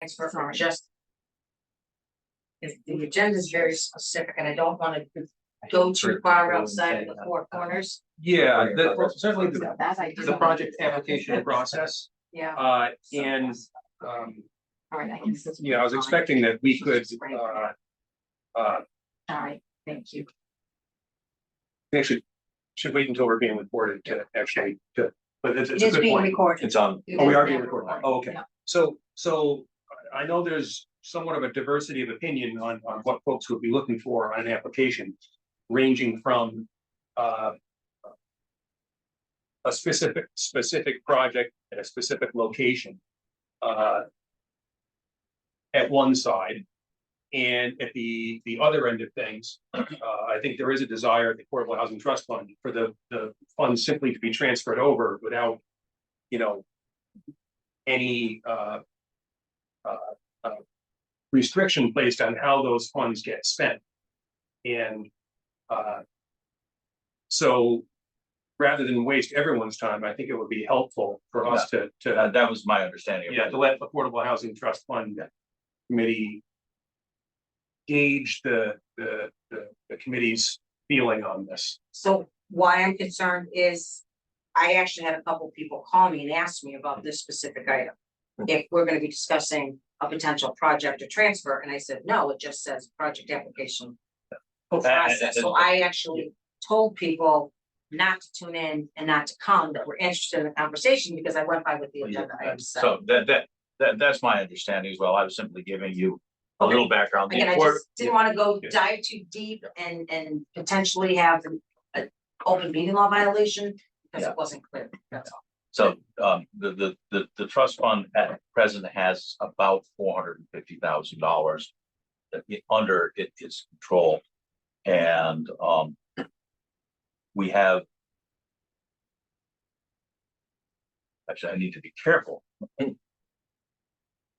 transfer from just. If the agenda is very specific and I don't want to go too far outside of the four corners. Yeah, certainly That I do. the project application process, Yeah, and, all right, I can. I was expecting that we could, All right, thank you. we actually should wait until we're being recorded to actually, but it's It a is good being point. recorded. It's on. It Oh, we is are being being recorded. Oh, okay. Yeah. So I know there's somewhat of a diversity of opinion on what folks would be looking for on an application, ranging from a specific project at a specific location at one side, and at the other end of things, I think there is a desire at the Affordable Housing Trust Fund for the funds simply to be transferred over without, any restriction placed on how those funds get spent. And so rather than waste everyone's time, I think it would be helpful for us to That was my understanding. to let Affordable Housing Trust Fund Committee gauge the committee's feeling on this. So why I'm concerned is I actually had a couple people call me and ask me about this specific item. If we're gonna be discussing a potential project or transfer, and I said, no, it just says project application. Process. So I actually told people not to tune in and not to come that were interested in the conversation because I went by with the agenda items. So that's my understanding as well. I was simply giving you a Okay. little background. Again, I just didn't want to go dive too deep and potentially have an open meeting law violation because it wasn't clear. That's all. So the trust fund at present has about $450,000 under its control, and we have. Actually, I need to be careful.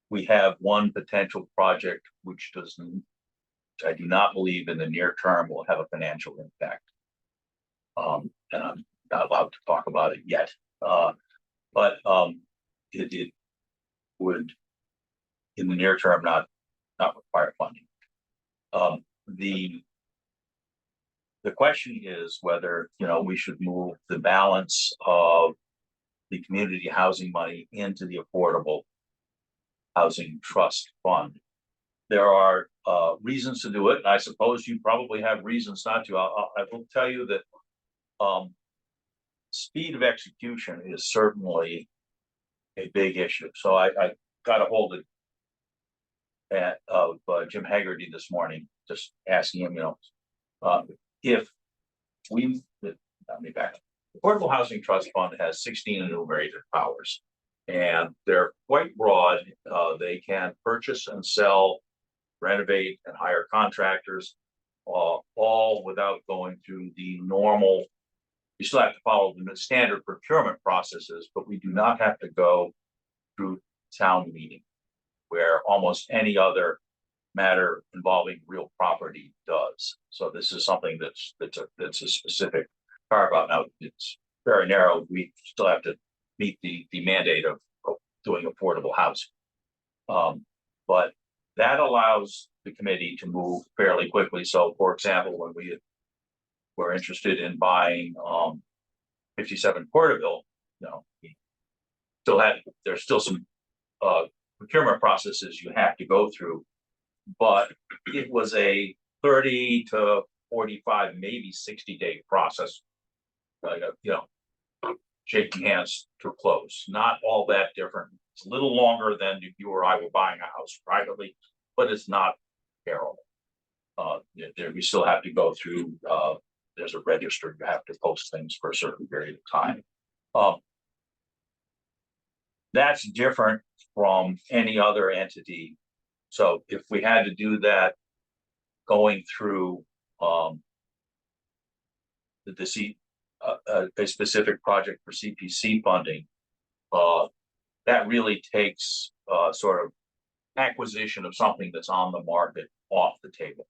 We have one potential project which I do not believe in the near term will have a financial impact. And I'm not allowed to talk about it yet. But it would, in the near term, not require funding. The question is whether we should move the balance of the community housing money into the Affordable Housing Trust Fund. There are reasons to do it, and I suppose you probably have reasons not to. I will tell you that speed of execution is certainly a big issue. So I got a hold of Jim Haggerty this morning, just asking him, if let me back up. The Affordable Housing Trust Fund has 16 enumerated powers, and they're quite broad. They can purchase and sell, renovate, and hire contractors, all without going through the normal. You still have to follow the standard procurement processes, but we do not have to go through town meeting, where almost any other matter involving real property does. So this is something that's a specific carve out. Now it's very narrow. We still have to meet the mandate of doing affordable housing. But that allows the committee to move fairly quickly. So for example, when we were interested in buying 57 Porterville, there's still some procurement processes you have to go through, but it was a 30 to 45, maybe 60-day process. Shaking hands to close, not all that different. It's a little longer than if you or I were buying a house privately, but it's not terrible. We still have to go through, there's a register, you have to post things for a certain period of time. That's different from any other entity. So if we had to do that going through a specific project for CPC funding, that really takes sort of acquisition of something that's on the market off the table.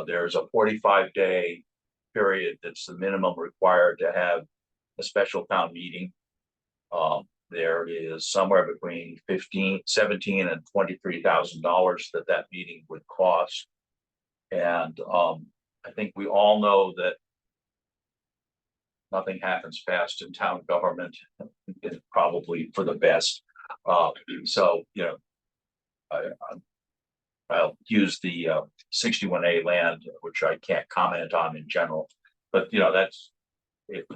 There's a 45-day period that's the minimum required to have a special town meeting. there is somewhere between $17,000 and $23,000 that meeting would cost. And I think we all know that nothing happens fast in town government, it's probably for the best. So, you know, I'll use the 61A land, which I can't comment on in general, but you know, that's it.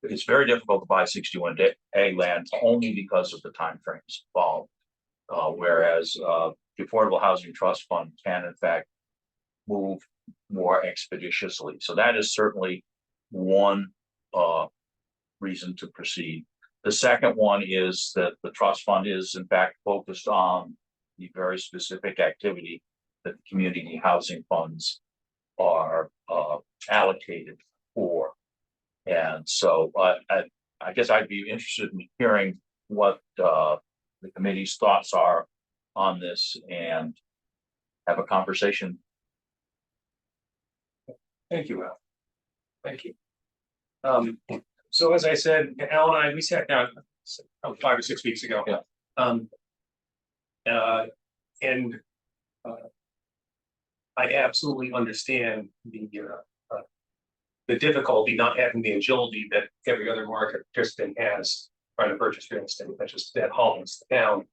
It's very difficult to buy 61A land only because of the timeframes involved. Whereas the Affordable Housing Trust Fund can in fact move more expeditiously. So that is certainly one reason to proceed. The second one is that the trust fund is in fact focused on the very specific activity that the community housing funds are allocated for. And so I guess I'd be interested in hearing what the committee's thoughts are on this and have a conversation. Thank you, Al. Thank you. So as I said, Al and I, we sat down 5 or 6 weeks ago. Yeah. And I absolutely understand the difficulty not having the agility that every other market participant has trying to purchase real estate. That's just that halts the town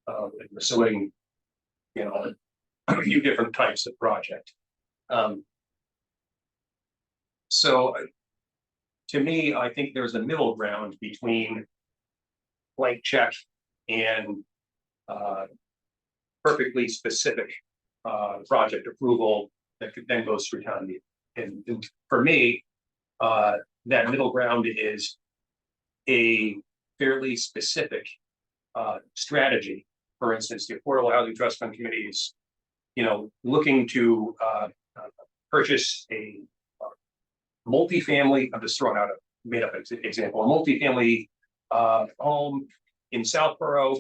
and pursuing, you know, a few different types of project. So to me, I think there's a middle ground between blank check and perfectly specific project approval that then goes through town meeting. And for me, that middle ground is a fairly specific strategy. For instance, the Affordable Housing Trust Fund Committee is, you know, looking to purchase a multifamily. I'm just throwing out a made up example. A multifamily home in Southborough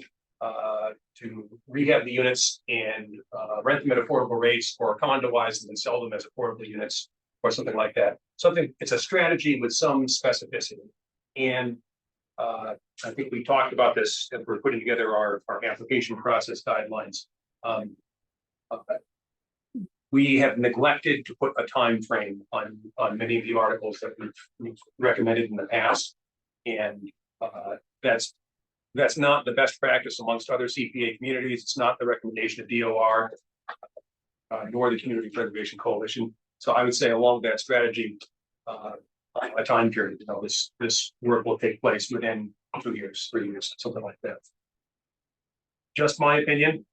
to rehab the units and rent them at affordable rates, or condoize them and sell them as affordable units, or something like that. Something, it's a strategy with some specificity. And I think we talked about this as we're putting together our application process guidelines. We have neglected to put a time frame on many of the articles that we've recommended in the past. And that's not the best practice amongst other CPA communities. It's not the recommendation of DOR, nor the Community Preservation Coalition. So I would say along that strategy, a time period, you know, this work will take place within 2 years, 3 years, something like that. Just my opinion.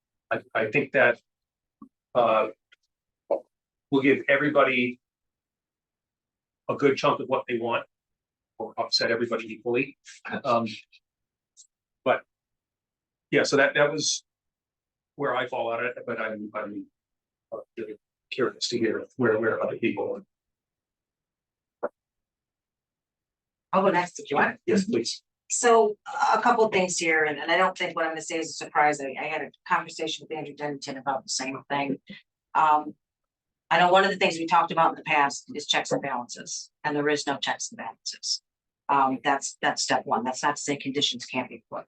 I think that will give everybody a good chunk of what they want, or upset everybody equally. But yeah, so that was where I fall on it. But I'm really curious to hear where other people. I'll go next if you want. Yes, please. So a couple of things here, and I don't think what I'm gonna say is a surprise. I had a conversation with Andrew Dennington about the same thing. I know one of the things we talked about in the past is checks and balances, and there is no checks and balances. That's step one. That's not to say conditions can't be put.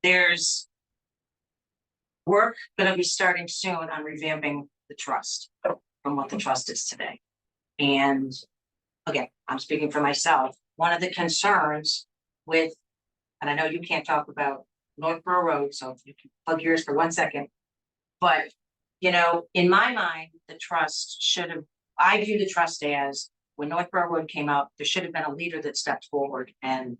There's work gonna be starting soon on revamping the trust from what the trust is today. And again, I'm speaking for myself. One of the concerns with, and I know you can't talk about Northborough Road, so if you can plug yours for 1 second. But, you know, in my mind, the trust should have, I view the trust as when Northborough Road came up, there should have been a leader that stepped forward and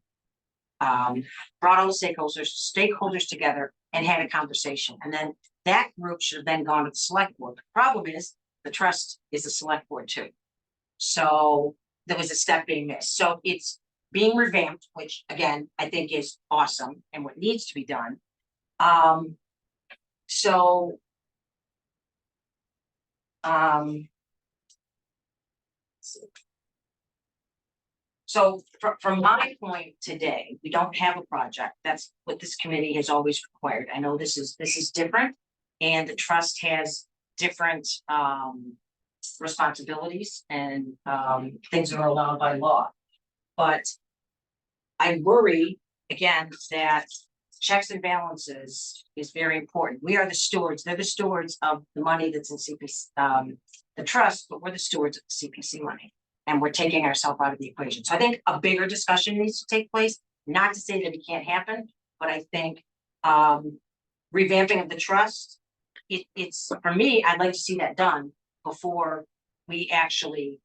brought all the stakeholders together and had a conversation. And then that group should have then gone to the select board. The problem is the trust is a select board too. So there was a step being missed. So it's being revamped, which again, I think is awesome and what needs to be done. So from my point today, we don't have a project. That's what this committee has always required. I know this is different, and the trust has different responsibilities and things that are allowed by law. But I worry, again, that checks and balances is very important. We are the stewards, they're the stewards of the money that's in CPC, the trust, but we're the stewards of the CPC money. And we're taking ourselves out of the equation. So I think a bigger discussion needs to take place, not to say that it can't happen, but I think, revamping of the trust, it's, for me, I'd like to see that done before we actually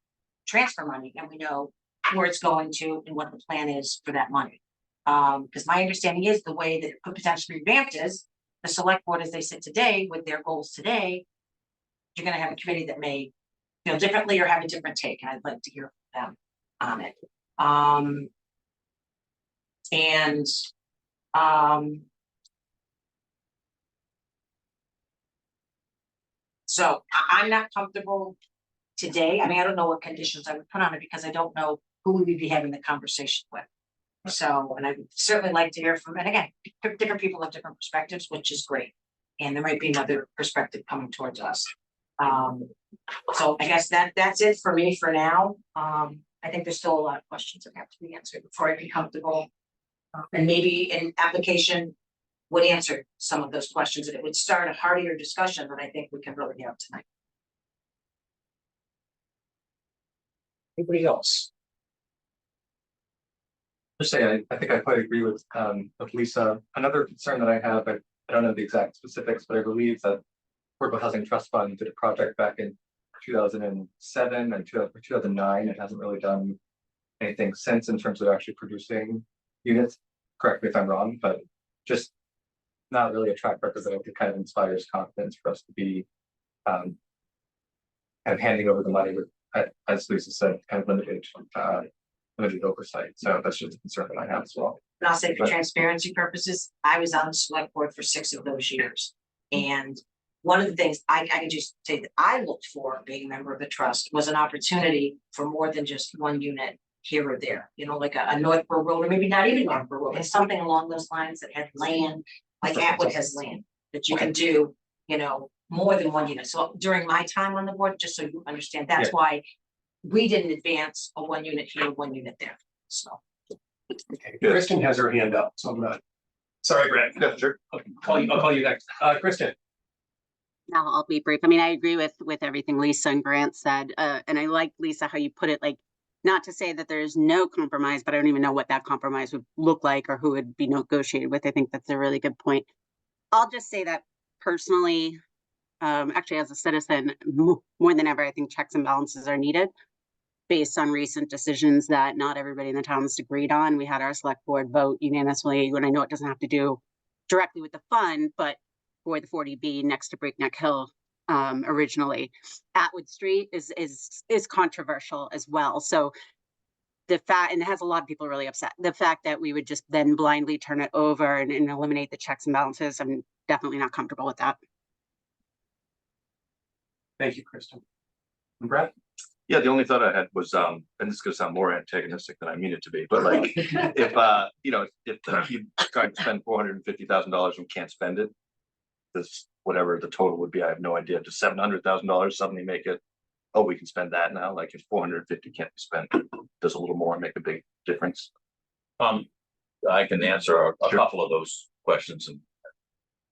transfer money and we know where it's going to and what the plan is for that money. Because my understanding is the way that it could potentially be revamped is the select board as they sit today with their goals today. You're gonna have a committee that may feel differently or have a different take, and I'd like to hear from them on it. And so I'm not comfortable today. I mean, I don't know what conditions I would put on it because I don't know who we would be having the conversation with. So, and I would certainly like to hear from, and again, different people have different perspectives, which is great. And there might be another perspective coming towards us. So I guess that's it for me for now. I think there's still a lot of questions that have to be answered before I'd be comfortable. And maybe an application would answer some of those questions and it would start a heartier discussion than I think we can really have tonight. Anybody else? Just say, I think I quite agree with Lisa. Another concern that I have, I don't know the exact specifics, but I believe that Affordable Housing Trust Fund did a project back in 2007 and 2009. It hasn't really done anything since in terms of actually producing units. Correct me if I'm wrong, but just not really a track record that I think kind of inspires confidence for us to be kind of handing over the money with, as Lisa said, kind of limited oversight. So that's just a concern that I have as well. And I'll say for transparency purposes, I was on the select board for 6 of those years. And one of the things I can just say that I looked for being a member of the trust was an opportunity for more than just one unit here or there, you know, like a Northborough Road, or maybe not even Northborough Road, it's something along those lines that had land, like Atwood has land that you can do, you know, more than one unit. So during my time on the board, just so you understand, that's why we didn't advance a 1 unit here, 1 unit there. So. Okay, Kristen has her hand up, so I'm not. Sorry, Brad. No, sure. I'll call you next. Kristen. No, I'll be brief. I mean, I agree with everything Lisa and Grant said. And I like, Lisa, how you put it, like, not to say that there's no compromise, but I don't even know what that compromise would look like or who would be negotiated with. I think that's a really good point. I'll just say that personally, actually as a citizen, more than ever, I think checks and balances are needed based on recent decisions that not everybody in the town has agreed on. We had our select board vote unanimously, and I know it doesn't have to do directly with the fund, but for the 40B next to Breakneck Hill, originally. Atwood Street is controversial as well. So the fact, and it has a lot of people really upset, the fact that we would just then blindly turn it over and eliminate the checks and balances, I'm definitely not comfortable with that. Thank you, Kristen. And Brad? Yeah, the only thought I had was, and this is gonna sound more antagonistic than I mean it to be, but like, if, you know, if you try to spend $450,000 and can't spend it, this, whatever the total would be, I have no idea, does $700,000 suddenly make it, oh, we can spend that now? Like if 450 can't be spent, does a little more make a big difference? I can answer a couple of those questions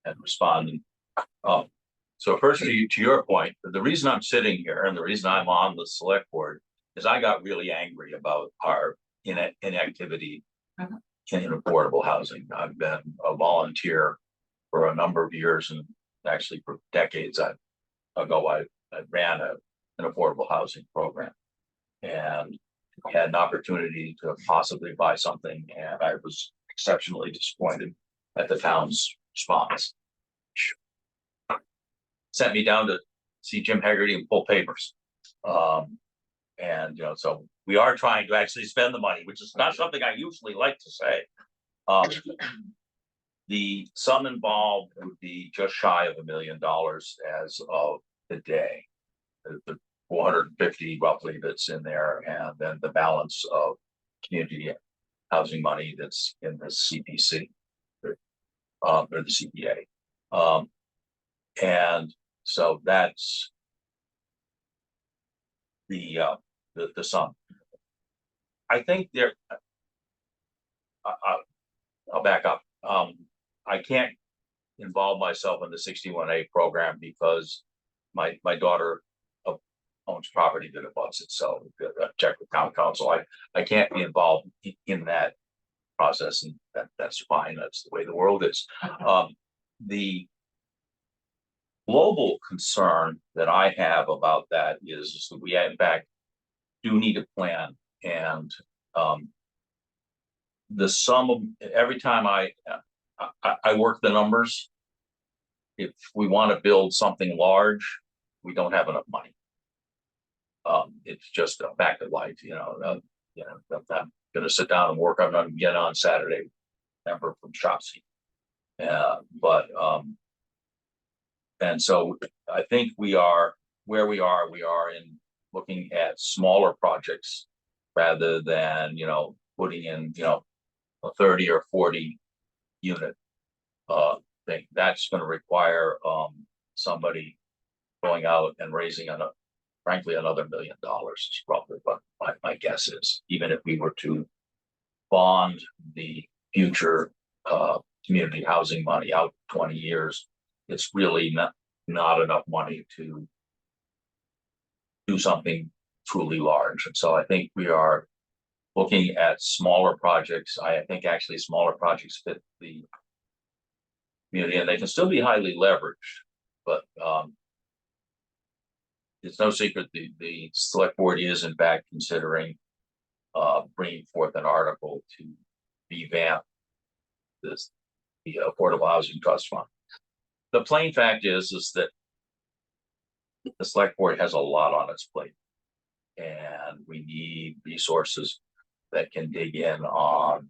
and respond. So first, to your point, the reason I'm sitting here and the reason I'm on the select board is I got really angry about our inactivity in affordable housing. I've been a volunteer for a number of years, and actually for decades I ran an affordable housing program and had an opportunity to possibly buy something, and I was exceptionally disappointed at the town's response. Sent me down to see Jim Haggerty and pull papers. And, you know, so we are trying to actually spend the money, which is not something I usually like to say. The sum involved would be just shy of $1 million as of today. The 450 roughly that's in there, and then the balance of community housing money that's in the CPC or the CPA. And so that's the sum. I think I'll back up. I can't involve myself in the 61A program because my daughter owns property that abuts it, so check with town council. I can't be involved in that process, and that's fine. That's the way the world is. The global concern that I have about that is that we in fact do need a plan, and the sum of every time I work the numbers, if we want to build something large, we don't have enough money. It's just a fact of life, I'm gonna sit down and work. I'm not gonna get on Saturday, member from Shopsy. And so I think we are where we are in looking at smaller projects rather than, putting in, a 30 or 40 unit thing. That's going to require somebody going out and raising frankly another $1 million is roughly what my guess is, even if we were to bond the future community housing money out 20 years. It's really not enough money to do something truly large. And so I think we are looking at smaller projects. I think actually smaller projects fit the community, and they can still be highly leveraged, but it's no secret the select board is in fact considering bringing forth an article to revamp the Affordable Housing Trust Fund. The plain fact is that the select board has a lot on its plate, and we need resources that can dig in on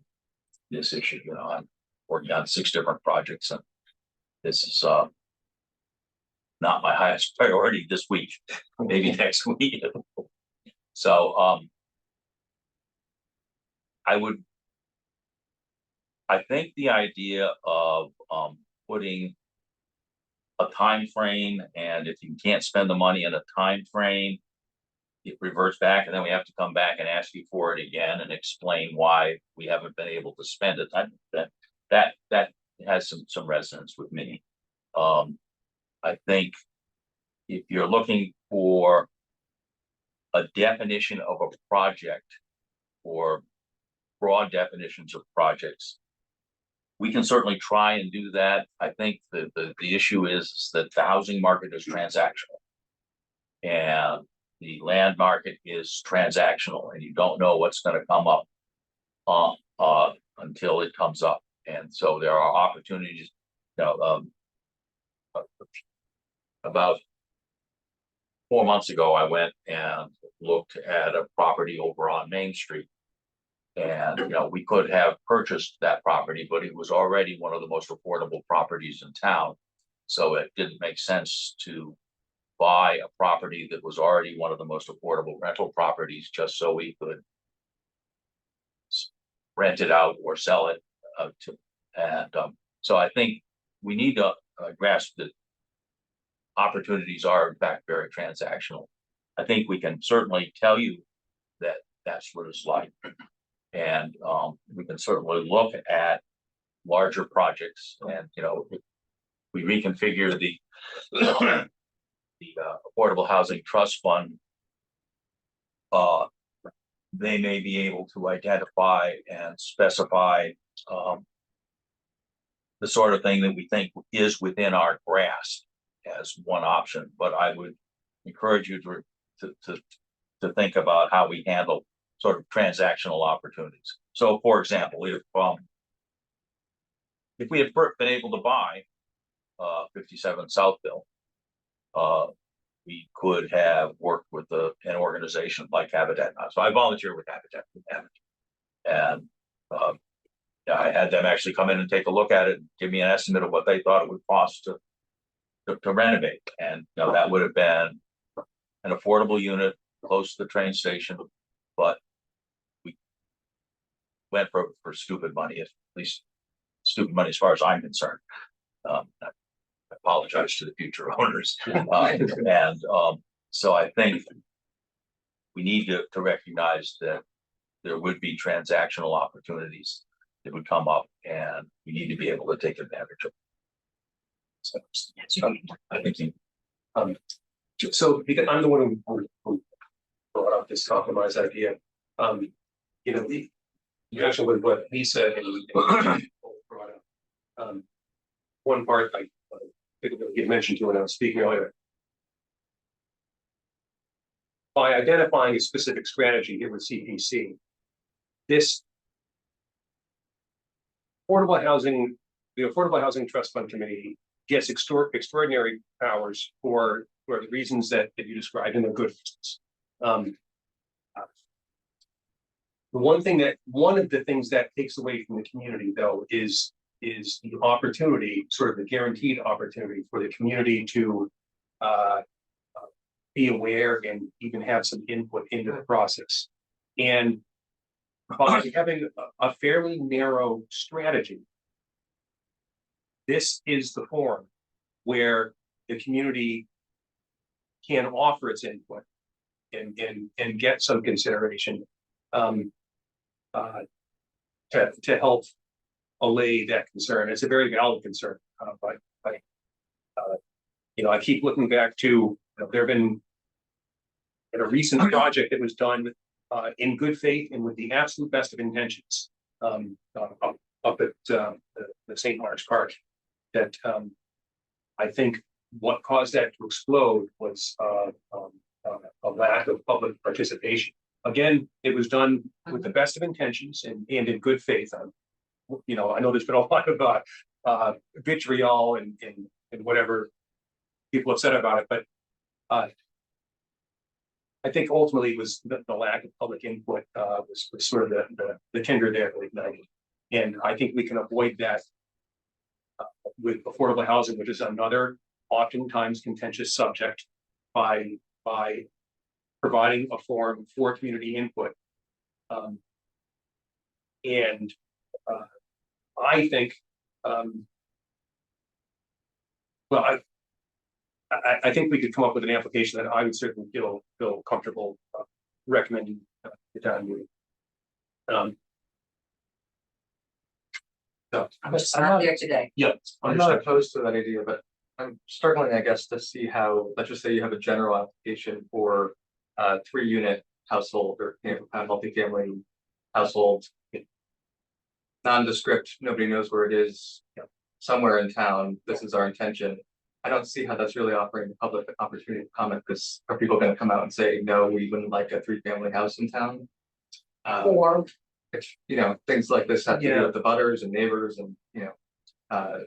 this issue. I'm working on 6 different projects, and this is not my highest priority this week, maybe next week. So I think the idea of putting a time frame, and if you can't spend the money in a time frame, it reverts back, and then we have to come back and ask you for it again and explain why we haven't been able to spend it. That has some resonance with me. I think if you're looking for a definition of a project or broad definitions of projects, we can certainly try and do that. I think the issue is that the housing market is transactional, and the land market is transactional, and you don't know what's going to come up until it comes up. And so there are opportunities. About 4 months ago, I went and looked at a property over on Main Street. And, we could have purchased that property, but it was already one of the most affordable properties in town. So it didn't make sense to buy a property that was already one of the most affordable rental properties just so we could rent it out or sell it. So I think we need to grasp that opportunities are in fact very transactional. I think we can certainly tell you that that's what it's like. And we can certainly look at larger projects, and we reconfigure the Affordable Housing Trust Fund. They may be able to identify and specify the sort of thing that we think is within our grasp as one option. But I would encourage you to think about how we handle sort of transactional opportunities. So, for example, if we had been able to buy 57 Southville, we could have worked with an organization like Habitat. So I volunteer with Habitat, and I had them actually come in and take a look at it and give me an estimate of what they thought it would cost to renovate. And that would have been an affordable unit close to the train station, but we went for stupid money, at least stupid money as far as I'm concerned. I apologize to the future owners. So I think we need to recognize that there would be transactional opportunities. that would come up, and we need to be able to take advantage of. So, I think, So because I'm the one who brought up this compromise idea. You know, the conjunction with what Lisa and brought up. One part I think you mentioned to when I was speaking earlier. By identifying a specific strategy here with CPC, this affordable housing, the Affordable Housing Trust Fund Committee gets extraordinary powers for the reasons that you described, and they're good reasons. One of the things that takes away from the community, though, is the opportunity, sort of the guaranteed opportunity for the community to be aware and even have some input into the process. And by having a fairly narrow strategy, this is the forum where the community can offer its input and get some consideration to help allay that concern. It's a very valid concern. I keep looking back to, there have been in a recent project that was done in good faith and with the absolute best of intentions up at the St. Mark's Park, that I think what caused that to explode was a lack of public participation. Again, it was done with the best of intentions and in good faith. I know there's been a lot of vitriol and whatever people have said about it, but I think ultimately it was the lack of public input was sort of the tinder there to ignite it. And I think we can avoid that with affordable housing, which is another oftentimes contentious subject, by providing a forum for community input. I think, I think we could come up with an application that I would certainly feel comfortable recommending the town meeting. It's not there today. Yeah, I'm not opposed to that idea, but I'm struggling, I guess, to see how, let's just say you have a general application for a 3-unit household or multifamily household. Nondescript, nobody knows where it is, somewhere in town. This is our intention. I don't see how that's really offering the public an opportunity to comment, because are people going to come out and say, no, we wouldn't like a 3-family house in town? Or Things like this have to do with the butters and neighbors, and I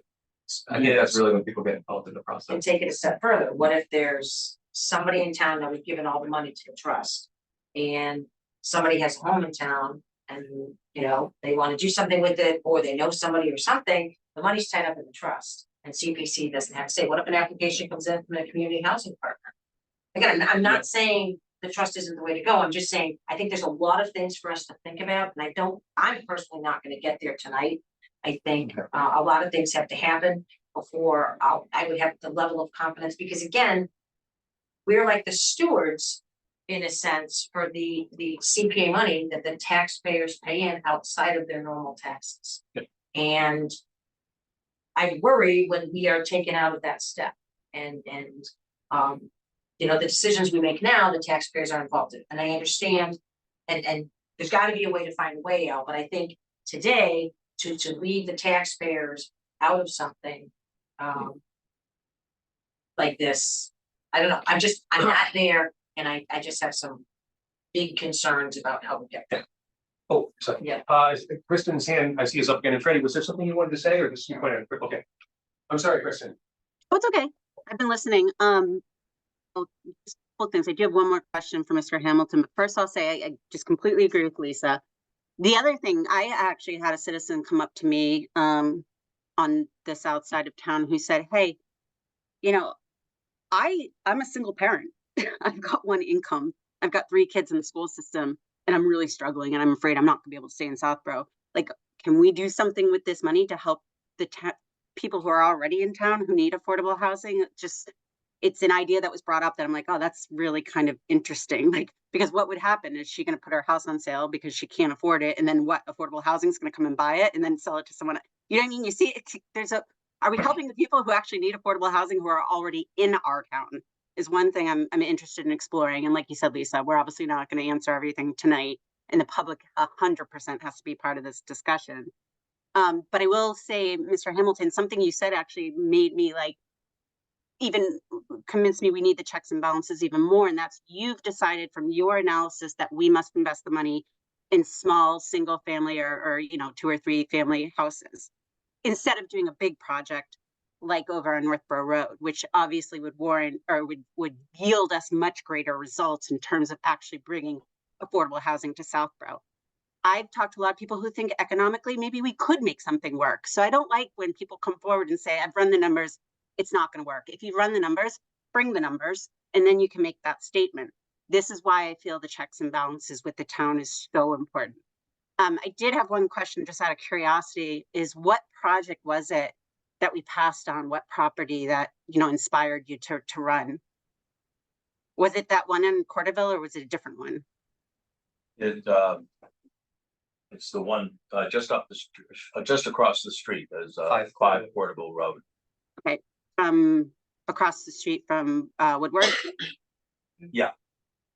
think that's really when people get involved in the and process. take it a step further, what if there's somebody in town that was given all the money to the trust, and somebody has a home in town, and they want to do something with it, or they know somebody or something, the money's tied up in the trust, and CPC doesn't have to say, what if an application comes in from a community housing partner? Again, I'm not saying the trust isn't the way to go. I'm just saying, I think there's a lot of things for us to think about, and I'm personally not going to get there tonight. I think a lot of things have to happen before I would have the level of confidence, because again, we're like the stewards in a sense for the CPA money that the taxpayers pay in outside of their normal taxes. Yep. And I worry when we are taken out of that step, and the decisions we make now, the taxpayers are involved in, and I understand, and there's got to be a way to find a way out. But I think today to leave the taxpayers out of something like this, I don't know. I'm not there, and I just have some big concerns about how we get there. Oh, sorry. Yeah. Kristen's hand I see is up again. And Freddie, was there something you wanted to say, or just you pointed? Okay. I'm sorry, Kristen. Oh, it's okay. I've been listening. Just a couple things. I do have one more question for Mr. Hamilton, but first I'll say I just completely agree with Lisa. The other thing, I actually had a citizen come up to me on the south side of town who said, hey, I'm a single parent. I've got one income. I've got 3 kids in the school system, and I'm really struggling, and I'm afraid I'm not gonna be able to stay in Southborough. Like, can we do something with this money to help the people who are already in town who need affordable housing? Just, it's an idea that was brought up that I'm like, oh, that's really kind of interesting. Like, because what would happen? Is she going to put her house on sale because she can't afford it? And then what? Affordable housing is going to come and buy it and then sell it to someone. You know what I mean? You see, are we helping the people who actually need affordable housing who are already in our town? Is one thing I'm interested in exploring. And like you said, Lisa, we're obviously not going to answer everything tonight, and the public 100% has to be part of this discussion. But I will say, Mr. Hamilton, something you said actually made me like, even convinced me we need the checks and balances even more. And that's, you've decided from your analysis that we must invest the money in small single family or 2 or 3 family houses, instead of doing a big project like over on Northborough Road, which obviously would warrant or would yield us much greater results in terms of actually bringing affordable housing to Southborough. I've talked to a lot of people who think economically maybe we could make something work. So I don't like when people come forward and say, I've run the numbers, it's not going to work. If you run the numbers, bring the numbers, and then you can make that statement. This is why I feel the checks and balances with the town is so important. I did have one question just out of curiosity, is what project was it that we passed on? What property that, inspired you to run? Was it that one in Corderville or was it a different one? It's the one just up the just across the street. There's 5 Portable Road. Okay, across the street from Woodward. Yeah.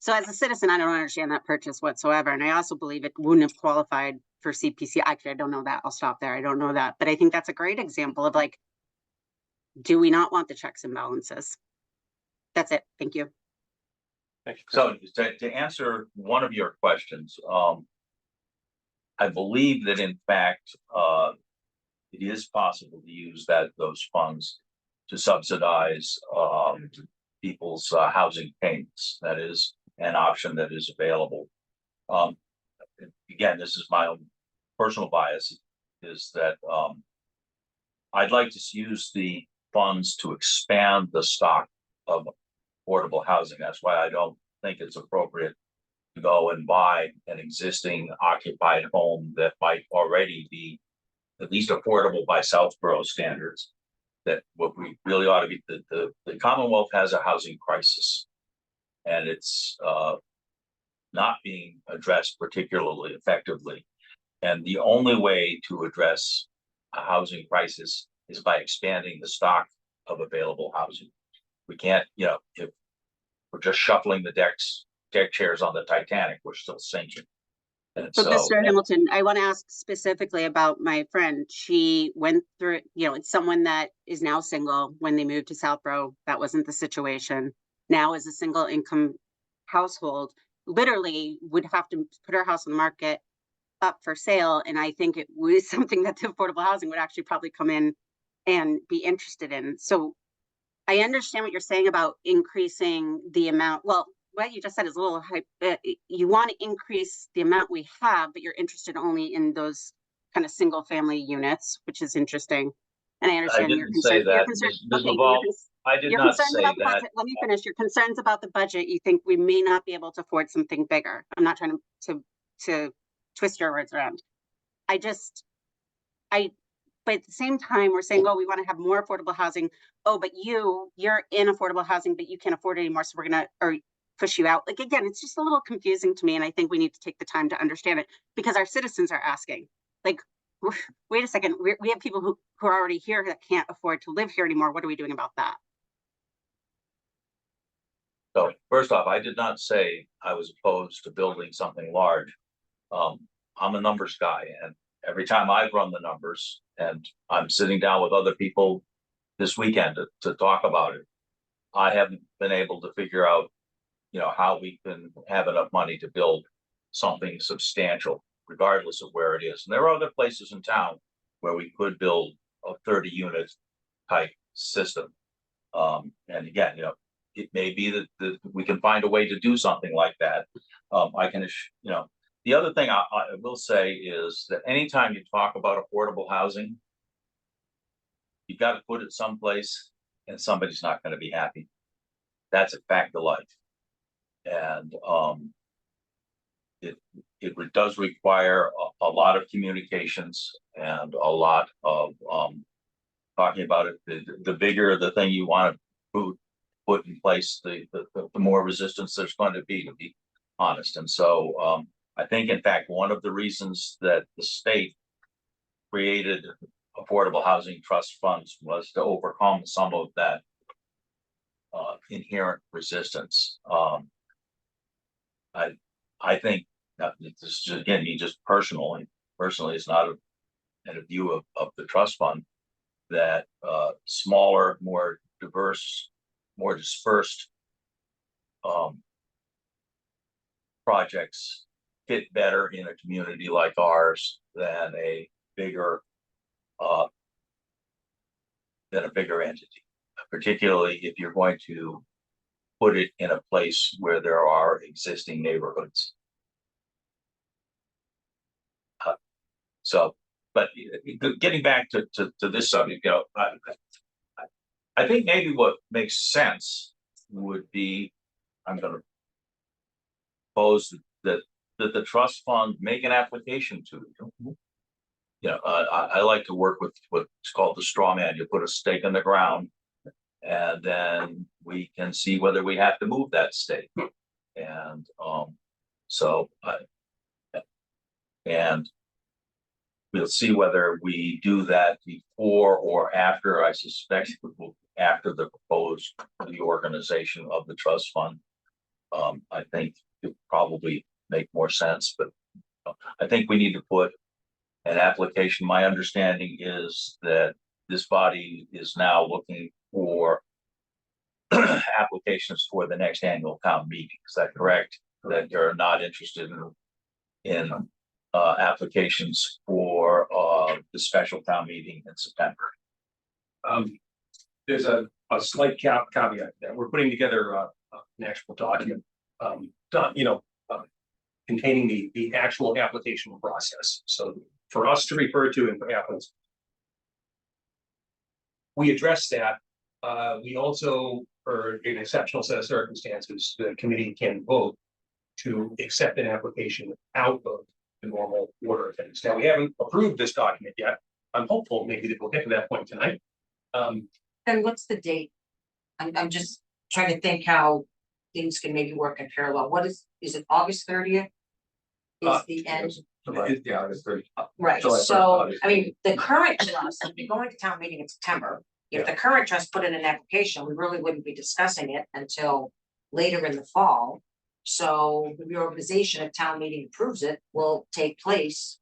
So as a citizen, I don't understand that purchase whatsoever, and I also believe it wouldn't have qualified for CPC. Actually, I don't know that. I'll stop there. I don't know that, but I think that's a great example of like, do we not want the checks and balances? That's it. Thank you. Thank you. So to answer one of your questions, I believe that in fact, it is possible to use those funds to subsidize people's housing payments. That is an option that is available. Again, this is my own personal bias, is that I'd like to use the funds to expand the stock of affordable housing. That's why I don't think it's appropriate to go and buy an existing occupied home that might already be at least affordable by Southborough standards. That what we really ought to be, the Commonwealth has a housing crisis, and it's not being addressed particularly effectively. And the only way to address a housing crisis is by expanding the stock of available housing. We can't, if we're just shuffling the deck chairs on the Titanic, we're still sinking. And So, Mr. Hamilton, I want to ask specifically about my friend. She went through, it's someone that is now single. When they moved to Southborough, that wasn't the situation. Now as a single income household, literally would have to put her house on the market up for sale. And I think it was something that the affordable housing would actually probably come in and be interested in. So I understand what you're saying about increasing the amount. Well, what you just said is a little hype. You want to increase the amount we have, but you're interested only in those kind of single family units, which is interesting. And I understand your concern. I did not say that. Let me finish. Your concerns about the budget. You think we may not be able to afford something bigger. I'm not trying to twist your words around. But at the same time, we're saying, oh, we want to have more affordable housing. Oh, but you're in affordable housing, but you can't afford it anymore. So we're going to push you out. Like, again, it's just a little confusing to me. And I think we need to take the time to understand it, because our citizens are asking, like, wait a second, we have people who are already here that can't afford to live here anymore. What are we doing about that? So first off, I did not say I was opposed to building something large. I'm a numbers guy, and every time I've run the numbers, and I'm sitting down with other people this weekend to talk about it, I haven't been able to figure out, how we can have enough money to build something substantial, regardless of where it is. And there are other places in town where we could build a 30-unit type system. And again, it may be that we can find a way to do something like that. The other thing I will say is that anytime you talk about affordable housing, you've got to put it someplace, and somebody's not going to be happy. That's a fact of life. And it does require a lot of communications and a lot of talking about it. The bigger the thing you want to put in place, the more resistance there's going to be honest. And so, I think in fact, one of the reasons that the state created affordable housing trust funds was to overcome some of that inherent resistance. I think this is again, me just personally, it's not a view of the trust fund, that smaller, more diverse, more dispersed projects fit better in a community like ours than a bigger entity, particularly if you're going to put it in a place where there are existing neighborhoods. So, but getting back to this subject, I think maybe what makes sense would be, I'm going to propose that the trust fund make an application to you. I like to work with what's called the straw man. You put a stake in the ground, and then we can see whether we have to move that stake. And and we'll see whether we do that before or after. I suspect after the proposed reorganization of the trust fund. I think it probably make more sense, but I think we need to put an application. My understanding is that this body is now looking for applications for the next annual town meeting. Is that correct? That you're not interested in applications for the special town meeting in September? There's a slight caveat that we're putting together an actual document, containing the actual application process. So for us to refer to and perhaps we address that. We also, for an exceptional set of circumstances, the committee can vote to accept an application out of the normal order of things. Now, we haven't approved this document yet. I'm hopeful maybe that we'll get to that point tonight. And what's the date? I'm just trying to think how things can maybe work in parallel. What is it August 30th? Is the end, Yeah, it's very. right? July 1st, So, August I mean, the current trust, if you're going to town meeting in September, if the current trust put in an application, we really wouldn't be discussing it until later in the fall. So the reorganization, if town meeting approves it, will take place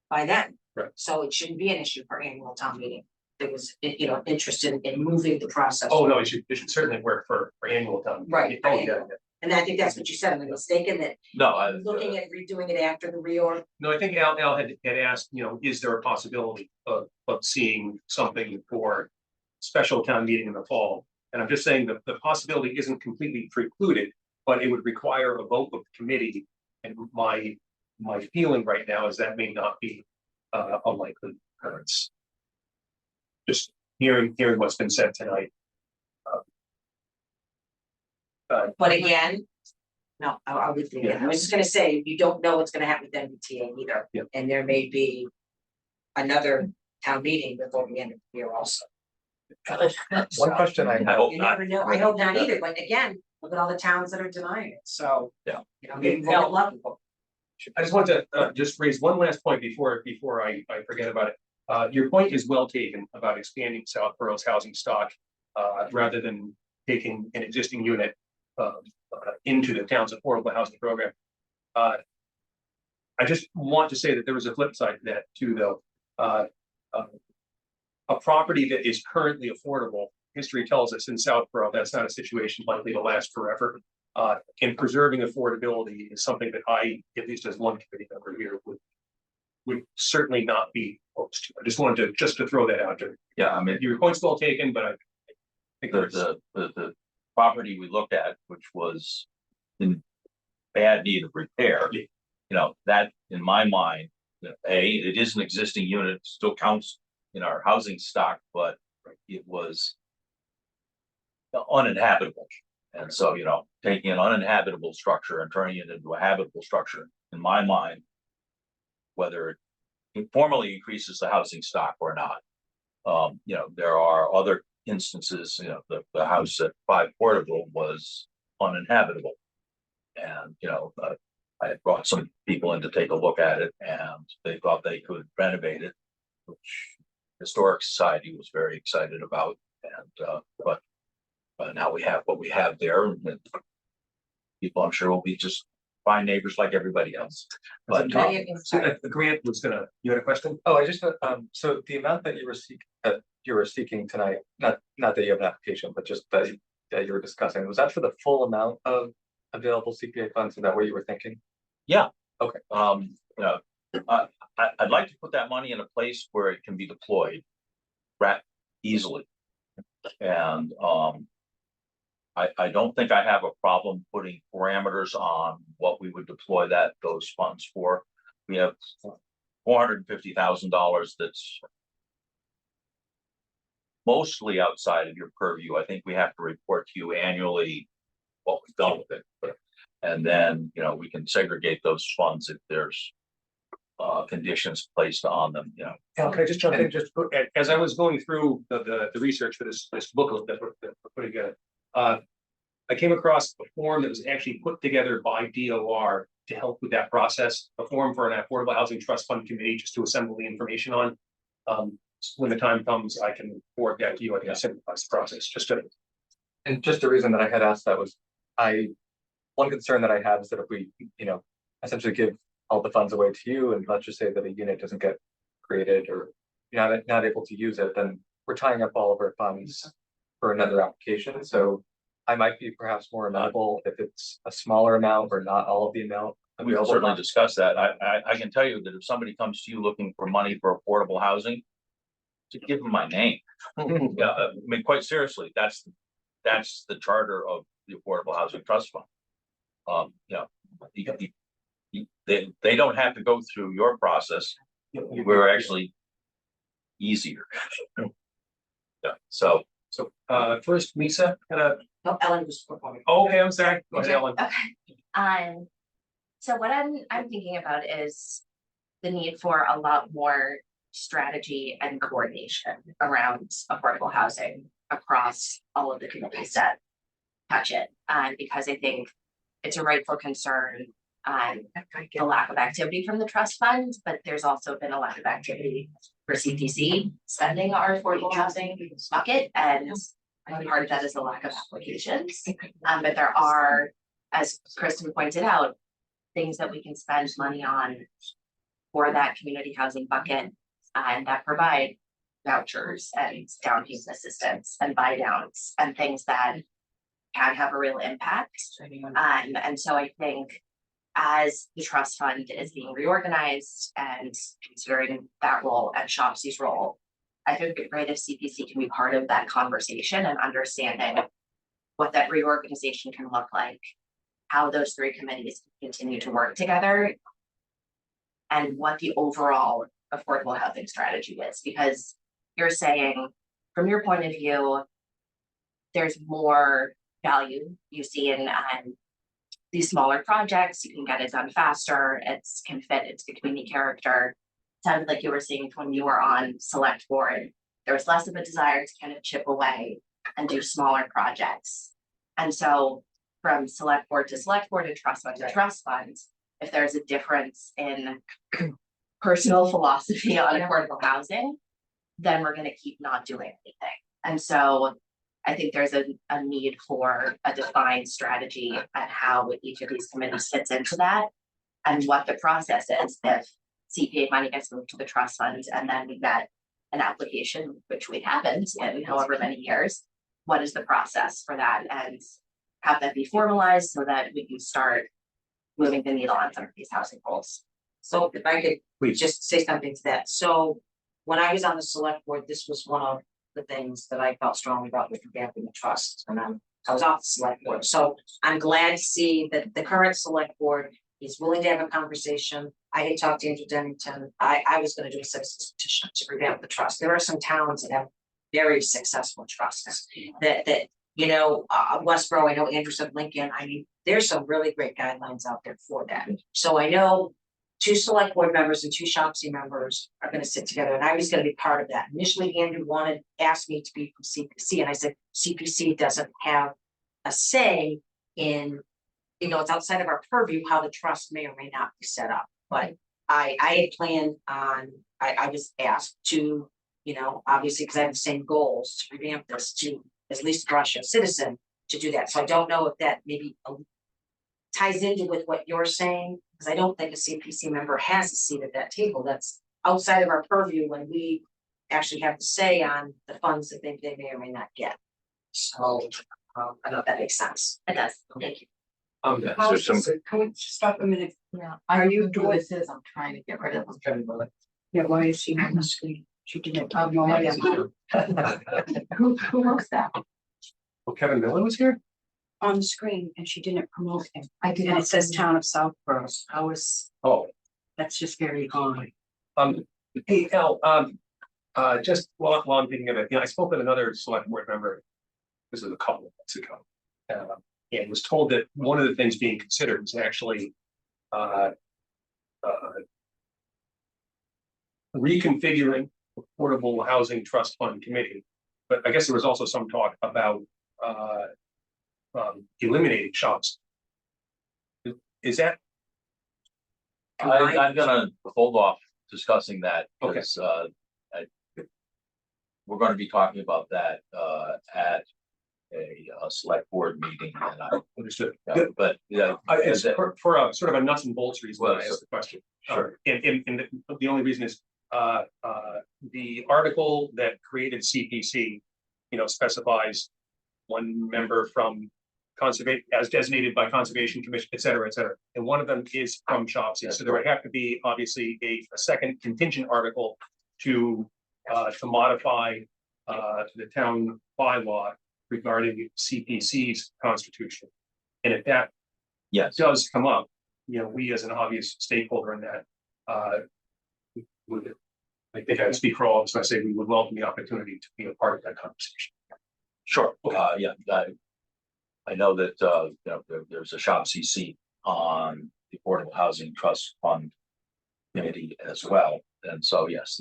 by then. Right. So it shouldn't be an issue for annual town meeting. There was, interested in moving the process. Oh, no, it should certainly work for annual town. Right. Oh, yeah. And I think that's what you said. Am I mistaken that No, I looking at redoing it after the reorg? No, I think Al had asked, is there a possibility of seeing something for special town meeting in the fall? And I'm just saying that the possibility isn't completely precluded, but it would require a vote of the committee. And my feeling right now is that may not be a likely occurrence. Just hearing what's been said tonight. But again, no, I would think, I was just gonna say, you don't know what's gonna happen with MBTA either. Yeah. And there may be another town meeting before the end of the year also. One question I I have, hope You not. never know. I hope not either, but again, look at all the towns that are denying it, so. Yeah. Maybe we'll get lucky. I just want to just raise one last point before I forget about it. Your point is well taken about expanding Southborough's housing stock rather than taking an existing unit into the town's affordable housing program. I just want to say that there was a flip side to that too, though. A property that is currently affordable, history tells us in Southborough, that's not a situation likely to last forever. And preserving affordability is something that I, at least as one committee member here, would certainly not be opposed to. I just wanted to throw that out there. Yeah, I mean, Your point's well taken, but I think there's the property we looked at, which was in bad need of repair, that in my mind, it is an existing unit, still counts in our housing stock, but it was uninhabitable. And so, taking an uninhabitable structure and turning it into a habitable structure, in my mind, whether it formally increases the housing stock or not. There are other instances, you know, the house at 5 Portable was uninhabitable. And, I had brought some people in to take a look at it, and they thought they could renovate it, which Historic Society was very excited about. And, but now we have what we have there, and people, I'm sure, will be just fine neighbors like everybody else. But Grant was you had a question? Oh, I just, so the amount that you were seeking tonight, not that you have an application, but just that you were discussing, was that for the full amount of available CPA funds? Is that what you were thinking? yeah, Okay. I'd like to put that money in a place where it can be deployed easily. And I don't think I have a problem putting parameters on what we would deploy those funds for. We have $450,000 that's mostly outside of your purview. I think we have to report to you annually what we've done with it. And then, we can segregate those funds if there's conditions placed on them, Al, can I just jump in, as I was going through the research for this book that we're putting together. I came across a form that was actually put together by DOR to help with that process, a form for an Affordable Housing Trust Fund Committee just to assemble the information on. When the time comes, I can forward that to you. I can simplify the process, And just the reason that I had asked that was, one concern that I had is that if we, essentially give all the funds away to you, and let's just say that a unit doesn't get created, or you're not able to use it, then we're tying up all of our funds for another application. So I might be perhaps more amenable if it's a smaller amount or not all of the amount. we will certainly discuss that. I can tell you that if somebody comes to you looking for money for affordable housing, to give them my name. Yeah, I mean, quite seriously, that's the charter of the Affordable Housing Trust Fund. They don't have to go through your process. We're actually easier. Yeah, so first, Lisa had a, No, Ellen was performing. oh, okay, I'm sorry. Go ahead, Ellen. Okay. So what I'm thinking about is the need for a lot more strategy and coordination around affordable housing across all of the communities that touch it. Because I think it's a rightful concern on the lack of activity from the trust fund, but there's also been a lack of activity for CPC spending our affordable housing bucket, and part of that is the lack of applications. But there are, as Kristen pointed out, things that we can spend money on for that community housing bucket, and that provide vouchers and down payment assistance and buy downs and things that can have a real impact. And so I think as the trust fund is being reorganized and considering that role and Shopsy's role, I think it'd be great if CPC can be part of that conversation and understanding what that reorganization can look like, how those three committees continue to work together, and what the overall affordable housing strategy is. Because you're saying, from your point of view, there's more value you see in these smaller projects. You can get it done faster. It can fit into the community character. Sounded like you were saying when you were on select board, there was less of a desire to kind of chip away and do smaller projects. And so from select board and trust fund to trust fund, if there's a difference in personal philosophy on affordable housing, then we're going to keep not doing anything. And so I think there's a need for a defined strategy and how each of these committees fits into that, and what the process is if CPA money gets moved to the trust fund and then we get an application, which we haven't in however many years. What is the process for that, and have that be formalized so that we can start moving the needle on some of these housing goals. So if I could Please. just say something to that. So when I was on the select board, this was one of the things that I felt strongly about with revamping the trust. And I was off the select board. So I'm glad to see that the current select board is willing to have a conversation. I had talked to Andrew Dennington. I was going to do a citizen's petition to revamp the trust. There are some towns that have very successful trusts that Westboro, I know Andrew said Lincoln. I mean, there's some really great guidelines out there for that. So I know 2 select board members and 2 SHOPC members are gonna sit together, and I was gonna be part of that. Initially, Andrew asked me to be from CPC, and I said, CPC doesn't have a say in, it's outside of our purview how the trust may or may not be set up, but I had planned on, I was asked to, obviously, because I have the same goals to revamp this to at least brush a citizen to do that. So I don't know if that maybe ties into with what you're saying, because I don't think a CPC member has a seat at that table. That's outside of our purview when we actually have to say on the funds that they may or may not get. So, I don't know if that makes sense. It does. Thank you. There's some, Can we stop a minute? Yeah. Are you doing this? I'm trying to get rid of them. Yeah, why is she on the screen? She didn't. Oh, no, I am. Who was that Well, Kevin Miller was here? on the screen and she didn't promote him? I did. And it says Town of Southborough. I was, Oh, that's just very odd. hey, Al, just while I'm thinking of it, I spoke with another select board member. This was a couple of months ago. And was told that one of the things being considered is actually, reconfiguring Affordable Housing Trust Fund Committee. But I guess there was also some talk about, eliminating shops. Is that? I'm gonna hold off discussing that, Okay. because, we're gonna be talking about that, at a select board meeting, and Understood. but, yeah. It's for a sort of a nuts and bolts reason why I asked the question. Sure. And the only reason is, the article that created CPC, specifies one member from conservation, as designated by Conservation Commission, et cetera, and one of them is from SHOPC, so there would have to be obviously a second contingent article to modify the town bylaw regarding CPC's constitution. And if that Yes, does come up, we as an obvious stakeholder in that, would, I think I speak for all of us, when I say we would welcome the opportunity to be a part of that conversation. sure, yeah, I know that, there's a shop CC on the Affordable Housing Trust Fund Committee as well, and so, yes,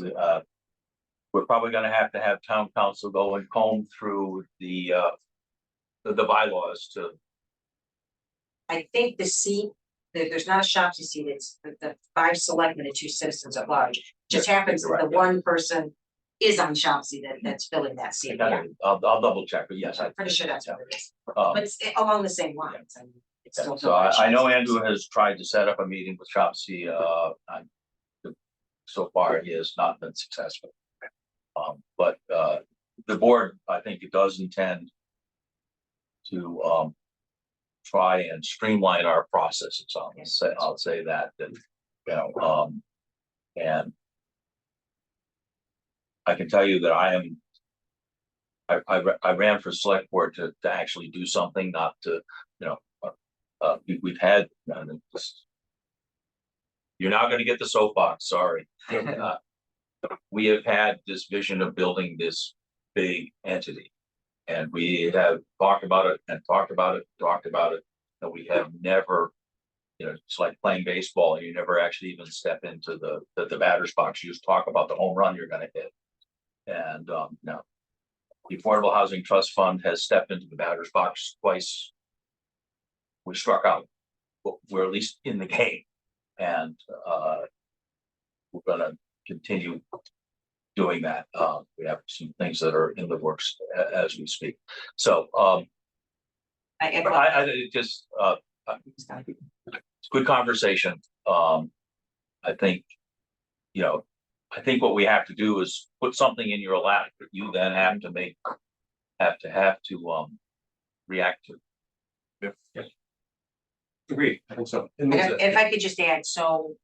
we're probably gonna have to have town council go and comb through the bylaws to, I think the seat, there's not a SHOPC seat, it's the 5 selectmen and 2 citizens at large. Just Yeah, happens that you're the right, yeah. one person is on SHOPC that's filling that I seat. gotta, I'll double check, but yes, I'm pretty sure that's what it is, um, but it's along the same lines, and it's yeah, still. so I know Andrew has tried to set up a meeting with SHOPC, so far he has not been successful. But the board, I think it does intend to try and streamline our processes. I'll say that, and I can tell you that I ran for select board to actually do something, not to, we've had, you're not gonna get the soapbox, sorry. We have had this vision of building this big entity. And we have talked about it and talked about it, and we have never, it's like playing baseball, you never actually even step into the batter's box, you just talk about the home run you're gonna hit. And, no. The Affordable Housing Trust Fund has stepped into the batter's box twice. We struck out, but we're at least in the game, and, we're gonna continue doing that. We have some things that are in the works as we speak. So, I just, it's good conversation. I think, I think what we have to do is put something in your lap that you then have to react to. Agreed, I think so. And if I could just add, so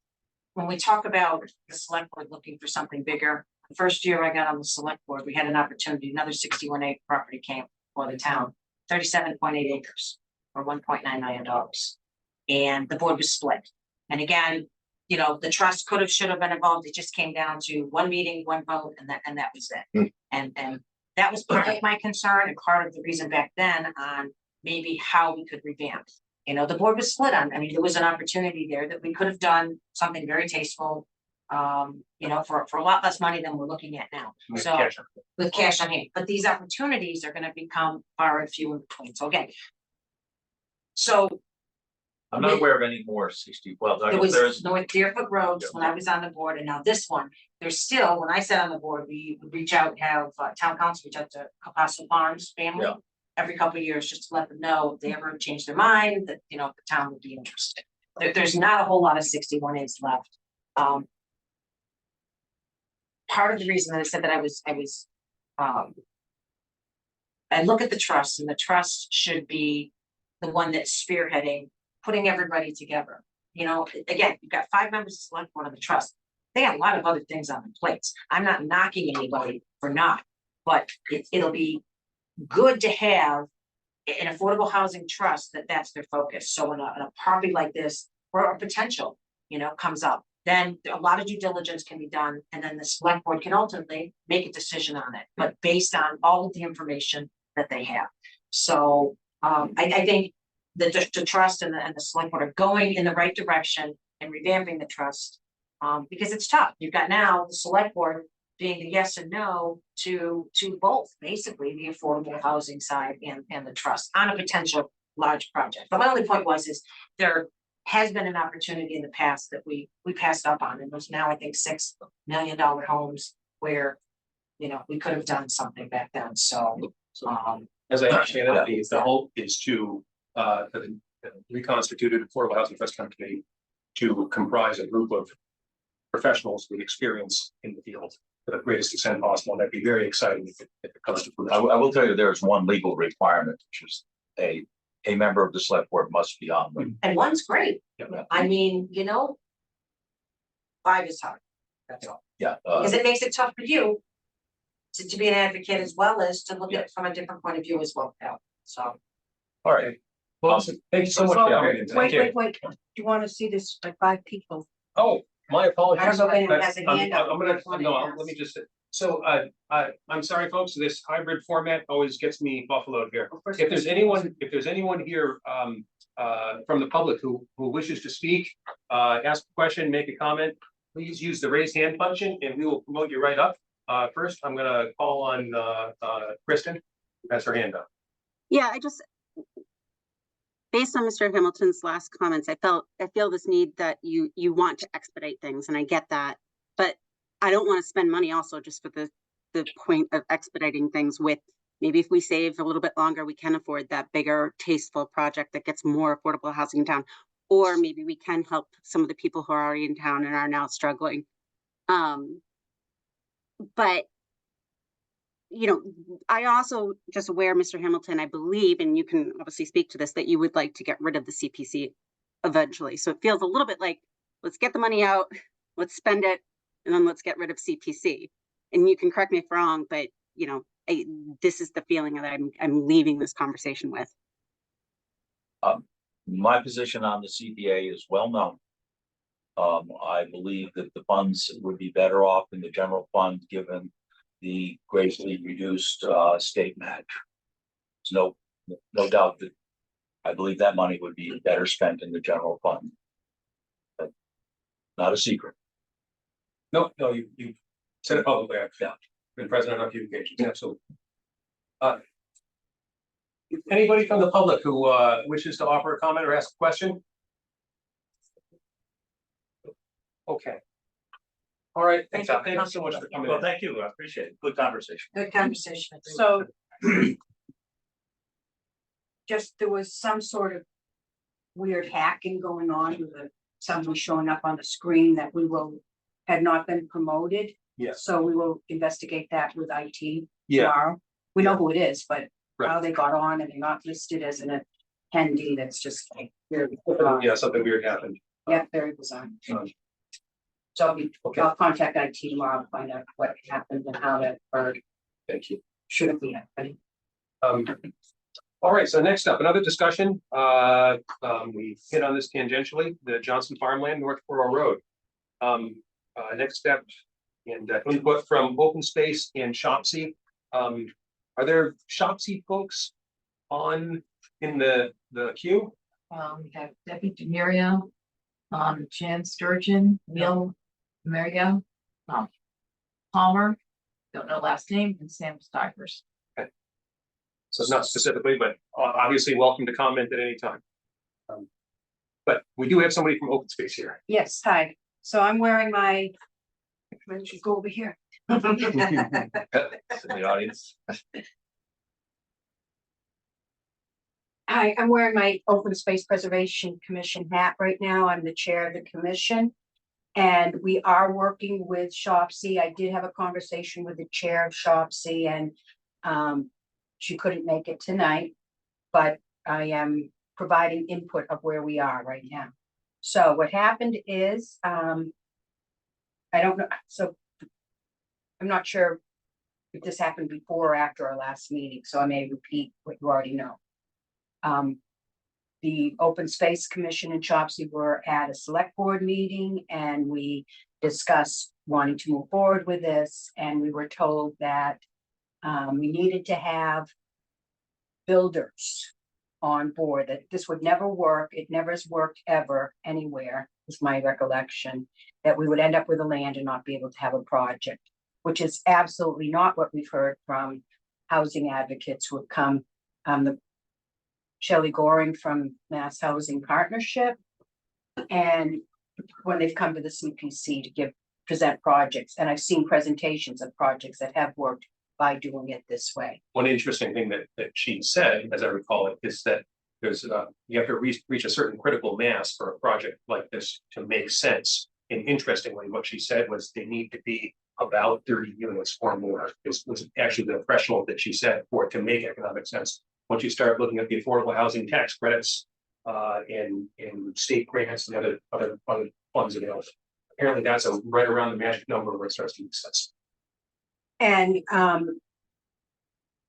when we talk about the select board looking for something bigger, the first year I got on the select board, we had an opportunity, another 61 acre property came for the town, 37.8 acres for $1.9 million. And the board was split. And again, the trust could have, should have been involved. It just came down to one meeting, one vote, and that was it. And that was part of my concern and part of the reason back then on maybe how we could revamp. You know, the board was split on, I mean, there was an opportunity there that we could have done something very tasteful. You know, for a lot less money than we're looking at now, so with cash on hand, but these opportunities are gonna become far and few in between, so again. So I'm not aware of any more 60, well, I there guess there was is, North Deerfoot Roads when I was on the board, and now this one, there's still, when I sat on the board, we would reach out, have town council reach out to Capasso Farms family. Yeah. Every couple of years, just to let them know if they ever change their mind, that, you know, the town would be interested. There's not a whole lot of 61As left. Part of the reason that I said that I was, I look at the trust, and the trust should be the one that's spearheading, putting everybody together. You know, again, you've got 5 members of select board of the trust. They have a lot of other things on their plates. I'm not knocking anybody for not, but it'll be good to have an affordable housing trust that's their focus. So in a property like this, where a potential, you know, comes up, then a lot of due diligence can be done, and then the select board can ultimately make a decision on it, but based on all of the information that they have. So I think the trust and the select board are going in the right direction and revamping the trust. Because it's tough. You've got now the select board being the yes and no to both, basically the affordable housing side and the trust on a potential large project. But my only point is there has been an opportunity in the past that we passed up on, and there's now, I think, $6 million homes where, you know, we could have done something back then, so. As I understand it, the hope is to, the reconstituted Affordable Housing Trust Fund Committee to comprise a group of professionals with experience in the field to the greatest extent possible, and that'd be very exciting if it comes to fruition. I will tell you, there is one legal requirement, which is a member of the select board must be on them. And one's great. Yeah. I mean, you know. 5 is hard. That's all. Yeah, Because it makes it tough for you. To be an advocate as well as to look at it from a different point of view as well, Cal. So. all right. Well, thank you so much. for your opinion. Thank you. Wait, do you wanna see this by 5 people? Oh, my apologies. I don't know if anyone has a I'm hand up. gonna, no, let me just, so, I'm sorry, folks, this hybrid format always gets me buffaloed here. If there's anyone here, from the public who wishes to speak, ask a question, make a comment, please use the raise hand function and we will promote you right up. First, I'm gonna call on, Kristen, who has her hand up. Yeah, based on Mr. Hamilton's last comments, I feel this need that you want to expedite things, and I get that. But I don't want to spend money also just for the point of expediting things with, maybe if we save a little bit longer, we can afford that bigger, tasteful project that gets more affordable housing in town. Or maybe we can help some of the people who are already in town and are now struggling. But you know, I also just aware, Mr. Hamilton, I believe, and you can obviously speak to this, that you would like to get rid of the CPC eventually. So it feels a little bit like, let's get the money out, let's spend it, and then let's get rid of CPC. And you can correct me if wrong, but you know, this is the feeling that I'm leaving this conversation with. My position on the CPA is well known. I believe that the funds would be better off in the general fund, given the greatly reduced state match. There's no doubt that I believe that money would be better spent in the general fund. But not a secret. No, you said it publicly. I've been present on a few occasions, absolutely. Anybody from the public who wishes to offer a comment or ask a question? Okay. All right, thank you so much for coming Well, in. thank you. I appreciate it. Good conversation. Good conversation. So. Just, there was some sort of weird hacking going on with somebody showing up on the screen that had not been promoted. Yes. So we will investigate that with IT Yeah, tomorrow. We know who it is, but Right. how they got on and they're not listed as an attendee, that's just like very bizarre. yeah, something weird happened. Yeah, very bizarre. Um, So Okay. I'll contact IT tomorrow to find out what happened and how that occurred. Thank you. Shouldn't be happening. All right, so next up, another discussion. We hit on this tangentially, the Johnson Farmland, North Borough Road. Next step and input from Open Space and Shopsy. Are there Shopsy folks in the queue? We have Debbie Demiria, Jan Sturgeon, Neil Mario, Palmer, don't know last name, and Sam Stivers. So not specifically, but obviously welcome to comment at any time. But we do have somebody from Open Space here. Yes, hi. So I'm wearing my, maybe we should go over here. In the audience. Hi, I'm wearing my Open Space Preservation Commission hat right now. I'm the chair of the commission. And we are working with Shopsy. I did have a conversation with the chair of Shopsy and she couldn't make it tonight, but I am providing input of where we are right now. So what happened is, I don't know, so I'm not sure if this happened before or after our last meeting, so I may repeat what you already know. The Open Space Commission and Shopsy were at a select board meeting and we discussed wanting to move forward with this, and we were told that we needed to have builders on board, that this would never work. It never has worked ever anywhere, is my recollection, that we would end up with the land and not be able to have a project, which is absolutely not what we've heard from housing advocates who have come. The Shelley Goring from Mass Housing Partnership, and when they've come to the CPC to present projects, and I've seen presentations of projects that have worked by doing it this way. One interesting thing that she said, as I recall it, is that there's you have to reach a certain critical mass for a project like this to make sense. And interestingly, what she said was they need to be about 30 units or more. This was actually the threshold that she said for it to make economic sense. Once you start looking at the affordable housing tax credits and state grants and other funds available, apparently that's right around the magic number where it starts to make sense. And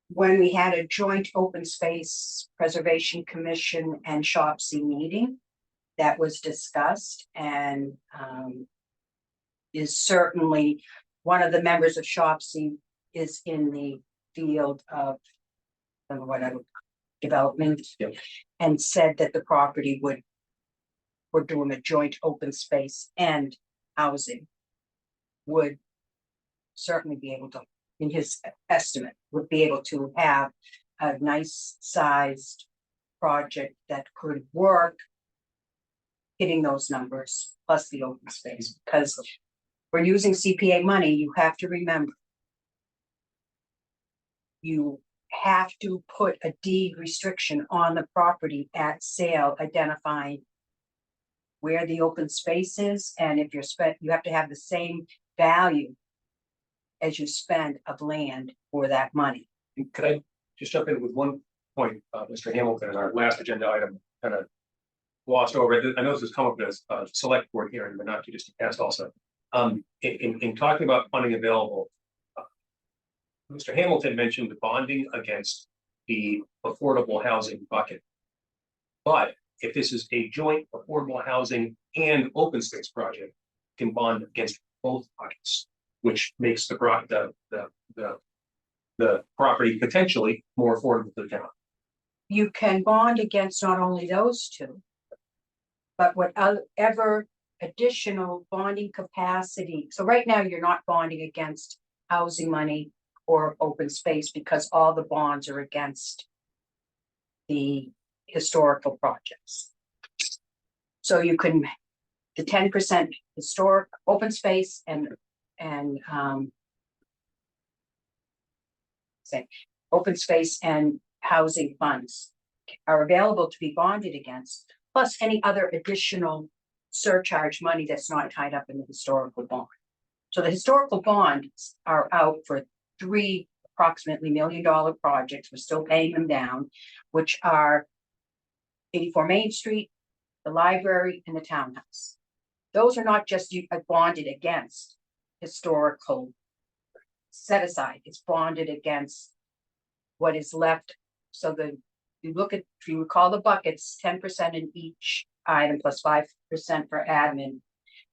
when we had a joint Open Space Preservation Commission and Shopsy meeting, that was discussed, and is certainly one of the members of Shopsy is in the field of whatever development. Yep. And said that the property we're doing a joint open space and housing would certainly be able to, in his estimate, would be able to have a nice sized project that could work hitting those numbers plus the open space, because we're using CPA money. You have to remember, you have to put a deed restriction on the property at sale, identifying where the open space is, and if you're you have to have the same value as you spend of land for that money. Could I just jump in with one point, Mr. Hamilton, our last agenda item kind of glossed over. I know this has come up as a select board hearing, but not too distant past also. In talking about funding available, Mr. Hamilton mentioned bonding against the affordable housing bucket. But if this is a joint affordable housing and open space project, can bond against both buckets, which makes the property potentially more affordable to the town. You can bond against not only those two, but whatever additional bonding capacity. So right now, you're not bonding against housing money or open space because all the bonds are against the historical projects. So you can, the 10% historic open space and say open space and housing funds are available to be bonded against, plus any other additional surcharge money that's not tied up in the historical bond. So the historical bonds are out for 3 approximately $1 million projects. We're still paying them down, which are 84 Main Street, the library, and the townhouse. Those are not just bonded against historical set aside. It's bonded against what is left. So you look at, if you recall the buckets, 10% in each item plus 5% for admin.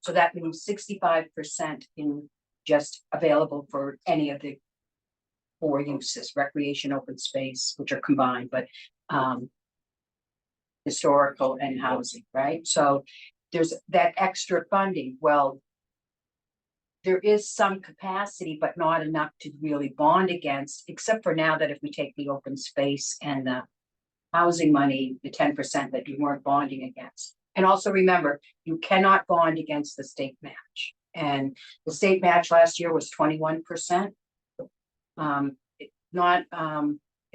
So that means 65% in just available for any of the 4 uses, recreation, open space, which are combined, but historical and housing, right? So there's that extra funding. Well, there is some capacity, but not enough to really bond against, except for now that if we take the open space and the housing money, the 10% that you weren't bonding against. And also remember, you cannot bond against the state match. And the state match last year was 21%. I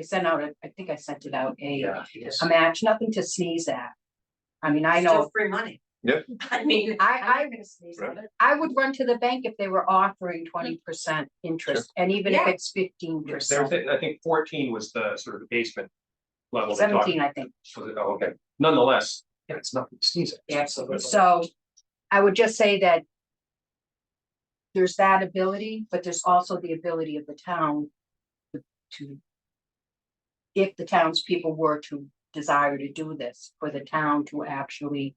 sent out, I think I sent it out, a match, nothing to sneeze at. I mean, I know, Still free money. Yep. I mean, I would run to the bank if they were offering 20% interest, and even if Yeah. it's 15%, There's, I think 14 was the sort of the basement level. they talked 17, I think. Was it? Oh, okay. Nonetheless, yeah, it's nothing to sneeze at. Absolutely. So I would just say that there's that ability, but there's also the ability of the town to, if the townspeople were to desire to do this, for the town to actually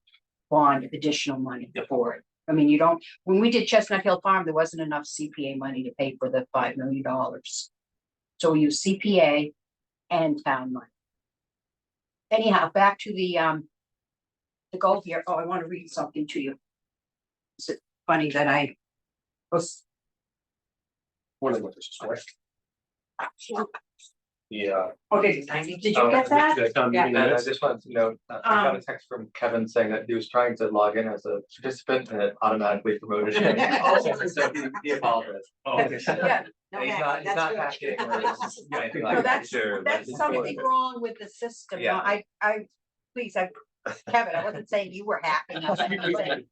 bond additional money for it. I mean, you don't, when we did Chestnut Hill Farm, there wasn't enough CPA money to pay for the $5 million. So we use CPA and town money. Anyhow, back to the goal here. Oh, I want to read something to you. Is it funny that I was, One of them was just yeah. okay, did you get that? Yeah. And I just wanted to note, I got a text from Kevin saying that he was trying to log in as a participant and it automatically promoted him. So he apologized. Oh, okay. Yeah, And he's not hacking or anything no, like that. that's, Sure, that's something wrong with the system. No, Yeah. Please, Kevin, I wasn't saying you were hacking. I was saying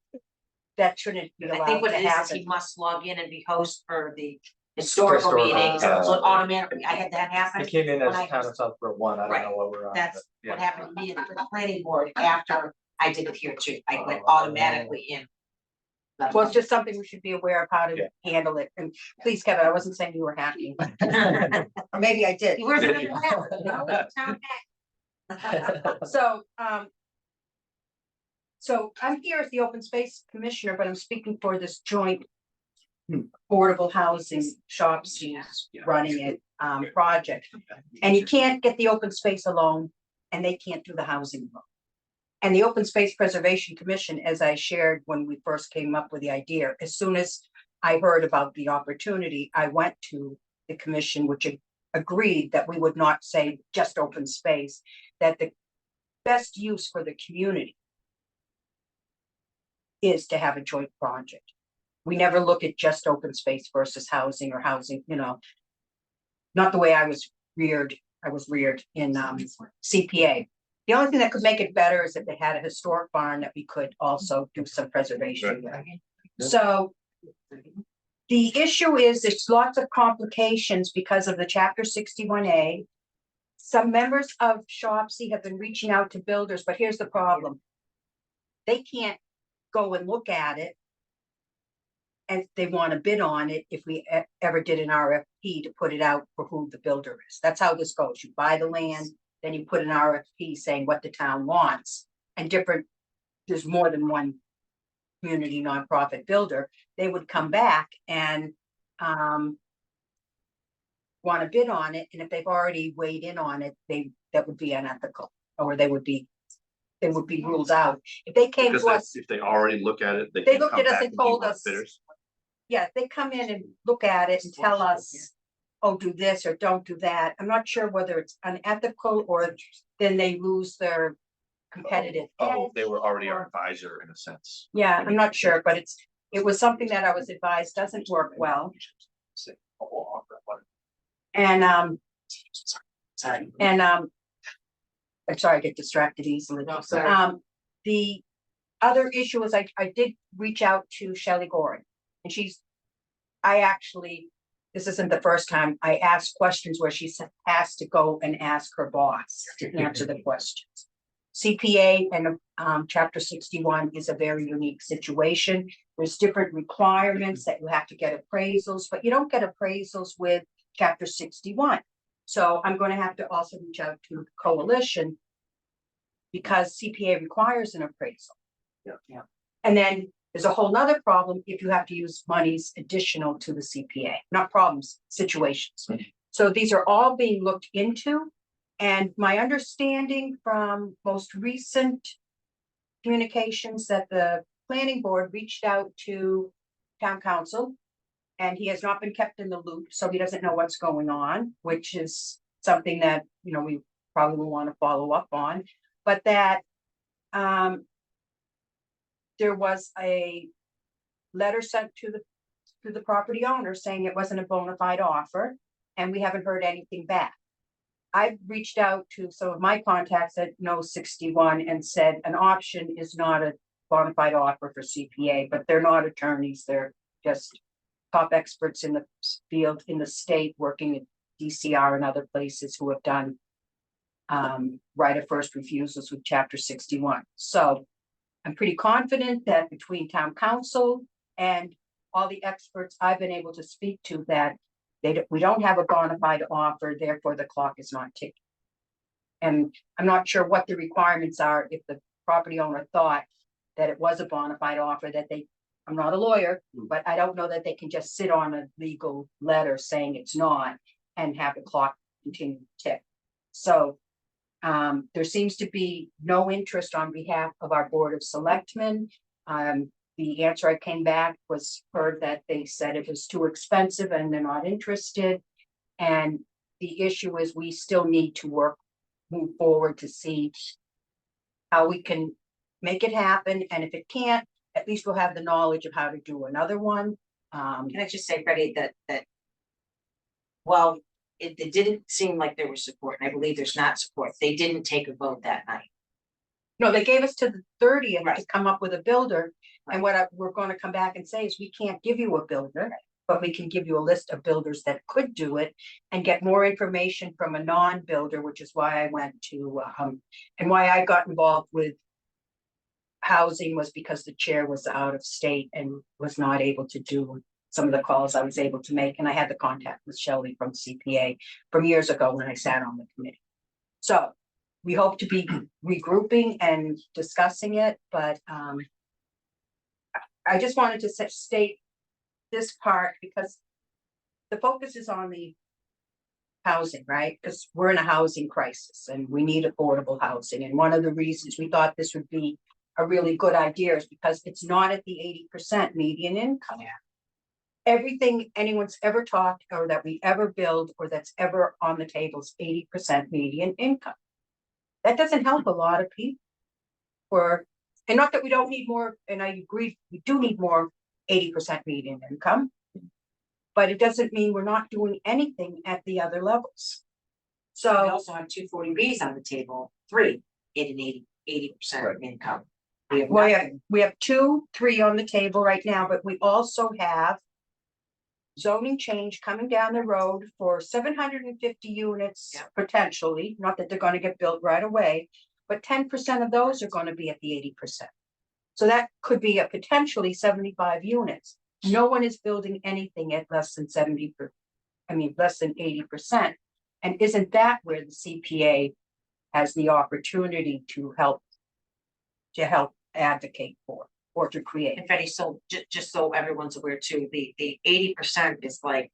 that shouldn't be I allowed think what to it is he happen. must log in and be host for the historical meetings, so automatically, I had that happen. He came in as when I- town of Southborough 1, I Right. don't know what we're on. That's but what yeah. happened to me at the planning board after I did it here too, I went automatically in. Well, it's just something we should be aware of how to Yeah. handle it. And please, Kevin, I wasn't saying you were hacking. Or maybe I did. Where's the town hack? So I'm here as the open space commissioner, but I'm speaking for this joint affordable housing shops running it project. And you can't get the open space alone, and they can't do the housing alone. And the Open Space Preservation Commission, as I shared when we first came up with the idea, as soon as I heard about the opportunity, I went to the commission, which agreed that we would not say just open space, that the best use for the community is to have a joint project. We never look at just open space versus housing or housing, not the way I was reared. I was reared in CPA. The only thing that could make it better is if they had a historic barn that we could also do some preservation with. So the issue is there's lots of complications because of the Chapter 61A. Some members of SHOPC have been reaching out to builders, but here's the problem. They can't go and look at it and they want to bid on it if we ever did an RFP to put it out for who the builder is. That's how this goes. You buy the land, then you put an RFP saying what the town wants, and there's more than one community nonprofit builder. They would come back and want to bid on it, and if they've already weighed in on it, that would be unethical, or they would be ruled out. If they came to us, If they already look at it, They can looked come at us back and do told more us- bidders. yeah, if they come in and look at it and tell us, oh, do this or don't do that. I'm not sure whether it's unethical or then they lose their competitive Oh, edge. they were already our or- advisor in a sense. Yeah, I'm not sure, but it was something that I was advised doesn't work well. And I'm sorry, I get distracted easily. No, sorry. The other issue is I did reach out to Shelley Goring, and this isn't the first time I asked questions where she has to go and ask her boss to answer the questions. CPA and Chapter 61 is a very unique situation. There's different requirements that you have to get appraisals, but you don't get appraisals with Chapter 61. So I'm going to have to also reach out to the coalition because CPA requires an appraisal. Yeah. And then there's a whole nother problem if you have to use monies additional to the CPA, not problems, situations. So these are all being looked into. And my understanding from most recent communications that the planning board reached out to town council. And he has not been kept in the loop, so he doesn't know what's going on, which is something that, you know, we probably will want to follow up on. But that there was a letter sent to the property owner saying it wasn't a bona fide offer, and we haven't heard anything back. I've reached out to some of my contacts at No 61 and said an option is not a bona fide offer for CPA, but they're not attorneys, they're just top experts in the field in the state, working at DCR and other places who have done right of first refusals with Chapter 61. So I'm pretty confident that between town council and all the experts I've been able to speak to, that we don't have a bona fide offer, therefore the clock is not ticking. And I'm not sure what the requirements are if the property owner thought that it was a bona fide offer, that they, I'm not a lawyer, but I don't know that they can just sit on a legal letter saying it's not and have the clock continue to tick. So there seems to be no interest on behalf of our Board of Selectmen. The answer I came back was heard that they said it was too expensive and they're not interested. And the issue is we still need to move forward to see how we can make it happen. And if it can't, at least we'll have the knowledge of how to do another one. Can I just say, Freddie, that well, it didn't seem like there was support, and I believe there's not support. They didn't take a vote that night. No, they gave us to the 30th to Right. come up with a builder. And what we're gonna come back and say is we can't give you a builder, but we can give you a list of builders that could do it and get more information from a non-builder, which is why I went to, and why I got involved with housing was because the chair was out of state and was not able to do some of the calls I was able to make. And I had the contact with Shelley from CPA from years ago when I sat on the committee. So we hope to be regrouping and discussing it, but I just wanted to state this part because the focus is on the housing, right? Because we're in a housing crisis and we need affordable housing. And one of the reasons we thought this would be a really good idea is because it's not at the 80% median income. Yeah. Everything anyone's ever talked or that we ever build or that's ever on the table is 80% median income. That doesn't help a lot of people. And not that we don't need more, and I agree, we do need more 80% median income. But it doesn't mean we're not doing anything at the other levels. We So, also have 240Bs on the table, 3 in an 80% income. We have we have 2, 3 on the table right now, but we also have zoning change coming down the road for 750 units Yeah. potentially, not that they're gonna get built right away, but 10% of those are gonna be at the 80%. So that could be a potentially 75 units. No one is building anything at less than less than 80%. And isn't that where the CPA has the opportunity to help advocate for or to create? And Freddie, so just so everyone's aware too, the 80% is like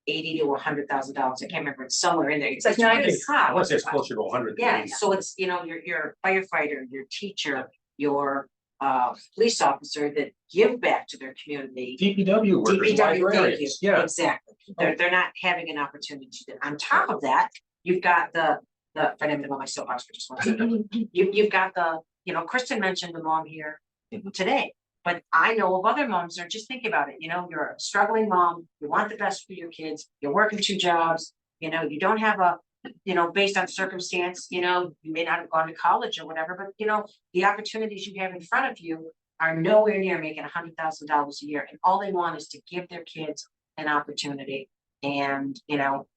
$80,000 to $100,000. I can't remember, it's somewhere in there. It's like really 90. I high. want to say it's closer to 100. Yeah, so it's, you know, your firefighter, your teacher, your police officer that give back to their community. DPW workers, DPW, thank you. librarians, yeah. Exactly. They're not having an opportunity to, on top of that, you've got the, if I didn't know my soapbox for just 1 second. You've got the, you know, Kristen mentioned the mom here today, but I know of other moms that are just thinking about it, you know, you're a struggling mom, you want the best for your kids, you're working 2 jobs, you know, you don't have a, you know, based on circumstance, you know, you may not have gone to college or whatever, but you know, the opportunities you have in front of you are nowhere near making $100,000 a year. And all they want is to give their kids an opportunity. And, you know,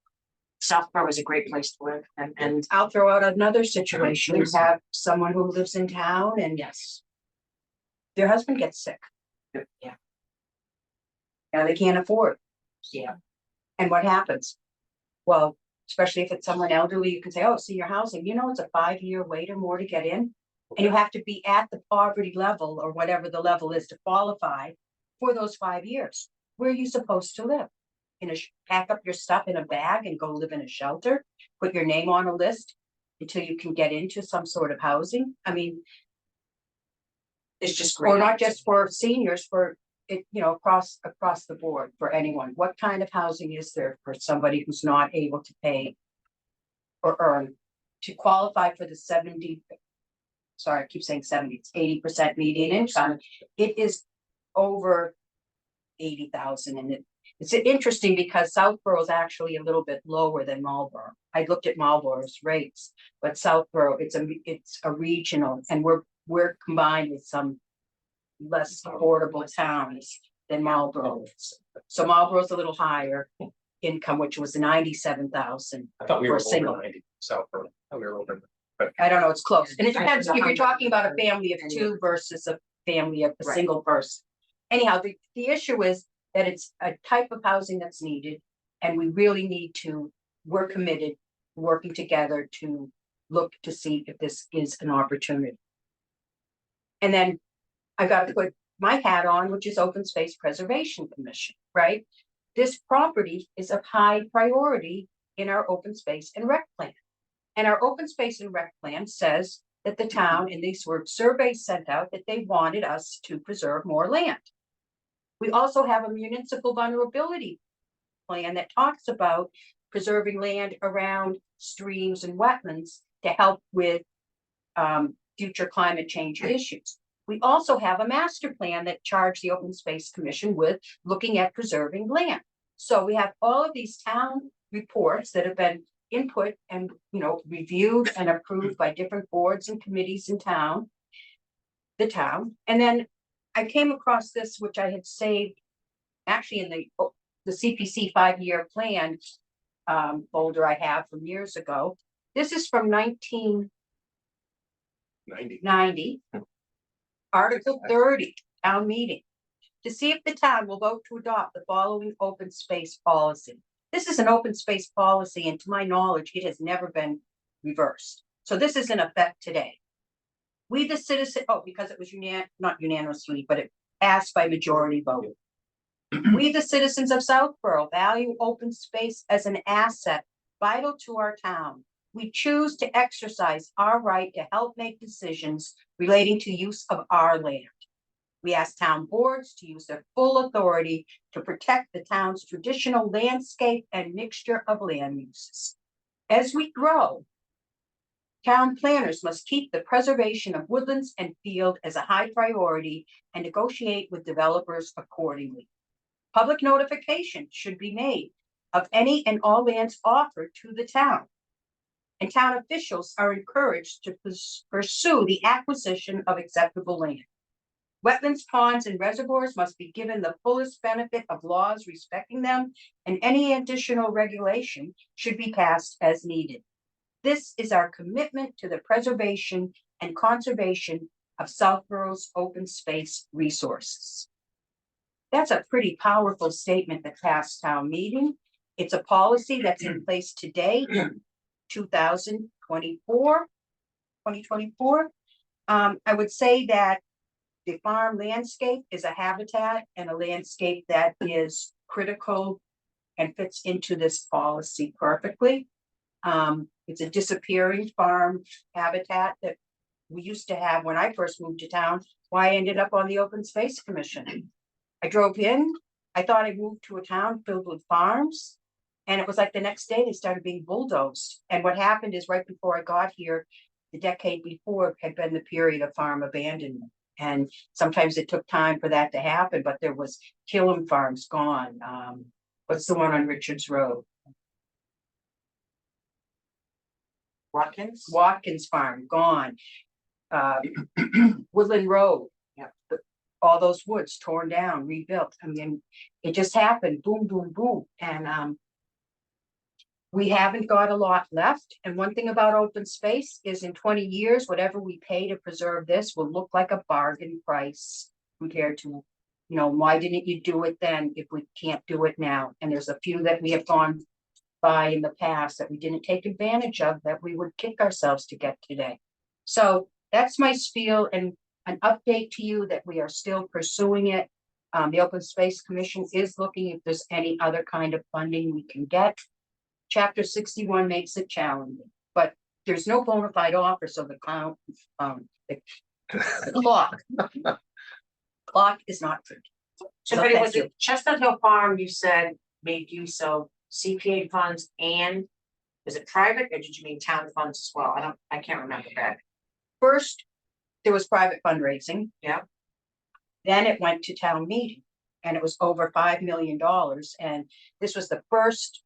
Southborough is a great place to live. And I'll throw out another situation. You have someone who lives in town and yes, their husband gets sick. yeah, Now they can't afford. yeah. And what happens? Well, especially if it's someone elderly, you can say, oh, senior housing, you know, it's a 5-year wait or more to get in. And you have to be at the poverty level or whatever the level is to qualify for those 5 years. Where are you supposed to live? Pack up your stuff in a bag and go live in a shelter, put your name on a list. until you can get into some sort of housing? I mean, It's just great. or not just for seniors, for it, you know, across the board for anyone. What kind of housing is there for somebody who's not able to pay or earn to qualify for the 70? Sorry, I keep saying 70, it's 80% median income. It is over 80,000, and it's interesting because Southborough is actually a little bit lower than Marlborough. I looked at Marlborough's rates, but Southborough, it's a regional, and we're combined with some less affordable towns than Marlborough is. So Marlborough's a little higher income, which was 97,000 I thought we for were a single. over 90, South, I thought we were over. I don't know, it's close. And it depends if you're talking about a family of two versus a family of a Right. single person. Anyhow, the issue is that it's a type of housing that's needed, and we really need to, we're committed, working together to look to see if this is an opportunity. And then I've got to put my hat on, which is Open Space Preservation Commission, right? This property is of high priority in our open space and rec plan. And our open space and rec plan says that the town, and these were surveys sent out, that they wanted us to preserve more land. We also have a municipal vulnerability plan that talks about preserving land around streams and wetlands to help with future climate change issues. We also have a master plan that charged the Open Space Commission with looking at preserving land. So we have all of these town reports that have been input and, you know, reviewed and approved by different boards and committees in town, the town. And then I came across this, which I had saved actually in the CPC 5-year plan folder I have from years ago. This is from 1990. Article 30, town meeting, to see if the town will vote to adopt the following open space policy. This is an open space policy, and to my knowledge, it has never been reversed. So this is in effect today. We, the citizen, because it was not unanimously, but it passed by majority vote. We, the citizens of Southborough, value open space as an asset vital to our town. We choose to exercise our right to help make decisions relating to use of our land. We ask town boards to use their full authority to protect the town's traditional landscape and mixture of land uses. As we grow, town planners must keep the preservation of woodlands and field as a high priority and negotiate with developers accordingly. Public notification should be made of any and all lands offered to the town. And town officials are encouraged to pursue the acquisition of acceptable land. Wetlands, ponds, and reservoirs must be given the fullest benefit of laws respecting them, and any additional regulation should be passed as needed. This is our commitment to the preservation and conservation of Southborough's open space resources. That's a pretty powerful statement that passed town meeting. It's a policy that's in place today, 2024. I would say that the farm landscape is a habitat and a landscape that is critical and fits into this policy perfectly. It's a disappearing farm habitat that we used to have when I first moved to town. Why I ended up on the Open Space Commission. I drove in, I thought I moved to a town filled with farms. And it was like the next day they started being bulldozed. And what happened is right before I got here, the decade before had been the period of farm abandonment. And sometimes it took time for that to happen, but there was Killam Farms gone. What's the one on Richards Road? Watkins Farm, gone. Woodland Road. Yeah. All those woods torn down, rebuilt. I mean, it just happened, boom, boom, boom. And we haven't got a lot left. And one thing about open space is in 20 years, whatever we pay to preserve this will look like a bargain price compared to, you know, why didn't you do it then if we can't do it now? And there's a few that we have gone by in the past that we didn't take advantage of that we would kick ourselves to get today. So that's my spiel and an update to you that we are still pursuing it. The Open Space Commission is looking if there's any other kind of funding we can get. Chapter 61 makes it challenging, but there's no bona fide offer, so the the clock is not. So So but it thank was you. it Chestnut Hill Farm, you said made use of CPA funds and is it private or did you mean town funds as well? I can't remember that. First, there was private fundraising. Yeah. Then it went to town meeting and it was over $5 million. And this was the first.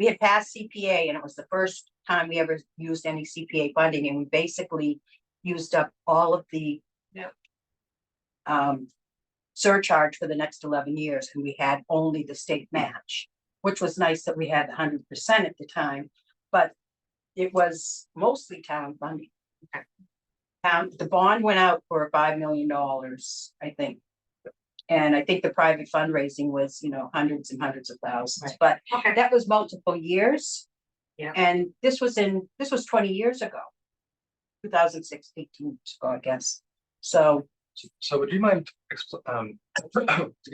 We had passed CPA and it was the first time we ever used any CPA funding and we basically used up all of the. Yeah. Surcharge for the next 11 years and we had only the state match, which was nice that we had 100% at the time, but it was mostly town funding. The bond went out for $5 million, I think. And I think the private fundraising was, hundreds and hundreds of thousands, but Okay. that was multiple years. Yeah. And this was 20 years ago. 2006, 18 years ago, I guess. So So would you mind excuse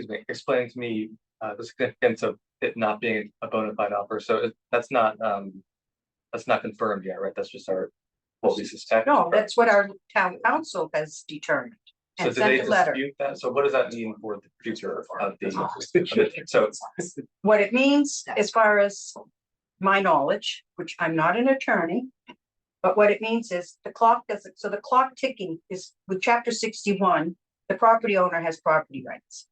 me, explaining to me the significance of it not being a bona fide offer? So that's not confirmed yet, right? That's just what we suspect. no, that's what our town council has determined. So And do they sent a letter. dispute that? So what does that mean for the future of the, so What it means, as far as my knowledge, which I'm not an attorney. But what it means is the clock doesn't, so the clock ticking is with chapter 61, the property owner has property rights.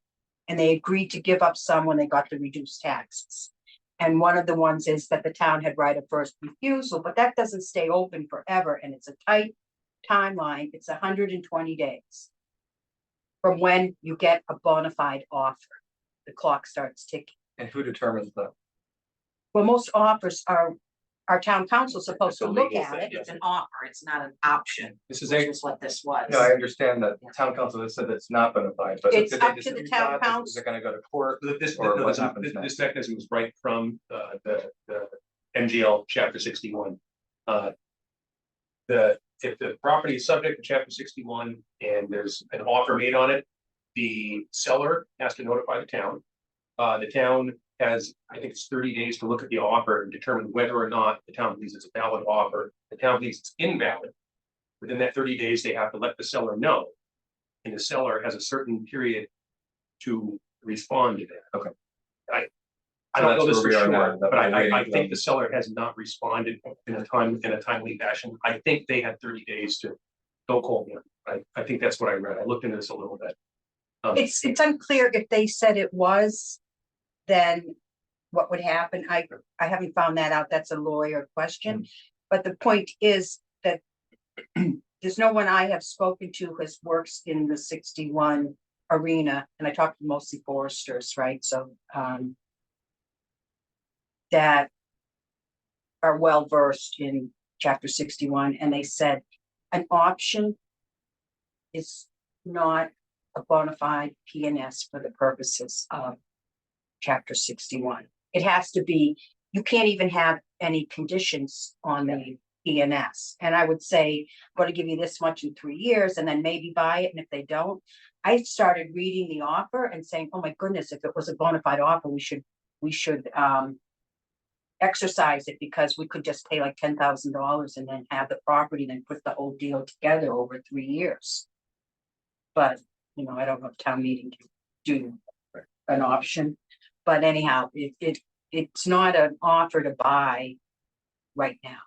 And they agreed to give up some when they got the reduced taxes. And one of the ones is that the town had right of first refusal, but that doesn't stay open forever and it's a tight timeline. It's 120 days. From when you get a bona fide offer, the clock starts ticking. and who determines that? Well, most offers are, our town council supposed It's a to look legal at thing, it. It's an offer, it's not an option, This is which is what this was. No, I understand that town council has said it's not bona fide, but. It's did they up to the dispute town that? council. Is it gonna go to court? This, Or no, what this, happens this next? mechanism was right from the MGL chapter 61. If the property is subject to chapter 61 and there's an offer made on it, the seller has to notify the town. The town has, I think it's 30 days to look at the offer and determine whether or not the town believes it's a valid offer. The town believes it's invalid. Within that 30 days, they have to let the seller know. And the seller has a certain period to respond to that. Okay. I So don't know that's this for where we are sure, now, but that we're waiting I for think them. the seller has not responded in a timely fashion. I think they had 30 days to, don't call me. I think that's what I read. I looked into this a little bit. It's unclear if they said it was, then what would happen? I haven't found that out. That's a lawyer question. But the point is that there's no one I have spoken to who has works in the 61 arena, and I talk to mostly foresters, right? So that are well versed in chapter 61, and they said an option is not a bona fide PNS for the purposes of chapter 61. It has to be, you can't even have any conditions on the PNS. And I would say, I'm going to give you this much in 3 years and then maybe buy it. And if they don't, I started reading the offer and saying, oh my goodness, if it was a bona fide offer, we should exercise it, because we could just pay like $10,000 and then have the property, then put the whole deal together over 3 years. But, I don't know if town meeting can do an option, but anyhow, it's not an offer to buy right now.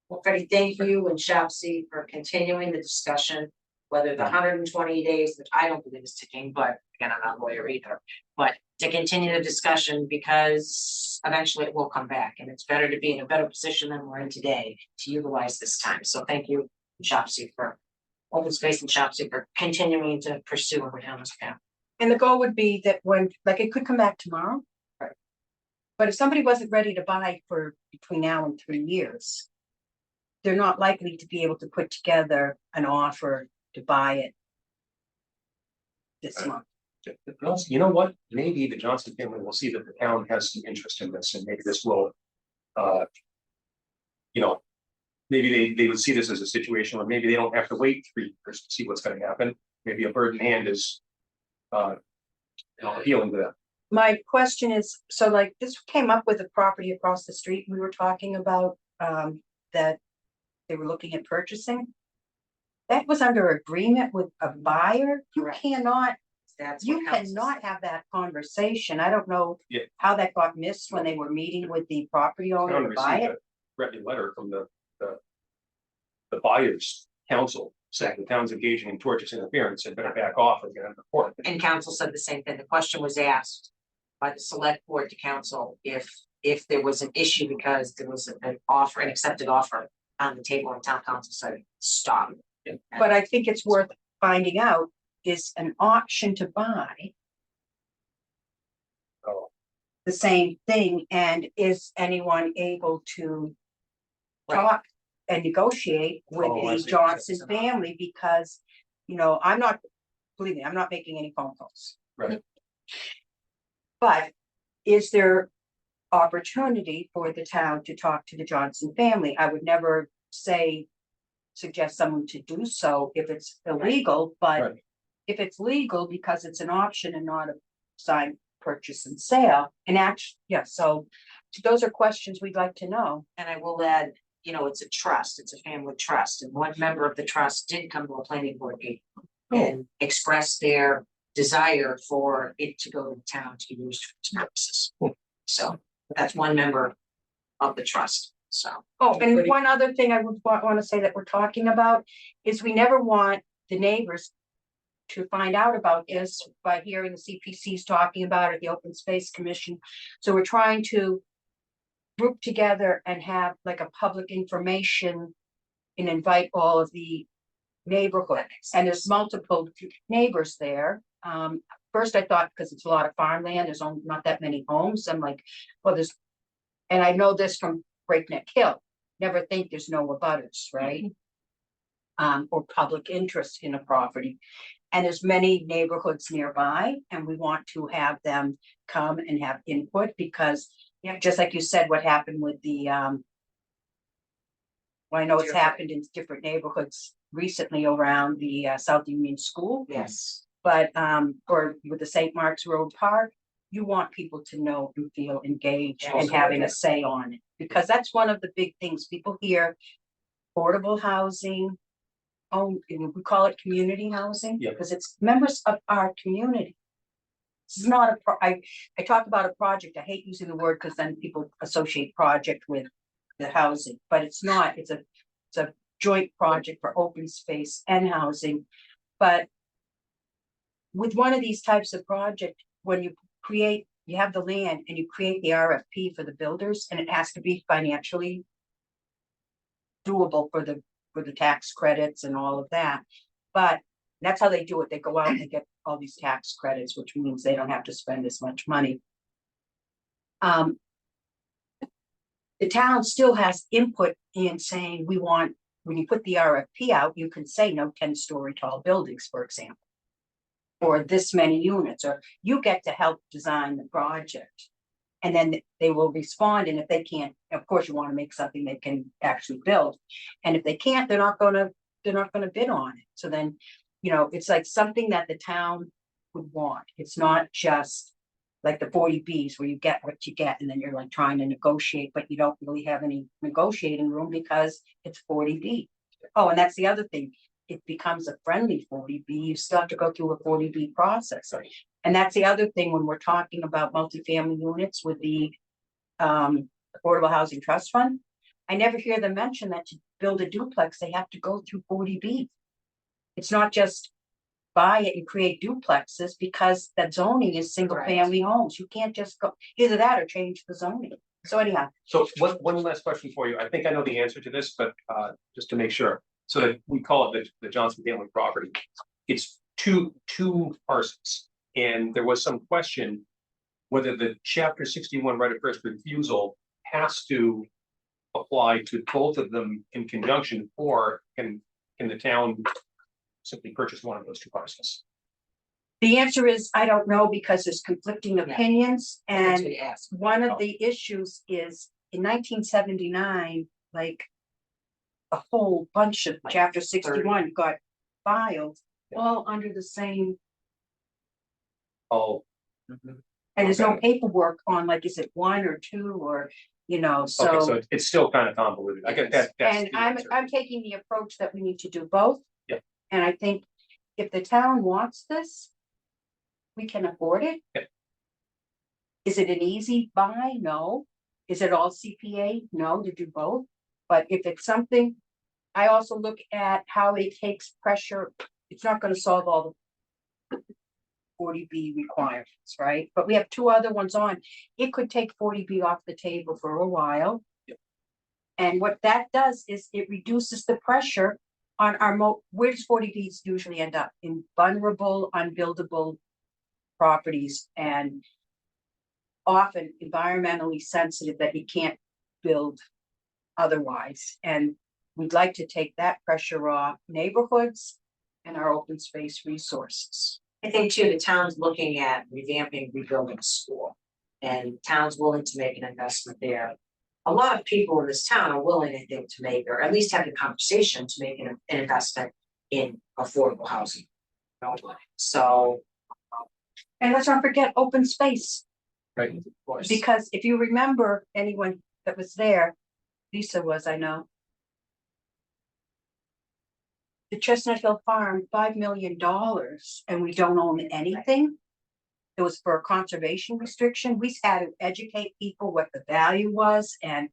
Well, Freddie, thank you and Shopsy for continuing the discussion, whether the 120 days, which I don't believe is ticking, but again, I'm not a lawyer either. But to continue the discussion, because eventually it will come back and it's better to be in a better position than we're in today to utilize this time. So thank you, Shopsy, for Open Space and Shopsy for continuing to pursue and go down this path. And the goal would be that it could come back tomorrow. Right. But if somebody wasn't ready to buy for between now and 3 years, they're not likely to be able to put together an offer to buy it this month. You know what? Maybe the Johnson family will see that the town has some interest in this and maybe this will, maybe they would see this as a situation where maybe they don't have to wait 3 years to see what's going to happen. Maybe a bird in hand is, appealing to them. My question is, so like this came up with a property across the street we were talking about, that they were looking at purchasing. That was under agreement with a buyer. You Correct. cannot, That's you what council cannot said. have that conversation. I don't know Yeah. how that got missed when they were meeting with the property owner Town to buy received it. a threatening letter from the buyer's council saying the town's engaging in tortious interference and better back off or get on the court. And council said the same thing. The question was asked by the select board to council if there was an issue because there was an offer, an accepted offer on the table, and town council said, stop. But I think it's worth finding out, is an option to buy Oh. the same thing, and is anyone able to Right. talk and negotiate with Oh, I the see. Johnson It's an option. family? Because, you know, I'm not, believe me, I'm not making any phone calls. Right. But is there opportunity for the town to talk to the Johnson family? I would never suggest someone to do so if it's illegal, but Right. if it's legal because it's an option and not a signed purchase and sale, and actually, yeah, so those are questions we'd like to know. And I will add, you know, it's a trust, it's a family trust, and one member of the trust did come to a planning board meeting and express their desire for it to go to the town to be used for its purposes. So that's one member of the trust, so. Oh, and one other thing I would want to say that we're talking about is we never want the neighbors to find out about this by hearing the CPC's talking about it, the Open Space Commission. So we're trying to group together and have like a public information and invite all of the neighborhood. And there's multiple neighbors there. First I thought, because it's a lot of farmland, there's only not that many homes. I'm like, well, there's, and I know this from Breakneck Hill, never think there's no abutters, right? Or public interest in a property. And there's many neighborhoods nearby, and we want to have them come and have input because, yeah, just like you said, what happened with the, well, I know it's Different. happened in different neighborhoods recently around the South Union School. Yes. But, or with the St. Mark's Road Park, you want people to know and feel engaged and having a say on it. Because that's one of the big things people hear, affordable housing. Oh, we call it community housing. Yeah. Because it's members of our community. This is not I talk about a project, I hate using the word because then people associate project with the housing, but it's not, it's a joint project for open space and housing. But with one of these types of project, when you have the land and you create the RFP for the builders, and it has to be financially doable for the tax credits and all of that. But that's how they do it. They go out and they get all these tax credits, which means they don't have to spend as much money. The town still has input in saying we want, when you put the RFP out, you can say no 10-story tall buildings, for example. Or this many units, or you get to help design the project. And then they will respond, and if they can't, of course, you want to make something they can actually build. And if they can't, they're not gonna bid on it. So then, you know, it's like something that the town would want. It's not just like the 40Bs where you get what you get, and then you're like trying to negotiate, but you don't really have any negotiating room because it's 40B. Oh, and that's the other thing. It becomes a friendly 40B, you still have to go through a 40B process. And that's the other thing when we're talking about multifamily units with the Affordable Housing Trust Fund. I never hear them mention that to build a duplex, they have to go through 40B. It's not just buy it and create duplexes because that zoning is single family homes. You can't just go either that or change the zoning. So anyhow, So one last question for you. I think I know the answer to this, but just to make sure. So that we call it the Johnson family property. It's two parcels. And there was some question whether the chapter 61 right of first refusal has to apply to both of them in conjunction, or can the town simply purchase one of those two parcels? the answer is, I don't know, because there's conflicting opinions. That's And what he asked. one of the issues is in 1979, like a whole bunch of Like chapter 61 got filed, all under the same, Oh, and there's no Okay. paperwork on like, is it one or two, or, know, Okay, so so. it's still kind of convoluted. I get that. that's And the I'm, answer. I'm taking the approach that we need to do both. Yeah. And I think if the town wants this, we can afford it. Yeah. Is it an easy buy? No. Is it all CPA? No, to do both. But if it's something, I also look at how it takes pressure. It's not gonna solve all the 40B requirements, right? But we have two other ones on. It could take 40B off the table for a while. And what that does is it reduces the pressure on our where does 40Bs usually end up? In vulnerable, unbuildable properties and often environmentally sensitive that you can't build otherwise. And we'd like to take that pressure off neighborhoods and our open space resources. I think too, the town's looking at revamping, rebuilding a school. And town's willing to make an investment there. A lot of people in this town are willing, I think, to make, or at least have the conversation to make an investment in affordable housing. So, And let's not forget open space, Right. of course. because if you remember anyone that was there, Lisa was, I know. The Chestnut Hill Farm, $5 million, and we don't own anything. It was for a conservation restriction. We had to educate people what the value was, and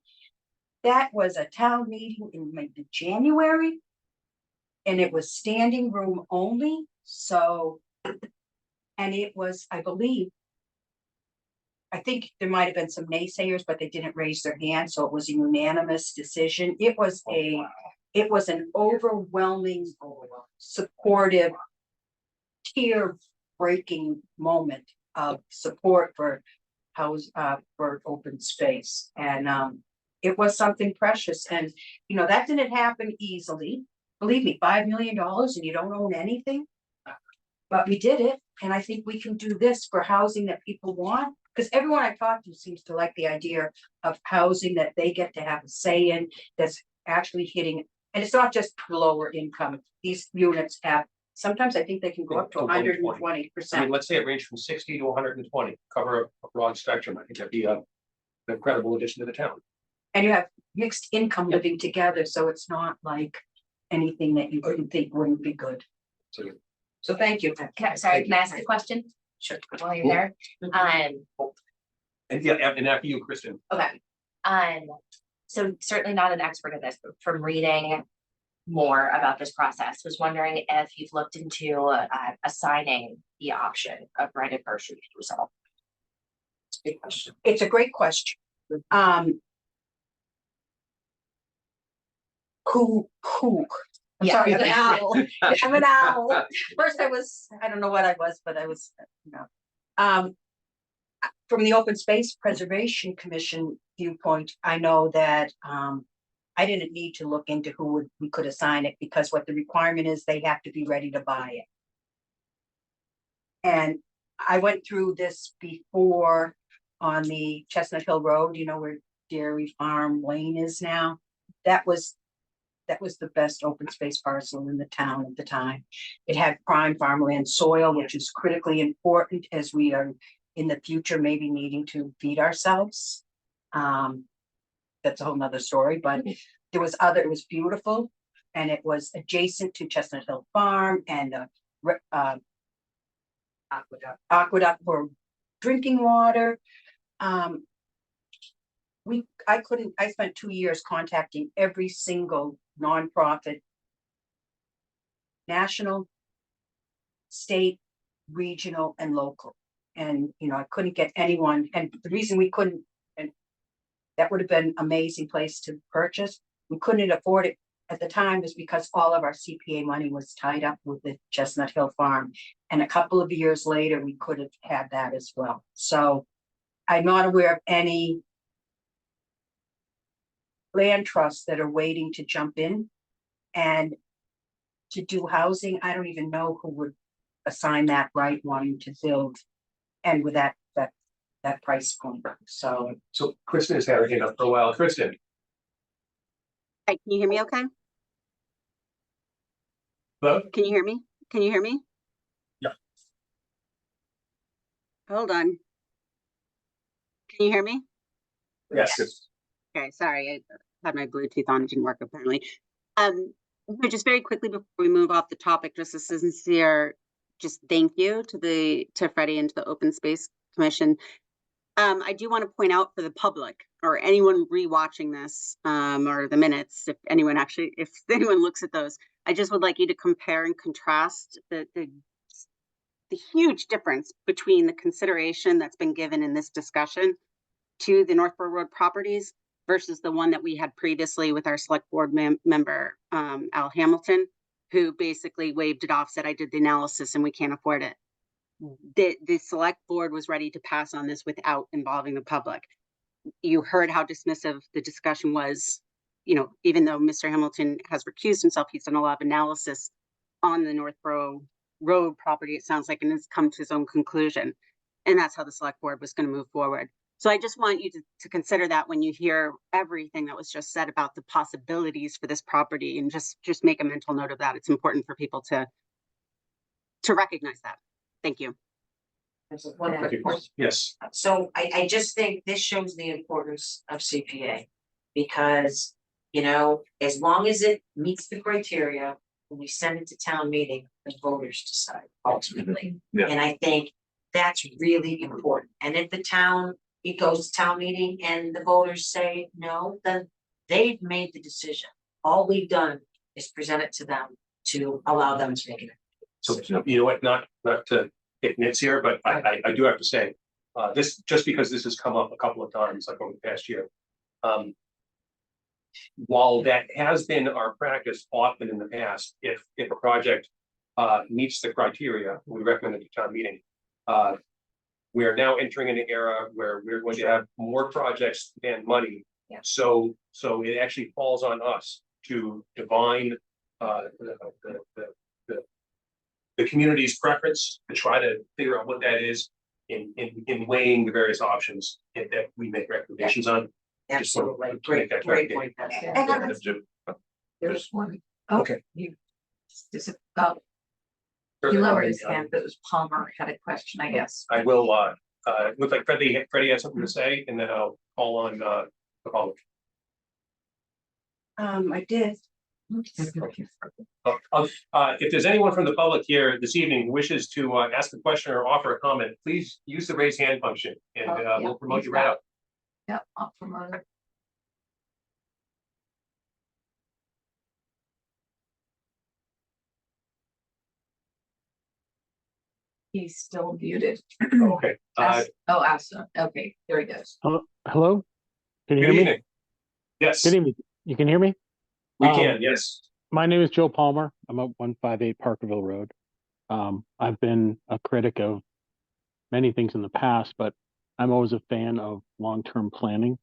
that was a town meeting in maybe January. And it was standing room only, so. And it was, I believe. I think there might have been some naysayers, but they didn't raise their hand, so it was a unanimous decision. It was an overwhelming, supportive, tear-breaking moment of support for for open space. And it was something precious, and you know, that didn't happen easily. Believe me, $5 million and you don't own anything. But we did it, and I think we can do this for housing that people want, because everyone I talk to seems to like the idea of housing that they get to have a say in, that's actually hitting. And it's not just lower income. These units have, sometimes I think they can go up to 120%. I mean, let's say it ranged from 60 to 120, cover a broad spectrum. I think that'd be an incredible addition to the town. And you have mixed income living together, so it's not like anything that you couldn't think wouldn't be good. So thank you. Sorry, can I ask a question? Sure. While you're there, And yeah, and after you, Kristen. okay, so certainly not an expert in this, but from reading more about this process, was wondering if you've looked into assigning the option of right of first refusal. It's a big question. It's a great question. I'm Yeah. sorry, I'm an owl. I'm an owl. First I don't know what I was, but I was, you know. From the Open Space Preservation Commission viewpoint, I know that I didn't need to look into we could assign it, because what the requirement is, they have to be ready to buy it. And I went through this before on the Chestnut Hill Road, you know, where Dairy Farm Lane is now. That was the best open space parcel in the town at the time. It had prime farmland soil, which is critically important as we are in the future maybe needing to feed ourselves. That's a whole nother story, but it was beautiful, and it was adjacent to Chestnut Hill Farm and aqueduct for drinking water. I spent 2 years contacting every single nonprofit, national, state, regional, and local. And, you know, I couldn't get anyone, and the reason we couldn't, and that would have been an amazing place to purchase, we couldn't afford it at the time, was because all of our CPA money was tied up with the Chestnut Hill Farm. And a couple of years later, we could have had that as well. So I'm not aware of any land trusts that are waiting to jump in and to do housing. I don't even know who would assign that right, wanting to build, and with that price point. So Kristen has had her hand up for a while. Kristen. Hi, can you hear me okay? Hello? Can you hear me? Can you hear me? Yeah. Hold on. Can you hear me? Yes. Okay, sorry, I had my Bluetooth on, it didn't work apparently. But just very quickly before we move off the topic, just a sincere, just thank you to Freddie and to the Open Space Commission. I do want to point out for the public or anyone rewatching this, or the minutes, if anyone looks at those, I just would like you to compare and contrast the huge difference between the consideration that's been given in this discussion to the Northborough Road properties versus the one that we had previously with our select board member, Al Hamilton, who basically waved it off, said, I did the analysis and we can't afford it. The select board was ready to pass on this without involving the public. You heard how dismissive the discussion was. You know, even though Mr. Hamilton has recused himself, he's done a lot of analysis on the Northborough Road property, it sounds like, and has come to his own conclusion. And that's how the select board was going to move forward. So I just want you to consider that when you hear everything that was just said about the possibilities for this property, and just make a mental note of that. It's important for people to recognize that. Thank you. Yes, So I just think this shows the importance of CPA. Because, you know, as long as it meets the criteria, when we send it to town meeting, the voters decide ultimately. Yeah. And I think that's really important. And if it goes to town meeting and the voters say no, then they've made the decision. All we've done is present it to them to allow them to make it. so you know what, not to hit nits here, but I do have to say, this, just because this has come up a couple of times, like over the past year. While that has been our practice often in the past, if a project meets the criteria, we recommend it to town meeting. We are now entering an era where we're going to have more projects than money. Yeah. So it actually falls on us to divine the community's preference, to try to figure out what that is in weighing the various options that we make recommendations on. Just wanna Absolutely, make great that point. clarification. And There's one. Okay. You, this is, he lowered his hand, but it was Palmer had a question, I guess. I will, look like Freddie has something to say, and then I'll call on, the public. I did. If there's anyone from the public here this evening who wishes to, ask a question or offer a comment, please use the raise hand function, and, Yeah, we'll promote he's you right got- up. Yep, I'll promote it. He's still muted. Okay, Asa, okay, there he goes. Hello? Can you good hear me? evening. Yes, Good evening. You can hear me? we can, yes. My name is Joe Palmer. I'm at 158 Parkerville Road. I've been a critic of many things in the past, but I'm always a fan of long-term planning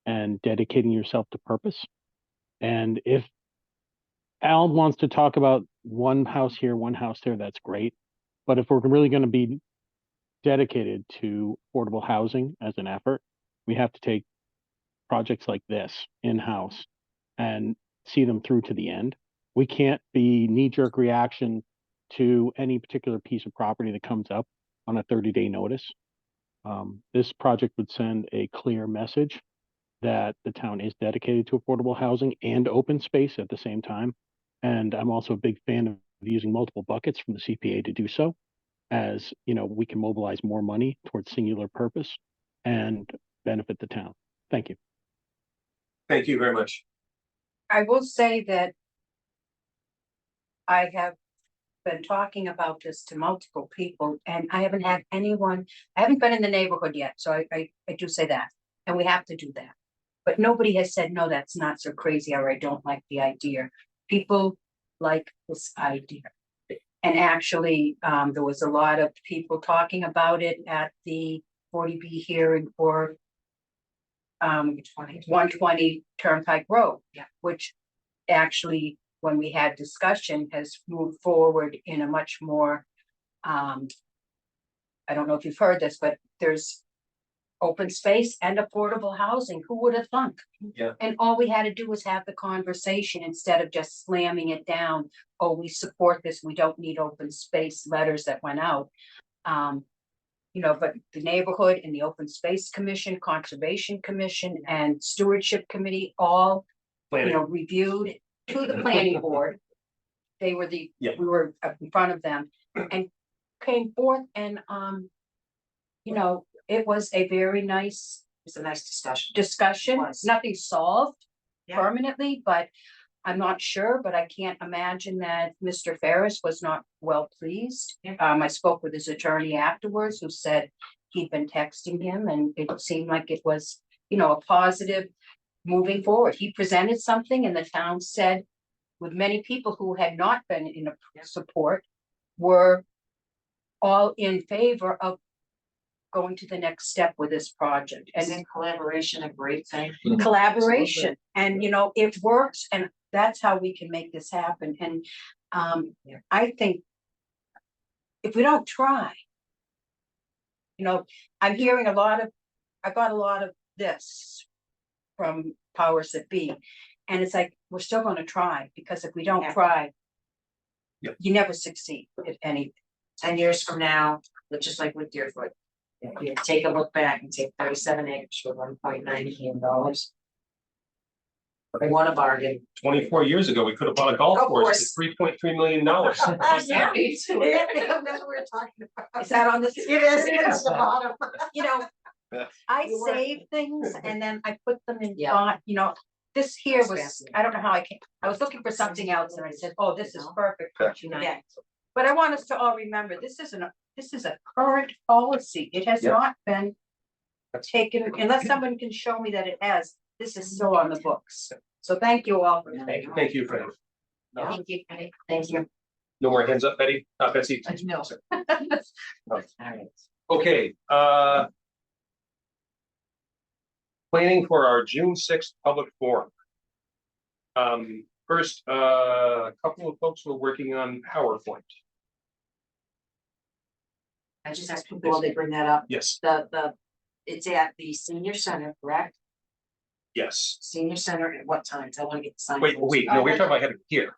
and dedicating yourself to purpose. And if Al wants to talk about one house here, one house there, that's great. But if we're really going to be dedicated to affordable housing as an effort, we have to take projects like this in-house and see them through to the end. We can't be knee-jerk reaction to any particular piece of property that comes up on a 30-day notice. This project would send a clear message that the town is dedicated to affordable housing and open space at the same time. And I'm also a big fan of using multiple buckets from the CPA to do so, as you know, we can mobilize more money towards singular purpose and benefit the town. Thank you. Thank you very much. I will say that I have been talking about this to multiple people, and I haven't had anyone, I haven't been in the neighborhood yet, so I do say that, and we have to do that. But nobody has said, no, that's not so crazy, or I don't like the idea. People like this idea. And actually, there was a lot of people talking about it at the 40B hearing for 120 Turnpike Road, which actually, when we had discussion, has moved forward in a much more, I don't know if you've heard this, but there's open space and affordable housing. Who would have thunk? Yeah. And all we had to do was have the conversation instead of just slamming it down. Oh, we support this. We don't need open space letters that went out. you know, but the neighborhood and the Open Space Commission, Conservation Commission, and Stewardship Committee all, you Planning. know, reviewed to the planning board. They were Yeah. we were up in front of them and came forth and, you know, it was a very nice It's a nice discussion. discussion, Was. nothing solved Yeah. permanently, but I'm not sure, but I can't imagine that Mr. Ferris was not well pleased. Yeah. I spoke with his attorney afterwards, who said he'd been texting him and it seemed like it was, you know, a positive moving forward. He presented something and the town said, with many people who had not been in support, were all in favor of going to the next step with this project. And Isn't collaboration a great thing? collaboration, and you know, it works, and that's how we can make this happen, and I think if we don't try, you know, I'm hearing I got a lot of this from powers that be, and it's like, we're still gonna try, because if we don't Yeah. try, Yep. you never succeed at anything. 10 years from now, just like with Deerfoot. You take a look back and take 37 acres for $1.9 million. They want a bargain. 24 years ago, we could have bought a golf Of course course. at $3.3 million. Yeah, me too. That's what we're talking about. Is that on the? It is, it's the bottom. You know, Yeah. I You were- save things and then I put them in Yeah. thought, you know, this here That's was, fascinating. I don't know how I was looking for something else and I said, oh, this is perfect for tonight. Yeah. But I want us to all remember, this is a current policy. It has Yeah. not been taken, unless someone can show me that it has, this is still on the books. So thank you all for today. Thank you, Fred. Thank you. Thank you. No more hands up, Betty, Betsy. No. All right. Okay, planning for our June 6th public forum. First, a couple of folks were working on PowerPoint. I just asked people while they bring that up, Yes, it's at the senior center, correct? yes. Senior center at what times? I wanna get the sign. Wait, no, we're talking about having it here.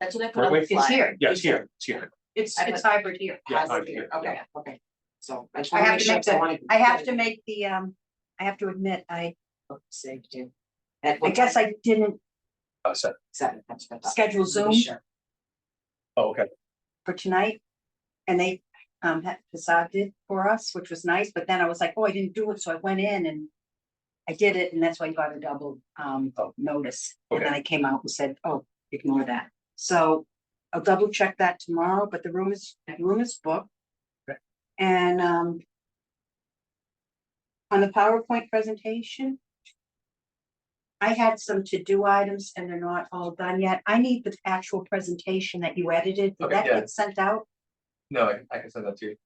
That's what I put on Wait, the wait. It's flyer. here. Yeah, it's here, it's here. It's I put- hybrid here. Yeah, How's it I'm here? here. Okay, okay. So I just I wanna have make to sure, make 'cause I wanna. I have to make the, I have to admit, I Saved you. At I what guess time? I didn't So- Seven, that's what I thought. schedule Zoom Sure. Oh, okay, for tonight. And they had Facade did for us, which was nice, but then I was like, oh, I didn't do it, so I went in and I did it, and that's why I got a double notice. And then I came out and said, oh, ignore that. So I'll double check that tomorrow, but the room is booked. Okay. And on the PowerPoint presentation, I had some to-do items and they're not all done yet. I need the actual presentation that you edited. Did Okay, that yeah. get sent out? No, I can send that to you.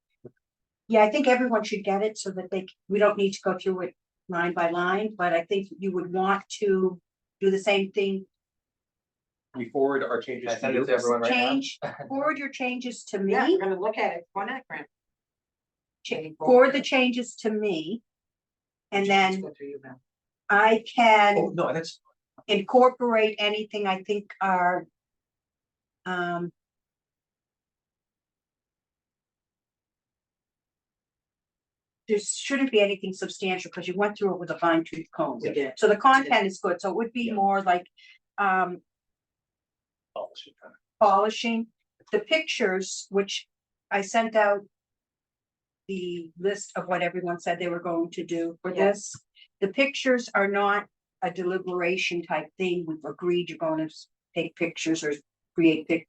Yeah, I think everyone should get it so that we don't need to go through it line by line, but I think you would want to do the same thing. we forward our changes I to send it you. to everyone right now. Change, forward your changes to Yeah, me, we're gonna look at it. Why not, Grant? forward the changes to me. And then Go through you, Mel. I Oh, can no, that's, incorporate anything I think are there shouldn't be anything substantial because you went through it with a fine tooth comb. We did. So the content is good. So it would be Yeah. more like polishing. The pictures, which I sent out the list of what everyone said they were going to do for Yeah. this. The pictures are not a deliberation type thing. We've agreed you're going to take pictures or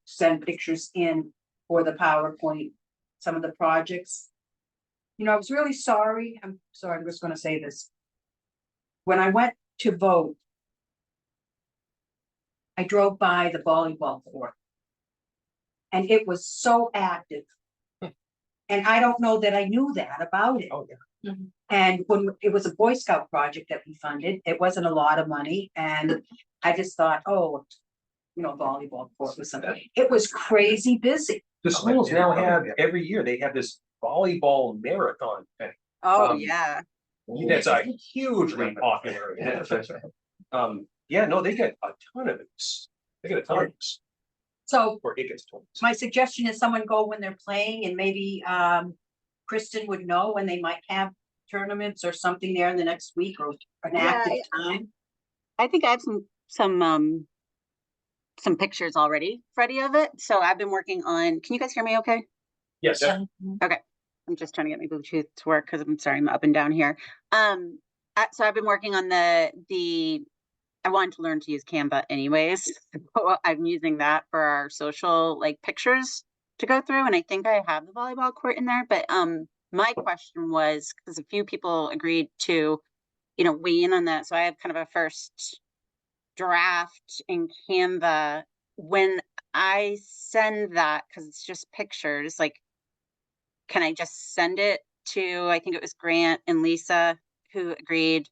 send pictures in for the PowerPoint, some of the projects. You know, I was really sorry. I'm sorry, I'm just gonna say this. When I went to vote, I drove by the volleyball court. And it was so active. And I don't know that I knew that about it. oh, yeah. And when it was a Boy Scout project that we funded, it wasn't a lot of money, and I just thought, oh, you know, volleyball court was something. It was crazy busy. The Oh, schools yeah, now okay, have, yeah. every year, they have this volleyball marathon thing. Oh, Um, yeah. That's a hugely popular. Yeah, event. Yeah, no, they get a ton of this. They get a ton of this, So or it gets tons. my suggestion is someone go when they're playing and maybe Kristen would know when they might have tournaments or something there in the next week or an Yeah, active time? I think I have some pictures already, Freddie, of it. So I've been working on, can you guys hear me okay? Yes, Okay, I'm just trying to get my Bluetooth to work because I'm sorry, I'm up and down here. So I've been working on I wanted to learn to use Canva anyways. So I'm using that for our social like pictures to go through, and I think I have the volleyball court in there. But my question was because a few people agreed to, weigh in on that. So I have kind of a first draft in Canva. When I send that, because it's just pictures, like, can I just send it to, I think it was Grant and Lisa who agreed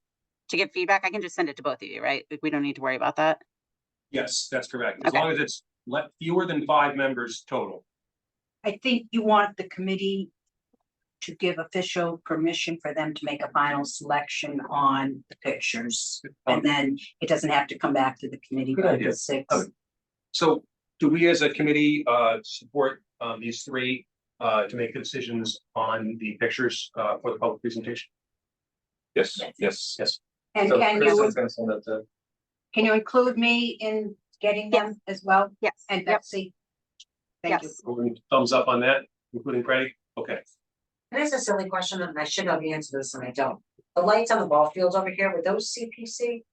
to give feedback? I can just send it to both of you, right? We don't need to worry about that. yes, that's correct. As Okay. long as it's fewer than 5 members total. I think you want the committee to give official permission for them to make a final selection on the pictures. And then it doesn't have to come back to the committee Good by idea. the 6th. Oh. So do we as a committee support these 3 to make the decisions on the pictures for the public presentation? Yes, yes. Yes. And So can Kristen's gonna send it to, you include me in getting them as well? Yes. And Yep. Betsy? Thank you. Yes. Thumbs up on that, including Craig? Okay. And it's a silly question, and I should have the answer to this, and I don't. The lights on the ball fields over here, were those CPC?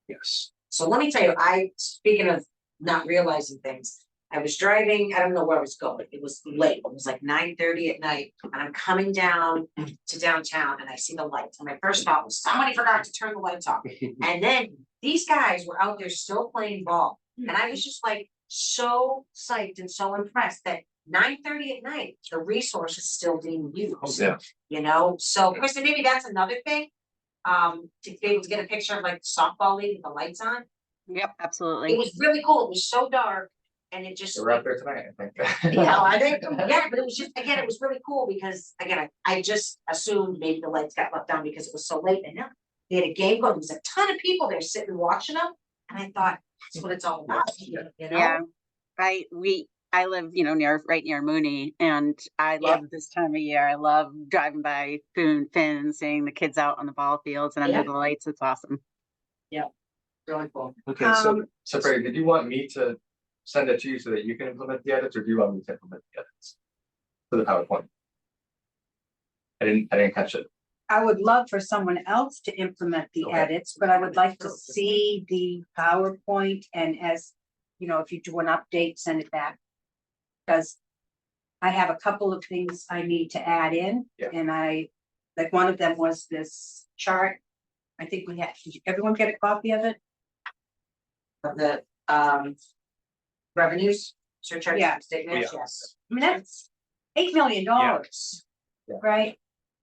Yes. So let me tell you, speaking of not realizing things, I was driving, I don't know where I was going, it was late, it was like 9:30 at night, and I'm coming down to downtown and I see the lights, and my first thought was, somebody forgot to turn the lights off. And then these guys were out there still playing ball, and I was just like, so psyched and so impressed that 9:30 at night, the resource is still being used. Yeah. So Kristen, maybe that's another thing. To be able to get a picture of like the softball league with the lights on. Yep, It absolutely. was really cool. It was so dark and it just. we're out there tonight, I think. Yeah, I think, yeah, but it was just, again, it was really cool because, again, I just assumed maybe the lights got left on because it was so late and now they had a game going, there was a ton of people there sitting watching them. And I thought, that's what it's all about, Yeah. I live, right near Mooney, and I love this time of year. I love driving by Finn and seeing the kids out on the ball fields and under Yeah. the lights. It's awesome. Really cool. Okay, So Freddie, did you want me to send it to you so that you can implement the edits, or do you want me to implement the edits? For the PowerPoint? I didn't catch it. I would love for someone else to implement the Okay. edits, but I would like to see the PowerPoint and as, if you do an update, send it back. Because I have a couple of things I need to add in, Yeah. and like one of them was this chart. I think did everyone get a copy of it? Of the, revenues, surcharge Yeah. statements, yes. I mean, that's $8 million. Yeah. Right?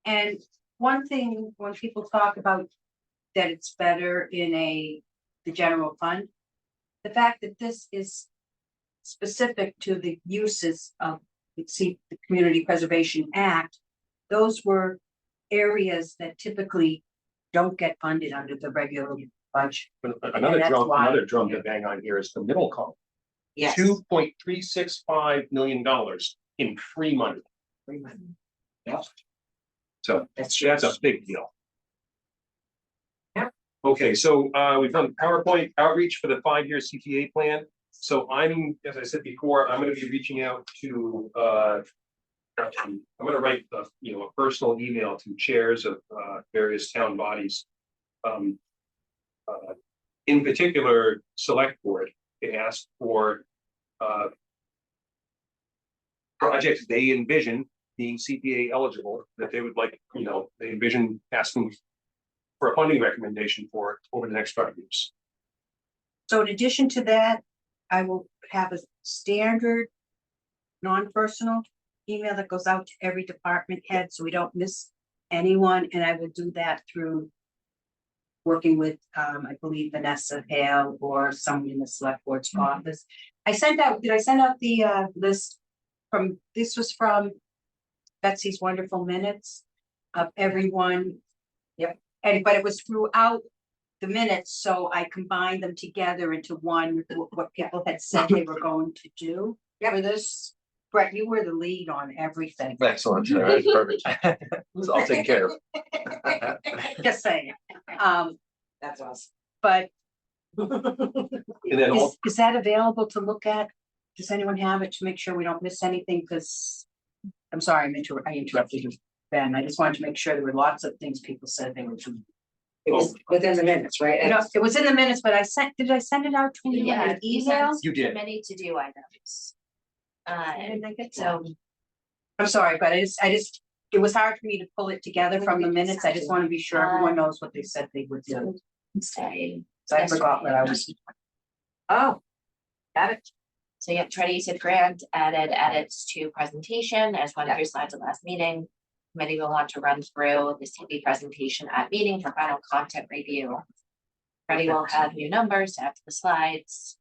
And one thing, when people talk about that it's better in the general fund, the fact that this is specific to the uses of, the Community Preservation Act, those were areas that typically don't get funded under the regular budget. Another that's drum, why. another drum to bang on here is the middle column. Yes. $2.365 million in free money. Yeah. So That's that's a big deal. Yeah. Okay, so we've done PowerPoint outreach for the 5-year CTA plan. So as I said before, I'm gonna be reaching out to I'm gonna write a personal email to chairs of various town bodies. In particular, select board, to ask for projects they envision being CPA eligible, that they would like, they envision asking for a funding recommendation for over the next 5 years. So in addition to that, I will have a standard non-personal email that goes out to every department head, so we don't miss anyone, and I will do that through working with, I believe Vanessa Hale or someone in the select board's office. Did I send out the list this was from Betsy's wonderful minutes of everyone. Yep, but it was throughout the minutes, so I combined them together into one, what people had said they were going to do for Brett, you were the lead on everything. Excellent, all right, perfect. I'll take care of it. Just saying. That's awesome. But And then all, is that available to look at? Does anyone have it to make sure we don't miss anything? Because I'm sorry, I interrupted you, Ben. I just wanted to make sure there were lots of things people said they were doing. It was within the minutes, right? You know, it was in the minutes, but did I send it out to you in Yeah, an you email? sent You did. Committee to do items. Did I get So I'm sorry, but it was hard for me to pull it together from the minutes. I just want to be sure everyone knows what they said they would do. say, So I forgot what I was. Oh, got it. so yeah, try to use it grant, added edits to presentation as one of your slides at last meeting. Committee will want to run through the CV presentation at meeting for final content review. Committee will have new numbers after the slides.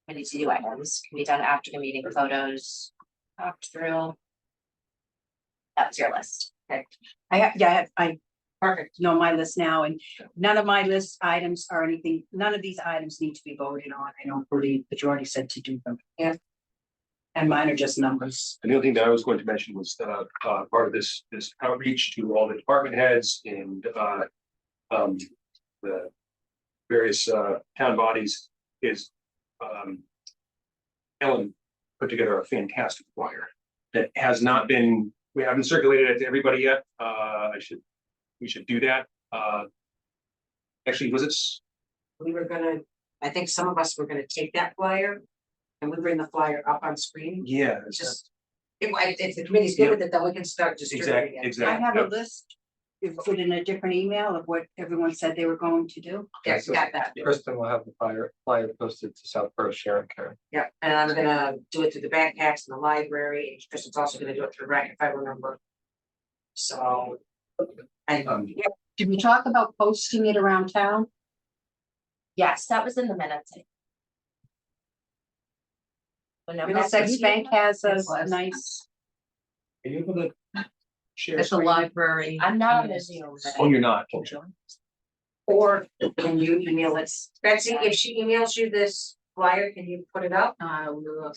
Committee to do items can be done after the meeting, photos, talked through. That was your list. I Perfect. know my list now, and none of my list items are anything, none of these items need to be voted on. I don't believe, but you already said to do them. Yeah. And mine are just numbers. and the other thing that I was going to mention was, part of this outreach to all the department heads and, the various, town bodies is, Ellen put together a fantastic flyer that has not been, we haven't circulated it to everybody yet. We should do that. Actually, was it? We were gonna, I think some of us were gonna take that flyer and we bring the flyer up on screen. Yeah. It's just, if the committee's good with it, then we can start distributing it. Exactly. I have a Yep. list, you put in a different email of what everyone said they were going to do. Yeah, got that. Kristen will have the flyer posted to Southborough Sharon Karen. Yeah, and I'm gonna do it through the backpacks in the library, and Kristen's also gonna do it through rec, if I remember. So. And, yeah, Did we talk about posting it around town? Yes, that was in the minutes. Middlesex Bank has a nice, Are you able to share? At the screen? library. I'm not on the Zoom. but Oh, you're not. or can you email it, Betsy, if she emails you this flyer, can you put it up? either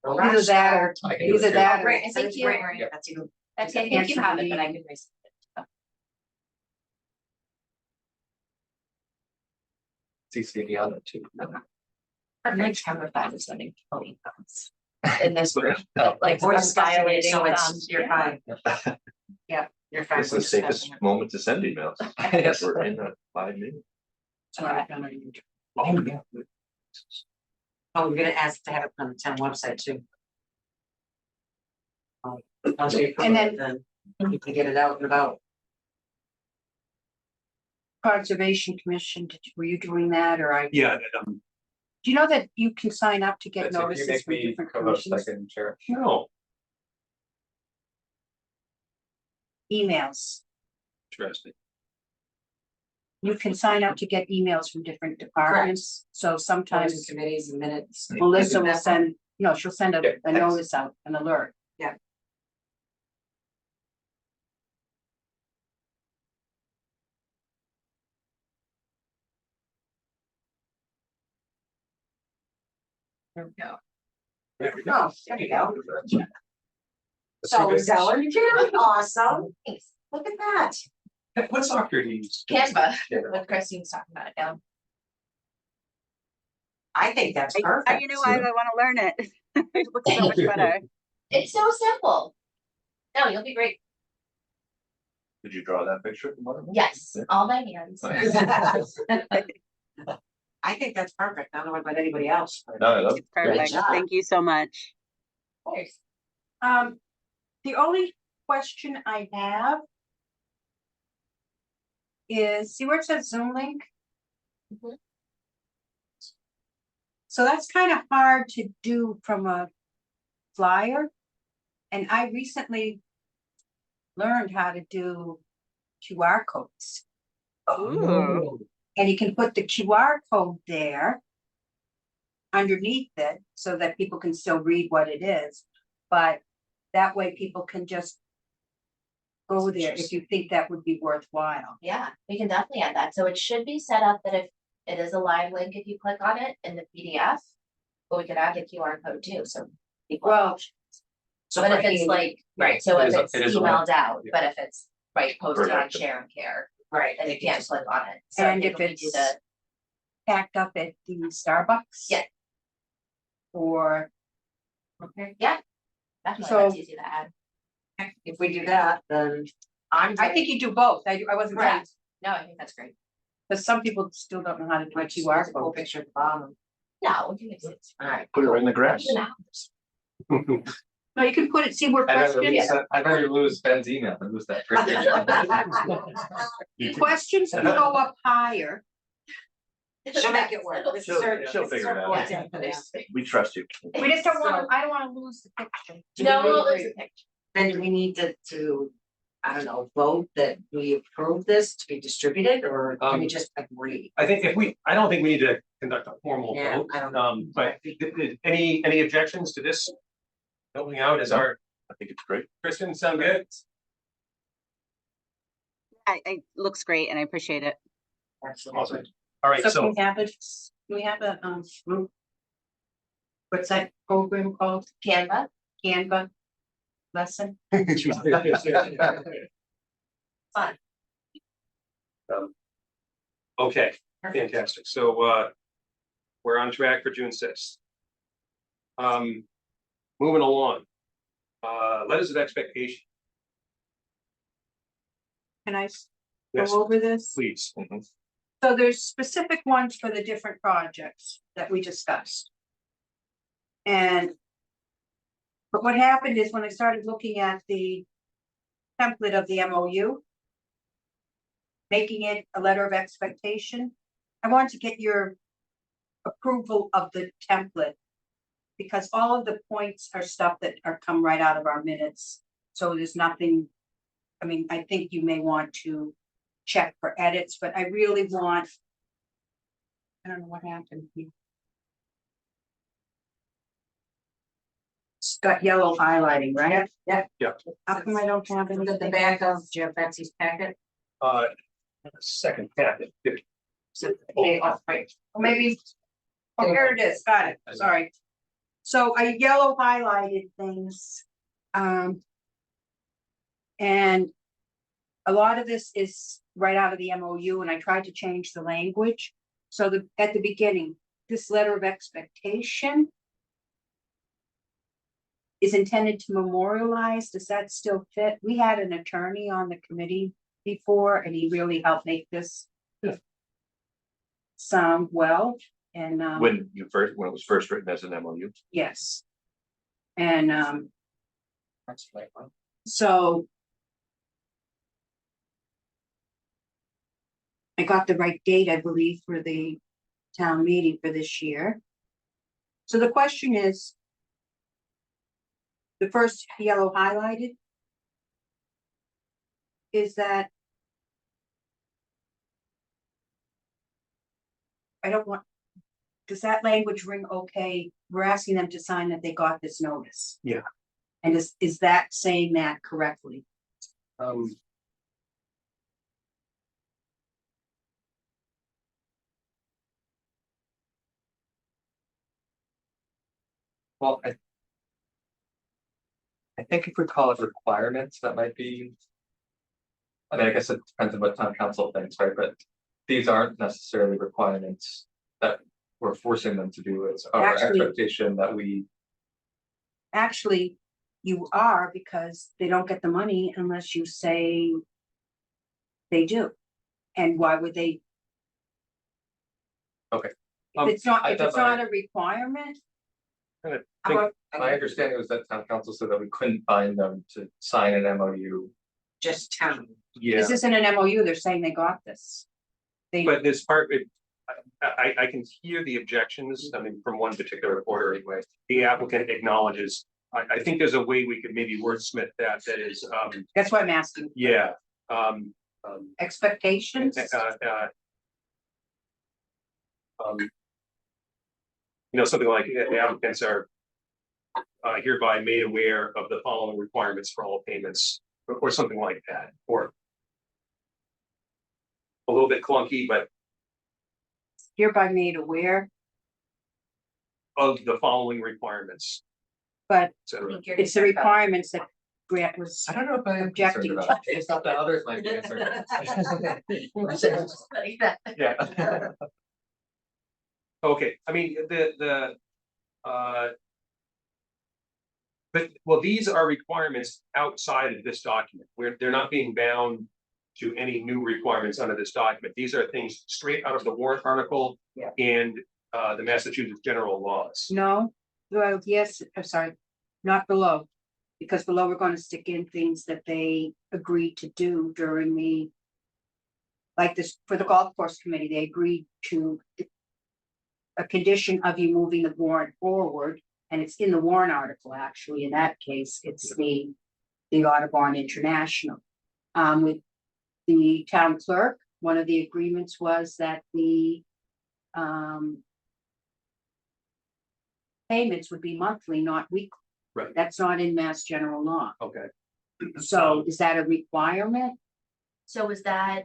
Either that or, I can do either it too. that or. Great, thank you. That's even. That's, I think you have it, but I can resend it. CCD on it too. Our next time with that is sending phony comments in this group, Oh, like We're we're discussing it, violating. so it's, you're fine. Yeah, you're fine. It's the We're safest discussing it. moment to send emails. Yes. We're in a 5 minutes. Oh, yeah. Oh, we're gonna ask to have it on the town website too. Once we approve And it, then you can get it out and about. Conservation Commission, were you doing that or Yeah, do you know that you can sign up to get That's if you notices make from me different co-host, I commissions? can share it. no, Emails. interesting. You can sign up to get emails from different departments, so Times, sometimes committees and minutes. Melissa will send, she'll send Yeah, a thanks. notice out, an alert. Yeah. There we go. There we go. Oh, there you go. So is Ellen, awesome. Look at that. What software do you use? Canva, Yeah. what Christine's talking about, yeah. I think that's I perfect. I want to learn it. It looks so much better. It's so simple. No, you'll be great. Did you draw that picture? Yes, all my hands. I think that's perfect. I don't know about anybody else. but- No, I love it. Perfect. job. Thank you so much. The only question I have is, see where it says Zoom link? Mhm. So that's kind of hard to do from a flyer. And I recently learned how to do QR codes. Ooh. And you can put the QR code there underneath it so that people can still read what it is. But that way people can just go there if you think that would be worthwhile. Yeah, we can definitely add that. So it should be set up that if it is a live link, if you click on it in the PDF, but we could add the QR code too. So equal Well, options. So But for if it's Amy- like, right, so It if is a- it's it is a emailed out, yeah. but if it's, right, posted on Correct. share and care, right, then you can't click on it. So And I if think we do it's the, packed up at the Starbucks. Yeah. Or, definitely, that's So- easy to add. if we do that, then I'm. I think you do both. I wasn't saying, Right. No, I think that's great. because some people still don't know how to do a QR Cool code. picture at the bottom. No, we can use it. Alright. Put it right in the grass. No, you can put it, see where I'd rather lose Ben's email than lose that. questions can go up higher. She'll make it work. This is her- She'll this is figure her it out. forte. We trust you. We just don't want, I don't want to lose the picture. No, there's a picture. Then do we need to, I don't know, vote that we approve this to be distributed, or can we just agree? I think I don't think we need to conduct a formal Yeah, vote, I don't know. but any objections to this? Helping out as our, I think it's great. Kristen, sound good? I looks great and I appreciate it. Awesome. All right, So so can we have it, can we have a, group? What's that program called? Canva, Canva lesson? fun. okay, fantastic. So we're on track for June 6th. Moving along. Letters of expectation, Can I yes, go over this? please. So there's specific ones for the different projects that we discussed. And. But what happened is when I started looking at the template of the MOU. Making it a letter of expectation, I wanted to get your approval of the template. Because all of the points are stuff that are come right out of our minutes, so there's nothing. I mean, I think you may want to check for edits, but I really want. I don't know what happened here. It's got yellow highlighting, right? Yeah. How come I don't have Look at the anything? back of Jeff Betsy's packet. Second packet. Okay, oh, right. Or maybe, oh, here it is, got it, sorry. So I yellow highlighted things. And a lot of this is right out of the MOU, and I tried to change the language. So at the beginning, this letter of expectation is intended to memorialize. Does that still fit? We had an attorney on the committee before, and he really helped make this sound well, and When it was first written as an MOU. yes. And That's the right one. so I got the right date, I believe, for the town meeting for this year. So the question is, the first yellow highlighted is that I don't want, does that language ring okay? We're asking them to sign that they got this notice. Yeah. And is that saying that correctly? Well, I think if we call it requirements, that might be. I mean, I guess it depends on what town council thinks, right, but these aren't necessarily requirements that we're forcing them to do, it's our Actually- expectation that we. Actually, you are, because they don't get the money unless you say they do. And why would they? Okay. If it's not, I if it's thought not a requirement. I how about- My understanding was that town council said that we couldn't bind them to sign an MOU. Just town. Yeah, This isn't an MOU, they're saying they got this. They, but this part, I can hear the objections, I mean, from one particular reporter anyway. The applicant acknowledges, I think there's a way we could maybe wordsmith that is, that's why I'm asking, yeah. expectations, You know, something like the applicants are hereby made aware of the following requirements for all payments, or something like that, or a little bit clunky, but hereby made aware. of the following requirements. But et cetera. it's the requirements that Grant was. I don't know if I'm Objecting concerned about it. It's not that others might be concerned. Yeah. Okay, I mean, but, well, these are requirements outside of this document, where they're not being bound to any new requirements under this document. These are things straight out of the warrant article. Yeah. And, the Massachusetts general laws. No, well, yes, I'm sorry, not below. Because below we're gonna stick in things that they agreed to do during the. Like this, for the golf course committee, they agreed to. A condition of you moving the warrant forward, and it's in the warrant article, actually, in that case, it's the Audubon International. With the town clerk, one of the agreements was that the. Payments would be monthly, not weekly. Right. That's not in Mass General Law. Okay. So is that a requirement? So was that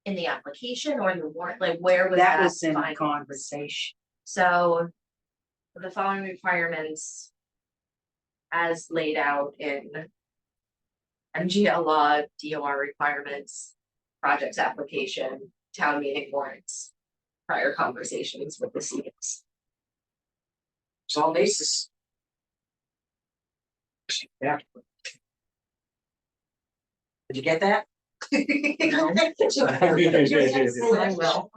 in the application or in the warrant, like where was that? That was in the defined? conversation. So the following requirements as laid out in MGL law, DOR requirements, projects application, town meeting warrants, prior conversations with the CDs. It's all basis. Yeah. Did you get that? I will.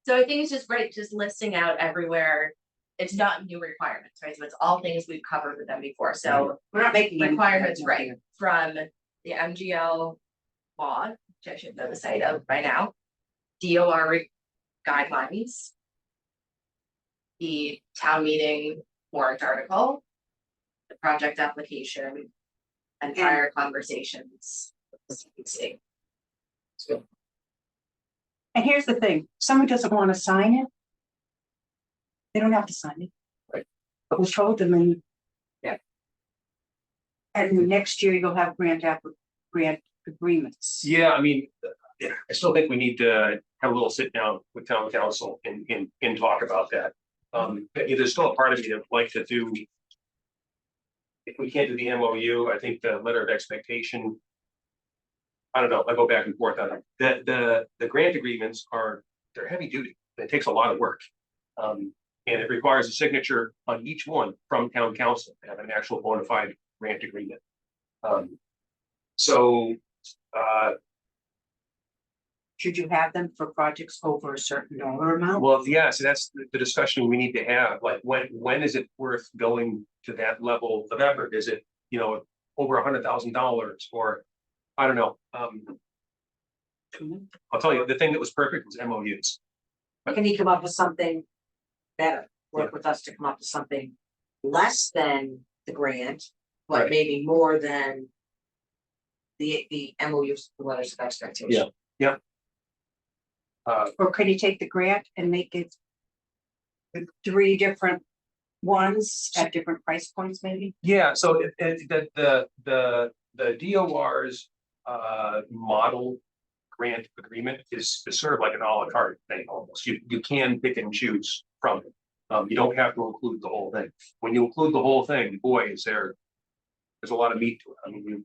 So I think it's just great, just listing out everywhere. It's not new requirements, right? So it's all things we've covered with them before, so We're not making. any- requirements, right, from the MGL law, which I should know the site of by now. DOR guidelines. The town meeting warrant article. The project application. And prior conversations. with the CPC. And here's the thing, someone doesn't want to sign it. They don't have to sign it. Right. But we told them and. Yeah. And next year you'll have grant agreements. Yeah, I mean, I still think we need to have a little sit down with town council and talk about that. There's still a part of me that would like to do. If we can't do the MOU, I think the letter of expectation. I don't know, I go back and forth on it. The grant agreements they're heavy duty. It takes a lot of work. And it requires a signature on each one from town council to have an actual bona fide grant agreement. Should you have them for projects over a certain dollar amount? Well, yeah, so that's the discussion we need to have, like, when is it worth going to that level of effort? Is it, over $100,000 or, I don't know, I'll tell you, the thing that was perfect was MOUs. Can he come up with something better? Work with us to come up with something less than the grant, but Right. maybe more than the MOUs, the letters of expectation. Yeah. Or could he take the grant and make it? Three different ones at different price points, maybe? Yeah, so the DOR's model grant agreement is sort of like an a la carte thing almost. You can pick and choose from it. You don't have to include the whole thing. When you include the whole thing, boy, there's a lot of meat to it. I mean,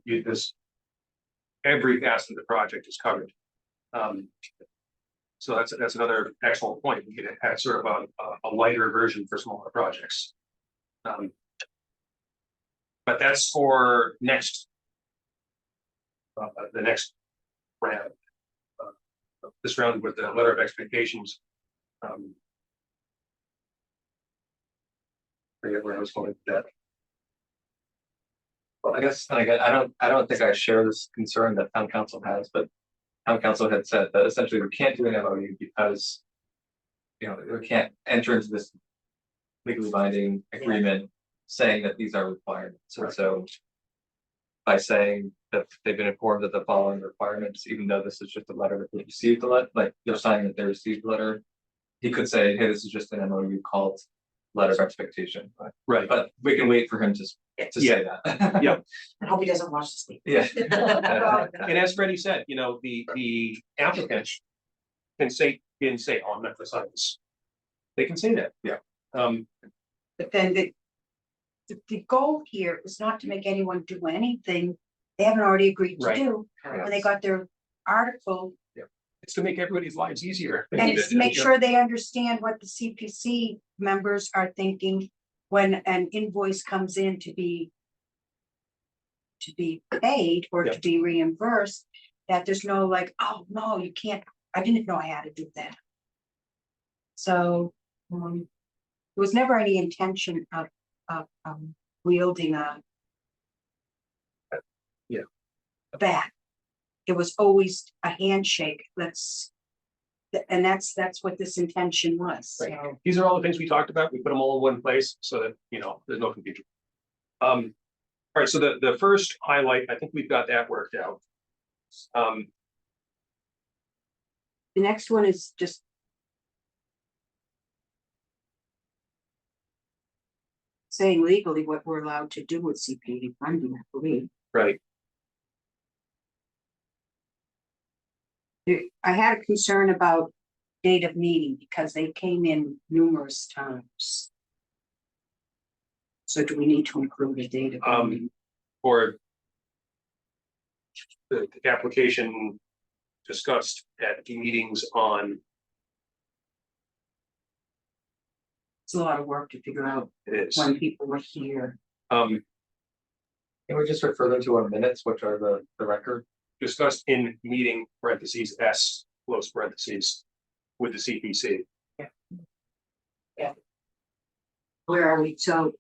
every facet of the project is covered. So that's another excellent point. We could have sort of a lighter version for smaller projects. But that's for the next round. This round with the letter of expectations. Forget where I was going with that. Well, I guess, and again, I don't think I share this concern that town council has, but town council had said that essentially we can't do an MOU because. We can't enter into this legally binding agreement saying that these are requirements, and so. By saying that they've been informed of the following requirements, even though this is just a letter that they received the letter, like they're signing that they received the letter. He could say, hey, this is just an MOU called letter of expectation, Right. but we can wait for him to say that. Yeah. I hope he doesn't watch this. Yeah. And as Freddie said, the applicant can say, oh, I'm not gonna sign this. They can say that. Yeah. But then the goal here is not to make anyone do anything they haven't already agreed to Right. do. When they got their article, It's to make everybody's lives easier. and it's to make sure they understand what the CPC members are thinking when an invoice comes in to be paid or to Yeah. be reimbursed, that there's no like, oh, no, you can't, I didn't know I had to do that. So, there was never any intention of wielding a Yeah. bat. It was always a handshake, and that's what this intention was, so. These are all the things we talked about. We put them all in one place so that, there's no confusion. All right, so the first highlight, I think we've got that worked out. The next one is just. Saying legally what we're allowed to do with CPD funding, I believe. Right. I had a concern about date of meeting because they came in numerous times. So do we need to include a date of meeting? Or the application discussed at the meetings on, It's a lot of work to figure out it is. when people were here. Um, Can we just refer them to our minutes, which are the record? discussed in meeting parentheses S, close parentheses, with the CPC. Where are we? So.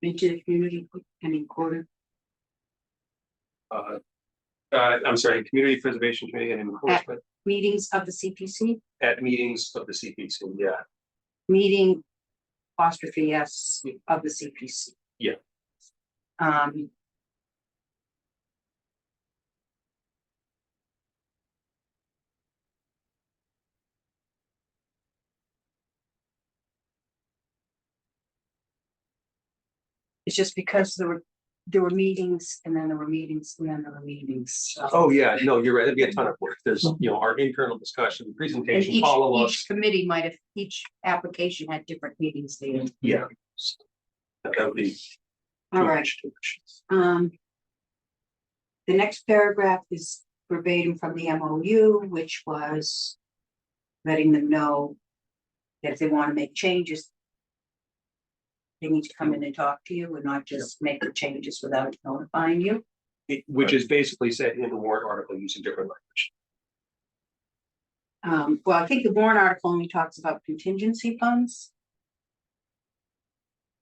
Into the community, quarter. I'm sorry, Community Preservation Committee and Enforcement Meetings of the CPC, at meetings of the CPC, yeah. meeting apostrophe S of the CPC. Yeah. It's just because there were meetings and then there were meetings and then there were meetings. So. Oh, yeah, no, you're right, that'd be a ton of work. There's, our internal discussion, And presentation, each follow-ups. committee might have, each application had different meetings there. Yeah. That would be. All right. The next paragraph is verbatim from the MOU, which was letting them know that if they want to make changes, they need to come in and talk to you and not just make the changes without notifying you. Which is basically said in the warrant article using different language. Well, I think the warrant article only talks about contingency funds.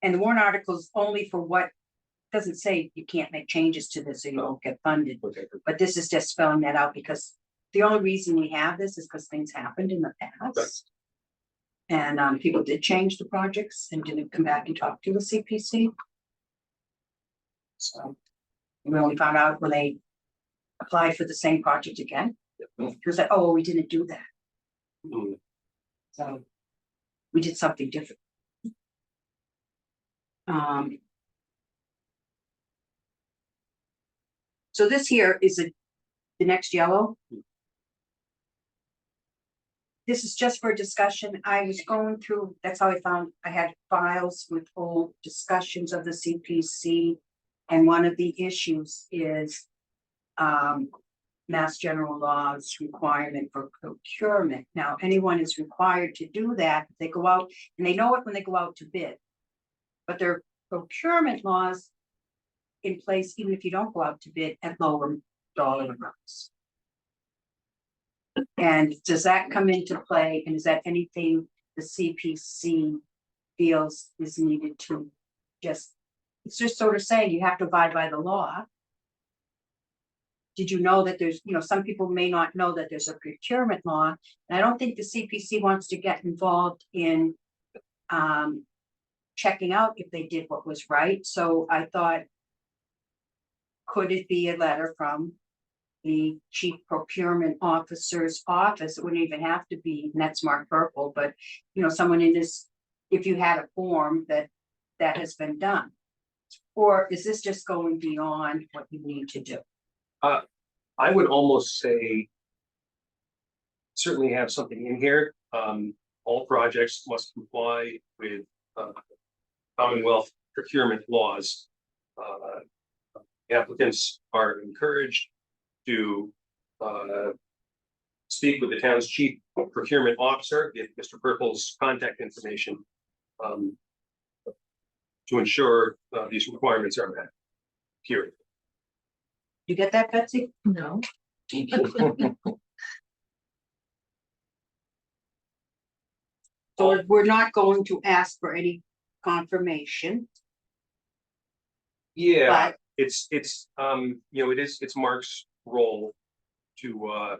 And the warrant article is only for what, doesn't say you can't make changes to this or you won't get funded. Okay. But this is just spelling that out because the only reason we have this is because things happened in the past. And people did change the projects and didn't come back and talk to the CPC. So we only found out when they applied for the same project again. It was like, oh, we didn't do that. Mm. So we did something different. So this here is the next yellow. This is just for discussion. I was going through, that's how I had files with old discussions of the CPC. And one of the issues is Mass General Law's requirement for procurement. Now, anyone is required to do that. They go out and they know it when they go out to bid. But their procurement laws in place, even if you don't go out to bid at lower dollar amounts. And does that come into play? And is that anything the CPC feels is needed to just, it's just sort of saying you have to abide by the law. Did you know that there's, some people may not know that there's a procurement law, and I don't think the CPC wants to get involved in checking out if they did what was right. So I thought, could it be a letter from the chief procurement officer's office? It wouldn't even have to be Netsmart Purple, but someone in this, if you had a form that has been done. Or is this just going beyond what you need to do? I would almost say certainly have something in here. All projects must comply with Commonwealth procurement laws. Applicants are encouraged to speak with the town's chief procurement officer, get Mr. Purple's contact information to ensure these requirements are met. Period. You get that, Betsy? No. So we're not going to ask for any confirmation, Yeah, but it's, you know, it's Mark's role to,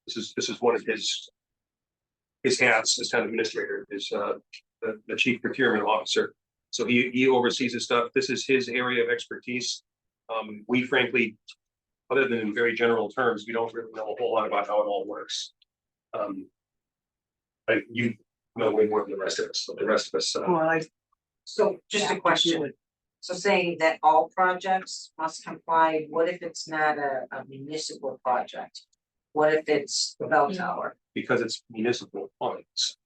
this is one of his hats as town administrator, is, the chief procurement officer. So he oversees his stuff. This is his area of expertise. We frankly, other than in very general terms, we don't really know a whole lot about how it all works. But you know way more than the rest of us, but the rest of us, So just a question. So saying that all projects must comply, what if it's not a municipal project? What if it's the bell tower? because it's municipal funds,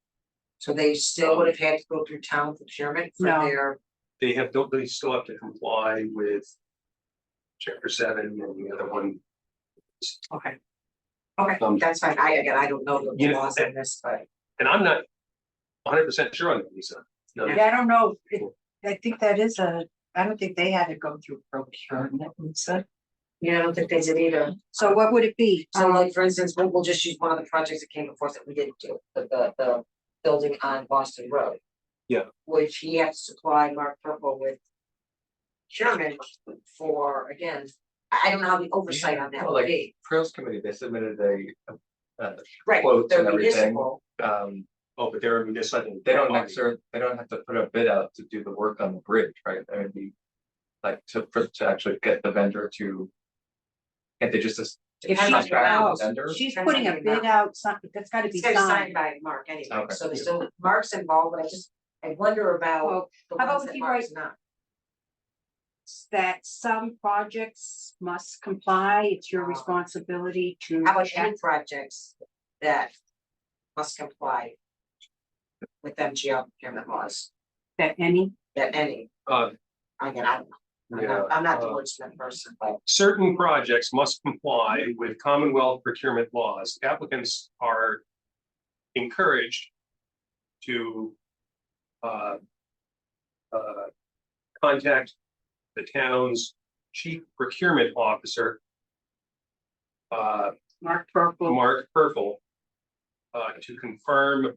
So they still would have had to go through town procurement for No. their, they still have to comply with chapter 7 and the other one. okay. Okay, that's fine. Again, I don't know the You know, laws on this, but And I'm not 100% sure on that, Lisa. No, yeah, I don't know. I think that is I don't think they had to go through procurement, Lisa. yeah, I don't think they did either. So what would it be? So like, for instance, we'll just use one of the projects that came before us that we didn't do, the building on Boston Road. Yeah. Which he has to supply Mark Purple with procurement for, again, I don't know how the oversight on that Well, would like, be. Trails Committee, they submitted a Right, quotes they're and everything. municipal. Oh, but they're a municipal. They don't necessarily, they don't have to put a bid out to do the work on the bridge, right? I mean, like to actually get the vendor to. Can't they just? If she's not, contract the vendor? She's putting a bid out, something that's gotta be It's gotta be signed signed. by Mark anyway, Okay. so there's still, Mark's involved, but I wonder about Well, the how about ones if that you Mark's not. That some projects must comply, it's your responsibility to How about check. any projects that must comply with MGL procurement laws, That any, that any, Uh, again, I don't know. I'm not the wordsmith person, but certain projects must comply with Commonwealth procurement laws. Applicants are encouraged to contact the town's chief procurement officer, Mark Purple, Mark Purple, to confirm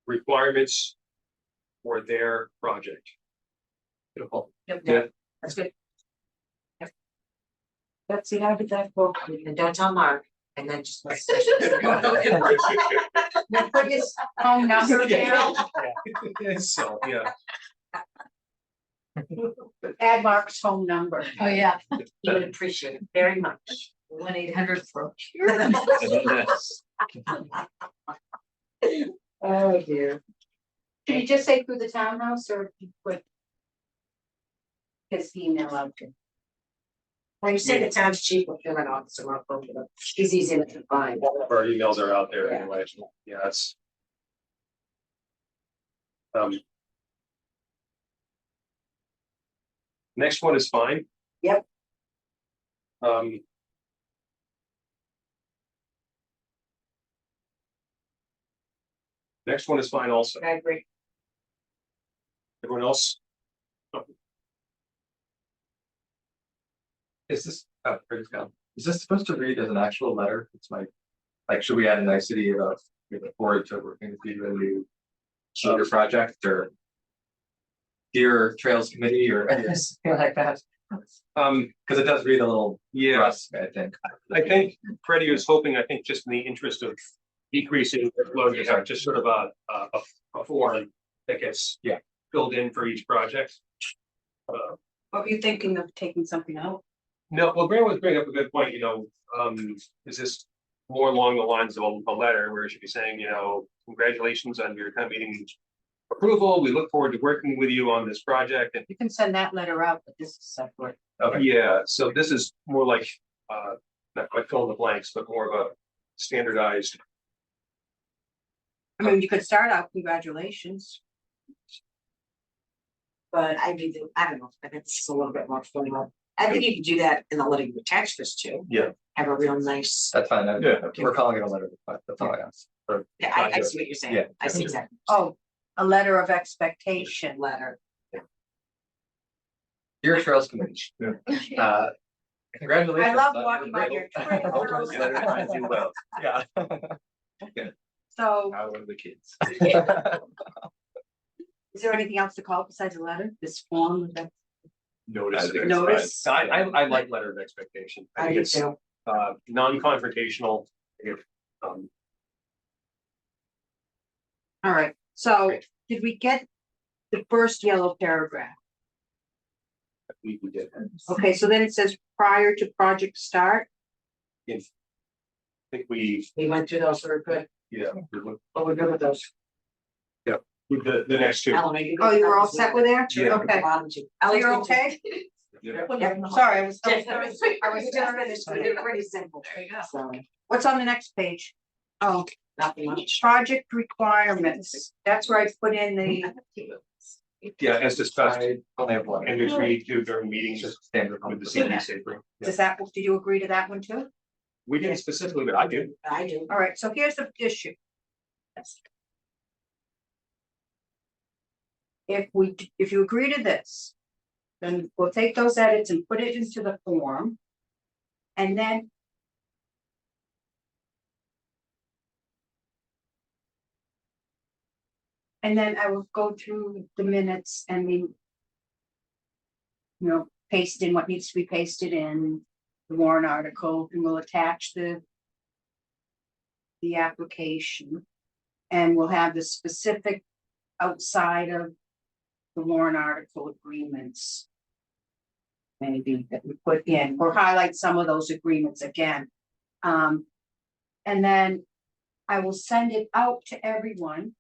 requirements for their project. Beautiful. Yeah. that's good. Betsy, how did that go? And don't tell Mark, and then just. Put his phone number down, So, yeah, add Mark's phone number. Oh, yeah, He would appreciate it very much. 1-800 for. Oh, dear. Should you just say through the townhouse or put his email out there? When you say the town's chief procurement officer, Mark Purple, he's easy to find. our emails are out there Yeah. anyway. Yeah, it's. Next one is fine. Yep. Next one is fine also. I agree. Everyone else? Is this, is this supposed to read as an actual letter? It's like, should we add a nicety about, we look forward to working with you when you see your project or Dear Trails Committee or something like that? Because it does read a little Yeah, brusque, I think. I think Freddie was hoping, I think just in the interest of decreasing the load, to have just sort of a form that gets filled in for each project. What were you thinking of taking something out? No, well, Grant was bringing up a good point, is this more along the lines of a letter where it should be saying, congratulations on your town meeting approval. We look forward to working with you on this project. And You can send that letter out, but this is separate. Okay. yeah, so this is more like not quite fill in the blanks, but more of a standardized. I mean, you could start out congratulations. But I don't know, I think this is a little bit more formal. I think you could do that in the letter you attach this to. Yeah. Have a real nice, That's fine. Yeah. We're calling it a letter, but that's all I asked. yeah, I see what you're saying. Yeah. I see exactly. Oh, a letter of expectation. Letter. Dear Trails Committee. Congratulations. I love on walking by your trail. Hope this letter finds you well. Yeah. So How are the kids? is there anything else to call besides a letter, this form? I Notice. think it's Notice. I like letter of expectation. I I think do it's too. non-confrontational. If All right, so did we get the first yellow paragraph? we did. Okay, so then it says prior to project start. I think we, We went through those, we're good. yeah, Oh, we're good with those. with the next two. Ellen, are you? Oh, you were all set with that? Yeah. Okay, Bottom two. so Ellen's you're good too. okay? Yeah. Sorry, I was. Pretty simple. There you go. So, What's on the next page? Oh, nothing much. project requirements, that's where I put in the, Yeah, as discussed, I only have one. and we agreed to during It's meetings just standard. with the CDC. Yeah. does that, did you agree to that one too? We didn't specifically, but I do. I do. All right, so here's the issue. If you agree to this, then we'll take those edits and put it into the form. And then. And then I will go through the minutes and we. Paste in what needs to be pasted in the warrant article, and we'll attach the. The application. And we'll have the specific outside of the warrant article agreements. Maybe that we put in, or highlight some of those agreements again. And then I will send it out to everyone.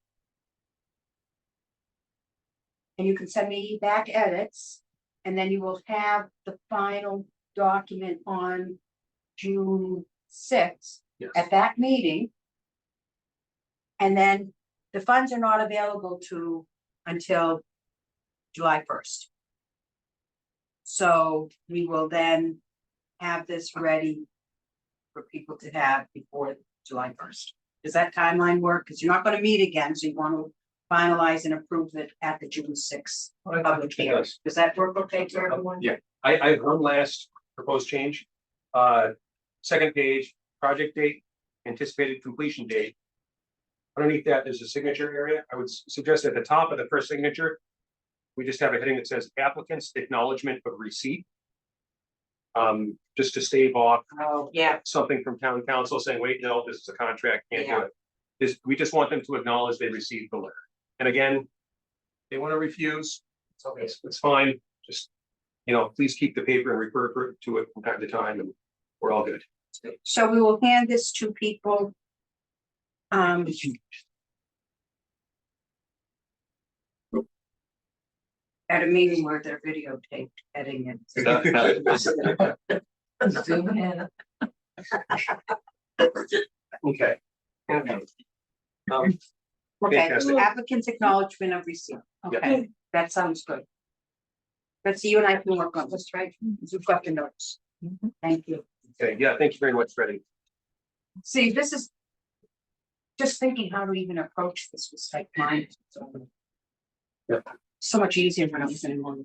And you can send me back edits, and then you will have the final document on June 6th Yes. at that meeting. And then the funds are not available until July 1st. So we will then have this ready for people to have before July 1st. Does that timeline work? Because you're not going to meet again, so you want to finalize and approve it at the June 6th public It hearing. does. Does that work okay for everyone? Yeah. I have one last proposed change. Second page, project date, anticipated completion date. Underneath that, there's a signature area. I would suggest at the top of the first signature, we just have a heading that says applicant's acknowledgement of receipt. Just to stave off Oh, yeah, something from town council saying, wait, no, this is a contract, can't do it. We just want them to acknowledge they received the letter. And again, they want to refuse, it's fine, just, please keep the paper and refer to it from time to time, and we're all good. So we will hand this to people. At a meeting where they're videotaped, editing it. Zoom in. Okay. Okay, Fantastic. applicant's acknowledgement of receipt. Okay, that sounds good. Betsy, you and I can work on this, right? You've got the notes. Thank you. Okay, yeah, thank you very much, Freddie. See, this is. Just thinking how to even approach this was like mine. Yeah. So much easier when I was in one.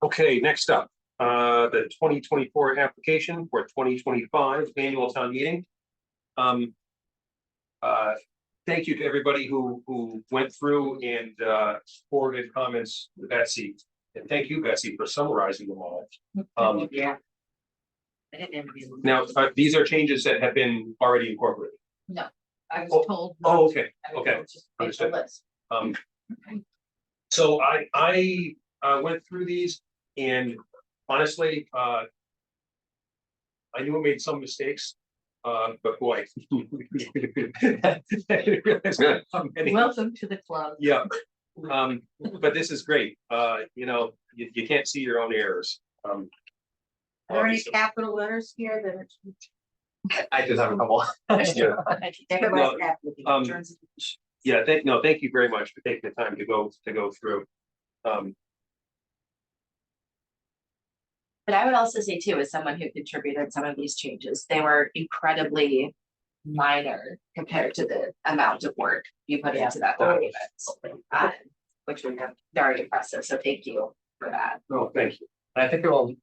Okay, next up, the 2024 application for 2025 annual town meeting. Thank you to everybody who went through and forwarded comments to Betsy. And thank you, Betsy, for summarizing them all. yeah. I didn't ever get them. Now, these are changes that have been already incorporated. I Oh, was told. Oh, not okay, to. I was okay. told just make the Understood. list. So I went through these and honestly, I knew I made some mistakes. But boy. Welcome to the club. Yeah, but this is great. You can't see your own errors. Are there any capital letters here that I just have a couple. Yeah. Everybody's happy with the Um, terms. Yeah, thank you very much for taking the time to go through. But I would also say too, as someone who contributed some of these changes, they were incredibly minor compared to the amount of work you put into that document. Which was very impressive, so thank you for that. Oh, thank you. I think it will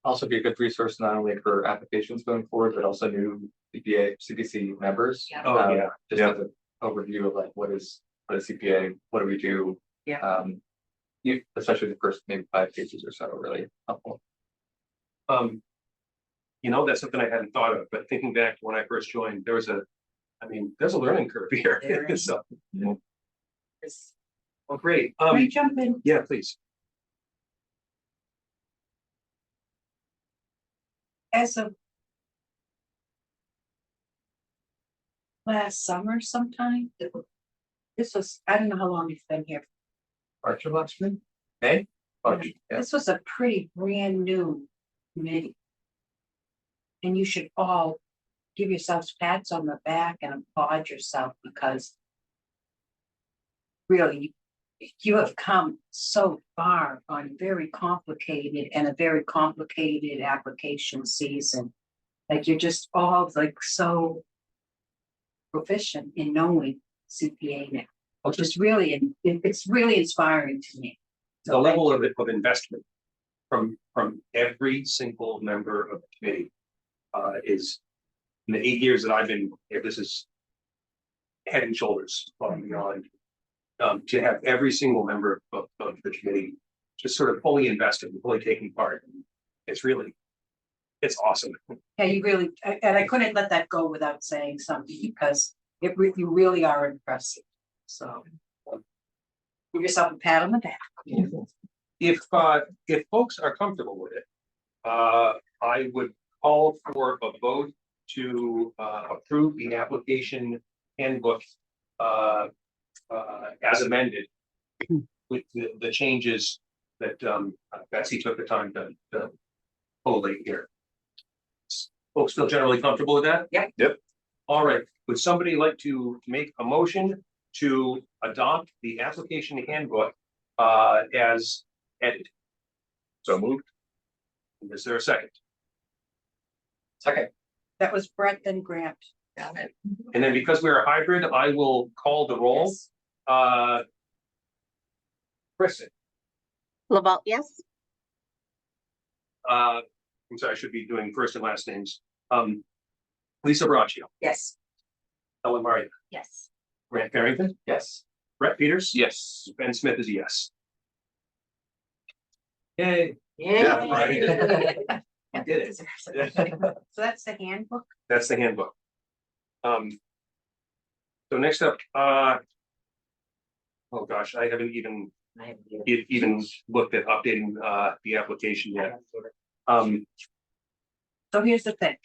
also be a good resource not only for applications going forward, but also new CPC members. Yeah. Oh, yeah. Just as an overview of like what is CPA, what do we do? Yeah. Especially the first maybe 5 pages or so are really helpful. That's something I hadn't thought of, but thinking back to when I first joined, there's a learning curve here. There is. So, well, great. can I jump in? Yeah, please. As of last summer sometime, this was, I don't know how long it's been here. March of last year? May? March, yeah. This was a pretty brand new committee. And you should all give yourselves pats on the back and applaud yourself because really, you have come so far on very complicated and a very complicated application season. Like you're just all like so proficient in knowing CPA now, which is really, it's really inspiring to me. The level of investment from every single member of the committee is, in the 8 years that I've been here, this is head and shoulders above and beyond. To have every single member of the committee just sort of fully invested and fully taking part, it's awesome. Yeah, you really, and I couldn't let that go without saying something because you really are impressive. So give yourself a pat on the back. If folks are comfortable with it, I would call for a vote to approve the application handbook as amended with the changes that Betsy took the time to collate here. Folks feel generally comfortable with that? Yep. All right, would somebody like to make a motion to adopt the application handbook as edited? So moved. Is there a second? Second. That was Brett and Grant. Got it. And then because we're a hybrid, I will call the roll. Kristen, LaVault, yes. I'm sorry, I should be doing first and last names. Lisa Braccio, Yes. Ellen Maria, Yes. Grant Barrington, Yes. Brett Peters. Yes. Ben Smith is a yes. Yay. Yeah. right. I did it. So that's the handbook. That's the handbook. So next up, oh gosh, I haven't even looked at updating the application yet. So here's the thing.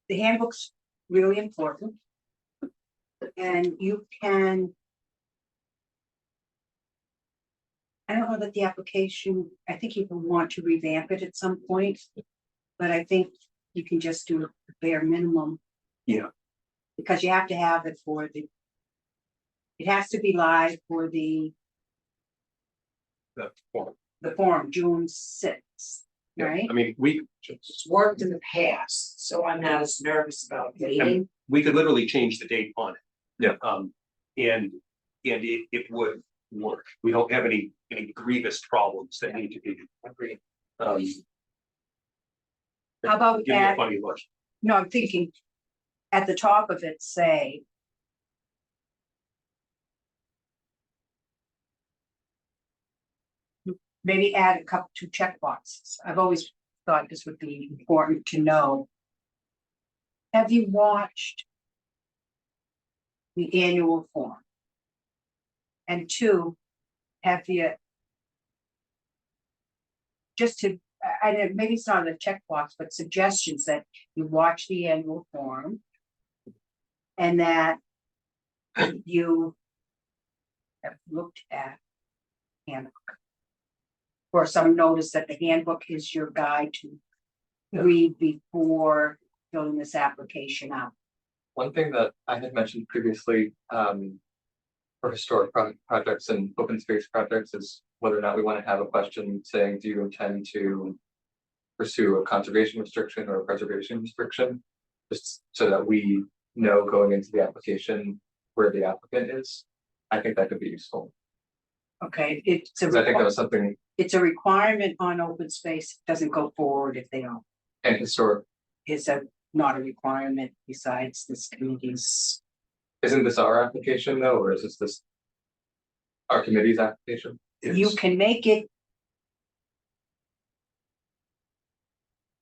The handbook's really important. And you can. I don't know that the application, I think you will want to revamp it at some point. But I think you can just do a bare minimum. Yeah. Because you have to have it for the. It has to be live for the forum, June 6th, Yeah, right? I mean, It's worked in the past, so I'm not as nervous about dating. we could literally change the date on it. Yeah. And it would work. We don't have any grievous problems that need to be. Agreed. How about Give me a at, funny look. no, I'm thinking at the top of it, say. Maybe add a couple, 2 checkboxes. I've always thought this would be important to know. Have you watched the annual form? And 2, have you just to, I don't, maybe it's not a checkbox, but suggestions that you watch the annual form and that you have looked at handbook. or some notice that the handbook is your guide to read before filling this application out. One thing that I had mentioned previously, for historic projects and open space projects is whether or not we want to have a question saying, do you intend to pursue a conservation restriction or a preservation restriction? Just so that we know going into the application where the applicant is. I think that could be useful. Okay, it's a, 'Cause I think that was something, it's a requirement on open space, doesn't go forward if they don't. and historic, Is a, not a requirement besides this committee's. isn't this our application though, or is this our committee's application? You can make it,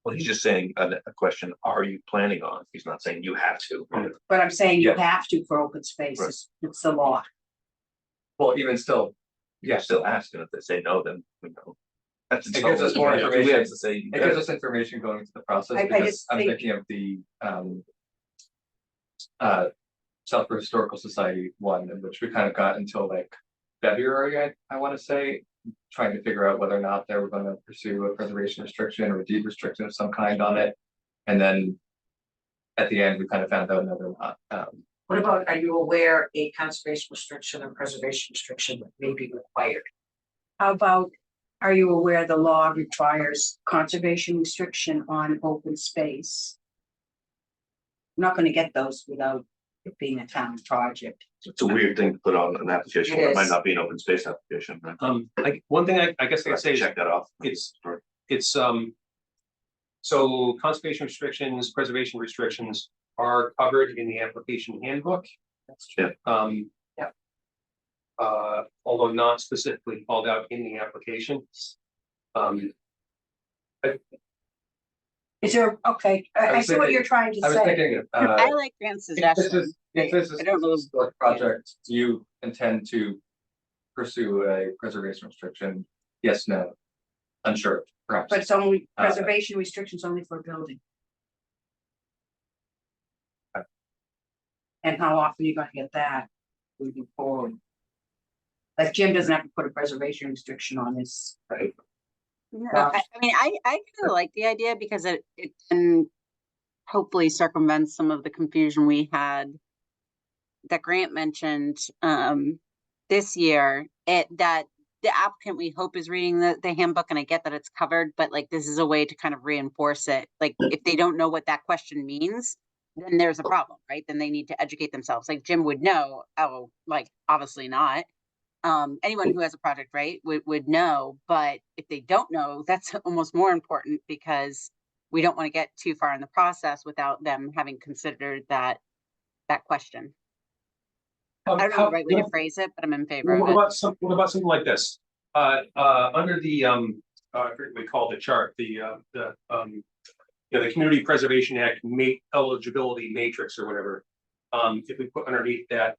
Well, he's just saying a question, are you planning on? He's not saying you have to. but I'm saying you Yeah. have to for open spaces, it's the law. Well, even still, Yeah, still asking. If they say no, then we know. That's It gives us more We have information. to say. it gives us information going into the process, I because just I'm think- thinking of the Southborough Historical Society one, in which we kind of got until like February, I want to say, trying to figure out whether or not they were going to pursue a preservation restriction or a deed restriction of some kind on it. And then at the end, we kind of found out another not. What about, are you aware a conservation restriction or preservation restriction may be required? How about, are you aware the law requires conservation restriction on open space? I'm not gonna get those without it being a town project. It's a weird thing to put on an application. It It might is. not be an open space application. Right? One thing I guess I could say is Check that off. it's, so conservation restrictions, preservation restrictions are covered in the application handbook. That's true. Yeah. Although not specifically called out in the application. Is there, okay, I was see what thinking- you're trying to I was say. thinking, I like Grant's if this suggestion. is, if this is I don't know. a project, do you intend to pursue a preservation restriction? Yes, no, unsure, perhaps. But it's only, preservation restrictions only for building. And how often are you gonna get that moving forward? Like Jim doesn't have to put a preservation restriction on this. Right. No, I mean, I kind of like the idea because it can hopefully circumvent some of the confusion we had that Grant mentioned this year. That the applicant, we hope, is reading the handbook, and I get that it's covered, but like this is a way to kind of reinforce it. Like if they don't know what that question means, then there's a problem, right? Then they need to educate themselves. Like Jim would know, oh, like obviously not. Anyone who has a project, right, would know, but if they don't know, that's almost more important because we don't want to get too far in the process without them having considered that question. I don't know the right way to phrase it, but I'm in favor of What it. about something like this? Under the, I forget what we call the chart, the Community Preservation Act eligibility matrix or whatever. If we put underneath that,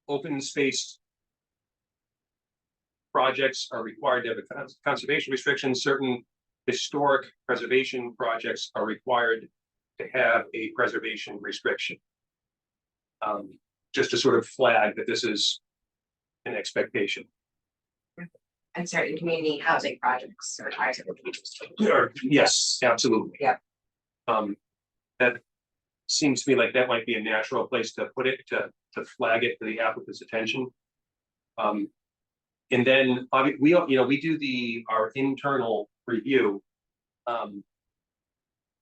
open space projects are required to have a conservation restriction. Certain historic preservation projects are required to have a preservation restriction. Just to sort of flag that this is an expectation. And certain community housing projects are tied to the beaches. Yes, absolutely. Yeah. That seems to me like that might be a natural place to put it, to flag it to the applicant's attention. And then, we do our internal review.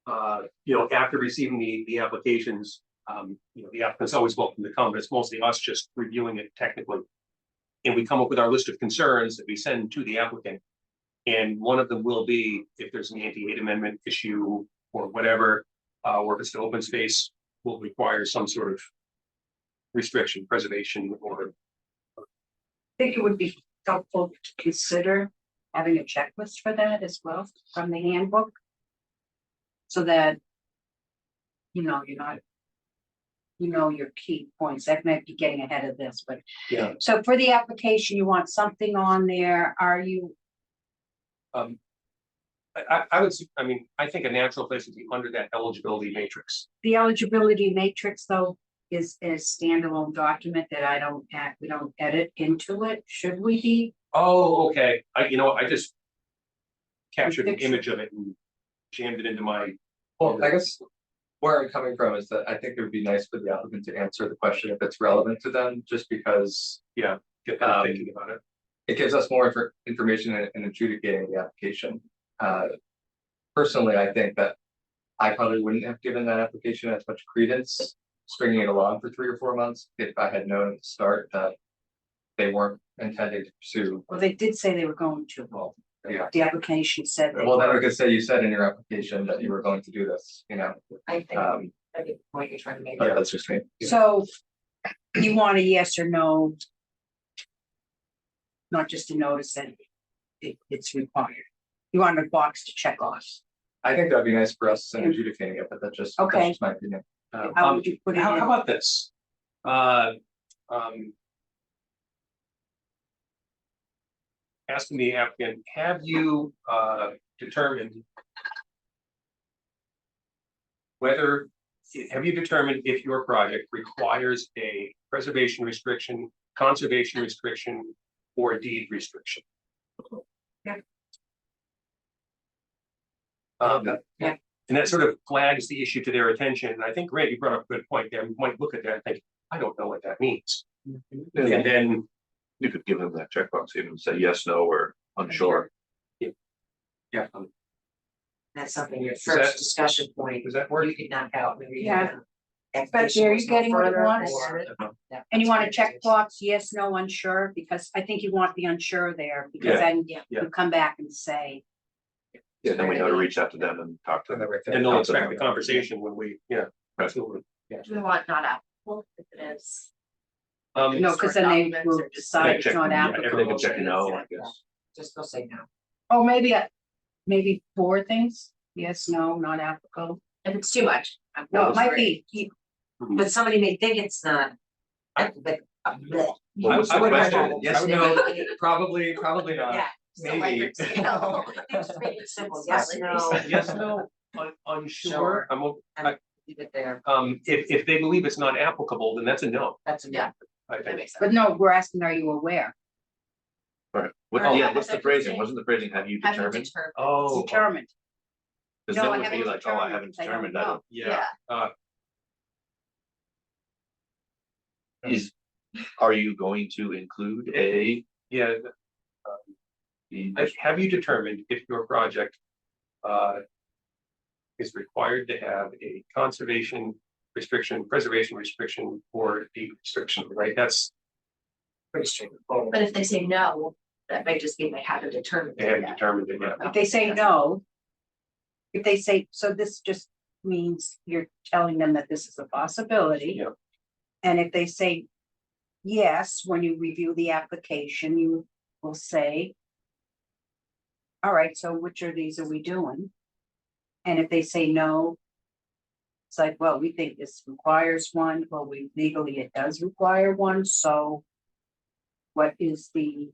After receiving the applications, the applicant's always welcome to come, but it's mostly us just reviewing it technically. And we come up with our list of concerns that we send to the applicant. And one of them will be if there's an anti-hate amendment issue or whatever, or if it's an open space, will require some sort of restriction, preservation, or I think it would be helpful to consider having a checklist for that as well from the handbook. So that, you're not, your key points. That might be getting ahead of this, but. Yeah. So for the application, you want something on there. Are you, I think a natural place would be under that eligibility matrix. the eligibility matrix though, is a standalone document that we don't edit into it, should we be? Oh, okay, you know, what, I just captured an Picture. image of it and jammed it into my. Well, I guess where I'm coming from is that I think it would be nice for the applicant to answer the question if it's relevant to them, just because Get them thinking about it. it gives us more information in adjudicating the application. Personally, I think that I probably wouldn't have given that application as much credence, stringing it along for 3 or 4 months, if I had known at the start that they weren't intending to pursue. Well, they did say they were going to. Well, yeah. The application said. they Well, then I were. could say you said in your application that you were going to do this, you know, I think, um, I get the point you're trying to make. but that's just me. So you want a yes or no? Not just a notice that it's required. You want a box to check off. I think that'd be nice for us in adjudicating it, but that's just Okay. my opinion. How would you put it How in? about this? Asking the applicant, have you determined have you determined if your project requires a preservation restriction, conservation restriction, or deed restriction? Yeah. Yeah. And that sort of flags the issue to their attention, and I think, Grant, you brought up a good point there, we might look at that and think, I don't know what that means. And then, You could give them that checkbox, even say yes, no, or unsure. yeah, That's something your Does that- first discussion point, does that work? you could knock out. Maybe. Yeah. Application are was you no getting what you further, want? or- And you want to check box, yes, no, unsure, because I think you want the unsure there, because then Yeah. you come back and say, Yeah, then we know to reach out to them and talk to them. And they'll expect the conversation when we, yeah, absolutely. Do we want not applicable if it is? no, because then they Documents will or just- decide it's Check- not yeah, applicable. Everything can check no, I guess. Just go say no. Oh, maybe 4 things, yes, no, not applicable. If it's too much. I'm No, it might sorry. be, But somebody may think it's not. But. Well, I what's the would question? imagine- Yes, no, probably not. Yeah. Still like Maybe. it's, you know, Just make it simple, yes, no. Yes, no, unsure, Leave it there, if they believe it's not applicable, then that's a no, that's a no. Yeah. I that think. makes sense. but no, we're asking, are you aware? Right. Oh, Yeah, I what's thought the you phrasing? said- Wasn't the phrasing, have you Have you determined? determined? Oh, Determined. Because No, then I would be haven't like, oh, I determined haven't because I don't determined, I know. don't, yeah, is, are you going to include a? yeah. Have you determined if your project is required to have a conservation restriction, preservation restriction, or deed restriction, right? That's pretty straightforward. But if they say no, that might just mean they haven't determined. They it haven't yet. determined it yet. If they say no. If they say, so this just means you're telling them that this is a possibility. Yeah. And if they say yes, when you review the application, you will say, all right, so which of these are we doing? And if they say no, it's like, well, we think this requires one, well, legally it does require one, so what is the,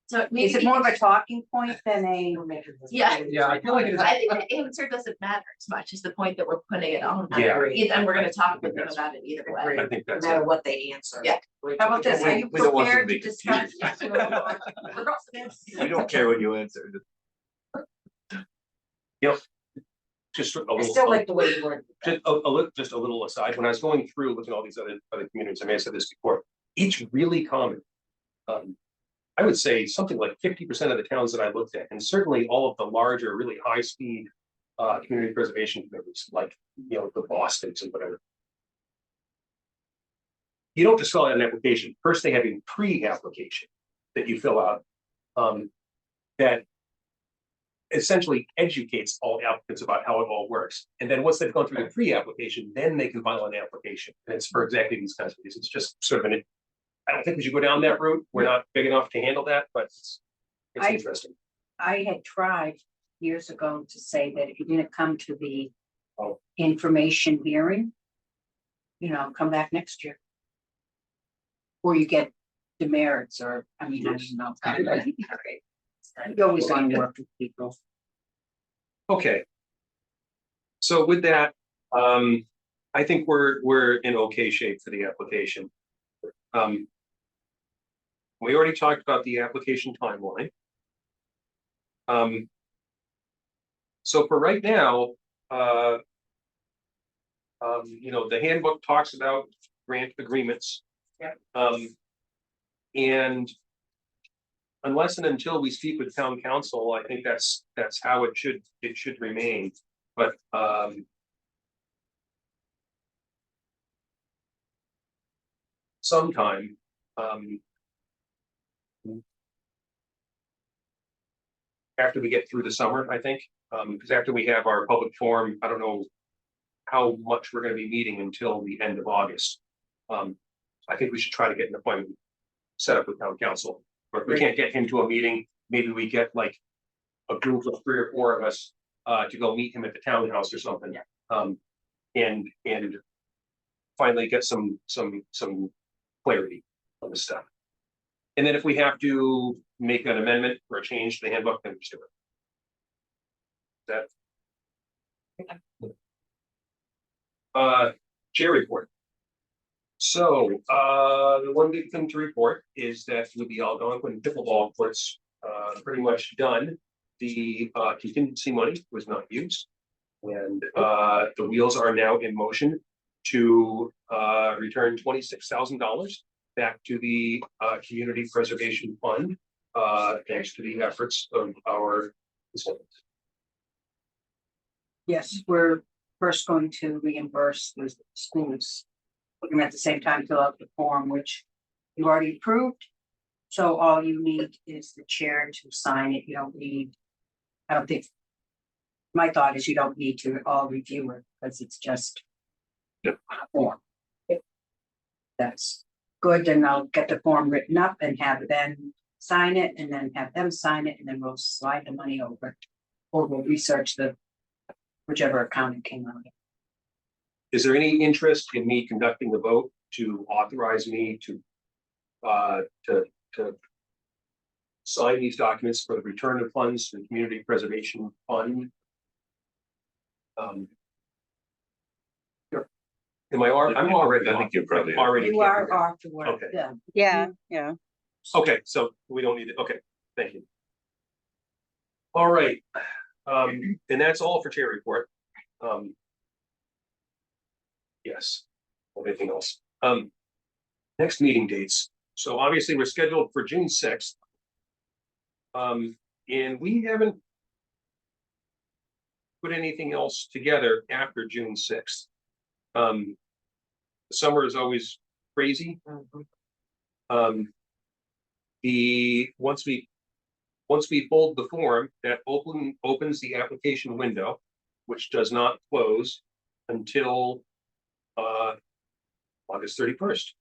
So is maybe. it more of a talking point than a? Yeah. Yeah, I feel like it's. I think the answer doesn't matter as much as the point that we're putting it on. Yeah. And we're gonna talk with them about it either way. I think No that's matter it. what they answer. Yeah. How about this, are you We don't want them to prepared be to discuss? We don't care what you answer. Just a I little. still like the way you word. Just just a little aside, when I was going through looking at all these other communities, I may have said this before, each really common. I would say something like 50% of the towns that I looked at, and certainly all of the larger, really high-speed community preservation committees, like, you know, the Bostons and whatever. You don't just fill out an application. First, they have a pre-application that you fill out. That essentially educates all applicants about how it all works. And then once they've gone through the pre-application, then they can file an application. And it's for exactly these kinds of reasons. It's just sort of I don't think we should go down that route. We're not big enough to handle that, but it's interesting. I had tried years ago to say that if you didn't come to the Oh. information hearing, you know, come back next year. Or you get demerits, or, I mean, I don't know. You always want to work with people. Okay. So with that, I think we're in okay shape for the application. We already talked about the application timeline. So for right now, you know, the handbook talks about grant agreements. Yeah. And unless and until we speak with town council, I think that's how it should remain, but, sometime, after we get through the summer, I think, because after we have our public forum, I don't know how much we're gonna be meeting until the end of August. I think we should try to get an appointment set up with town council, or if we can't get him to a meeting, maybe we get like a group of 3 or 4 of us, to go meet him at the townhouse or something. And finally get some clarity on this stuff. And then if we have to make an amendment or a change to the handbook, then we just do it. That. Chair report. So, the one big thing to report is that with the Algonquin pickleball courts, pretty much done. The, contingency money was not used. And, the wheels are now in motion to, return $26,000 back to the, Community Preservation Fund, thanks to the efforts of our consultants. Yes, we're first going to reimburse the schools. We're gonna at the same time fill out the form, which you already approved. So all you need is the chair to sign it. You don't need, I don't think. My thought is you don't need to all review it because it's just. Yep. A form. If that's good, then I'll get the form written up and have Ben sign it and then have them sign it and then we'll slide the money over. Or we'll research whichever account it came out of. Is there any interest in me conducting the vote to authorize me to sign these documents for the return of funds to the Community Preservation Fund? Am I I'm already. I think you're probably- already. You are off to work, Okay. yeah. Yeah, yeah. Okay, so we don't need it. Okay, thank you. All right, and that's all for chair report. Yes, anything else? Next meeting dates. So obviously we're scheduled for June 6th. And we haven't put anything else together after June 6th. The summer is always crazy. Once we fold the form, that opens the application window, which does not close until August 31st.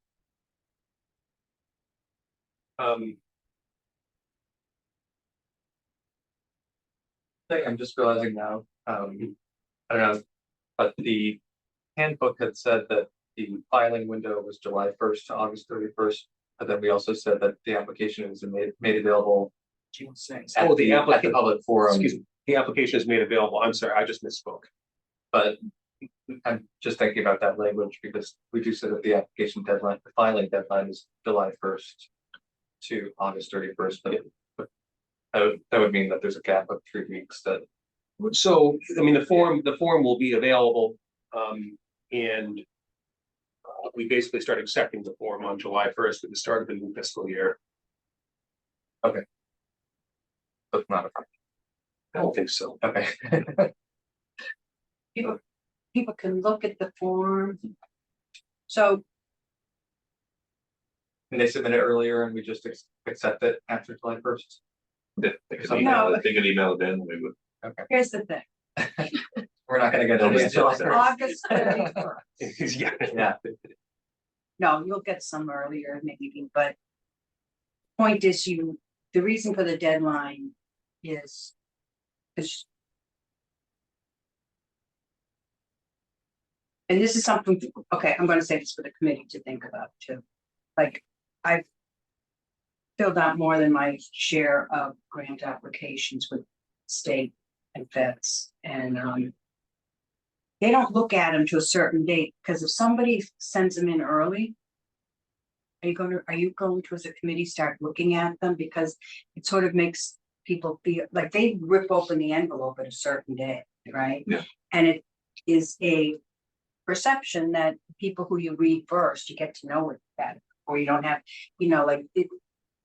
I'm just realizing now, I don't know, but the handbook had said that the filing window was July 1st to August 31st. But then we also said that the application is made available June 6th. Oh, the at the application. public forum. Excuse me, the application is made available. I'm sorry, I just misspoke. But I'm just thinking about that language because we do say that the application deadline, the filing deadline is July 1st to August 31st, but that would mean that there's a gap of 3 weeks that. So, I mean, the form will be available, and we basically start accepting the form on July 1st at the start of the new fiscal year. Okay. But not a problem. I don't think so. Okay. People can look at the form. So Can they submit it earlier and we just accept it after July 1st? They could No. email it in, we would. here's the thing, We're not gonna get Don't it be until silly. August 31st. Yeah. Yeah. No, you'll get some earlier maybe, but point is the reason for the deadline is and this is something, okay, I'm gonna say this for the committee to think about too. Like, I've filled out more than my share of grant applications with state and feds and they don't look at them to a certain date, because if somebody sends them in early. Are you going to, as a committee, start looking at them, because it sort of makes people feel like they rip open the envelope at a certain day, right? Yeah. And it is a perception that people who you read first, you get to know it better, or you don't have, like it.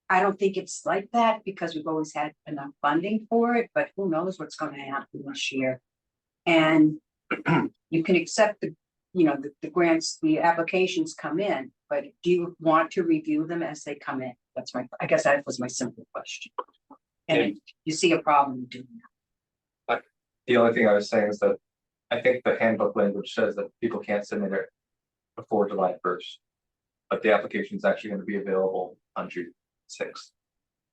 I don't think it's like that because we've always had enough funding for it, but who knows what's gonna happen this year? And you can accept the grants, the applications come in, but do you want to review them as they come in? I guess that was my simple question. And if you see a problem doing that. The only thing I was saying is that I think the handbook language says that people can't submit it before July 1st. But the application is actually going to be available on June 6th.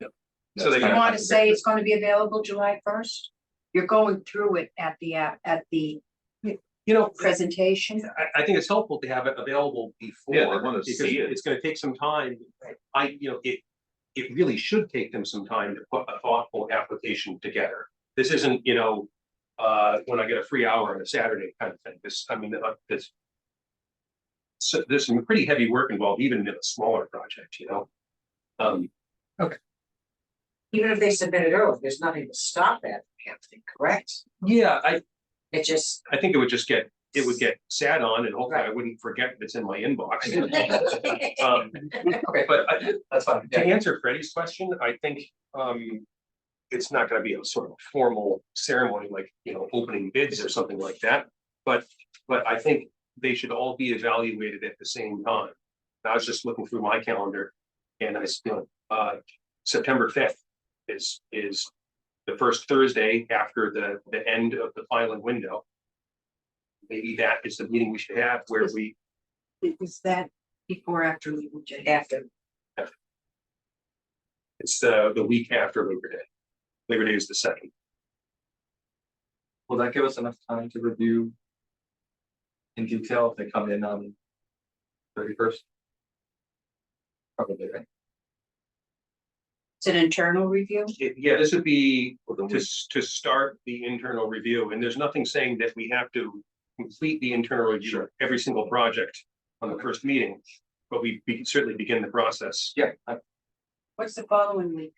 Yep. That's So they You kind of- want to say it's going to be available July 1st? You're going through it at the presentation? I think it's helpful to have it available before. Yeah, they wanna because see it. It's gonna take some time. It really should take them some time to put a thoughtful application together. This isn't, when I get a free hour on a Saturday kind of thing. So there's some pretty heavy work involved, even in a smaller project, Even if they submit it early, there's nothing to stop that, correct? Yeah, It just. I think it would get sat on and hopefully I wouldn't forget it's in my inbox. Okay, but that's fine. To Yeah. answer Freddie's question, I think it's not gonna be a sort of formal ceremony like, opening bids or something like that. But I think they should all be evaluated at the same time. I was just looking through my calendar and September 5th is the first Thursday after the end of the filing window. Maybe that is the meeting we should have where we. Is that before or after Labor Day? After. It's the week after Labor Day. Labor Day is the 2nd. Will that give us enough time to review in detail if they come in on 31st? Probably, right? It's an internal review? Yeah, this would be to start the internal review, and there's nothing saying that we have to complete the internal review of every single project on the first meeting, but we can certainly begin the process. Yeah. What's the following week?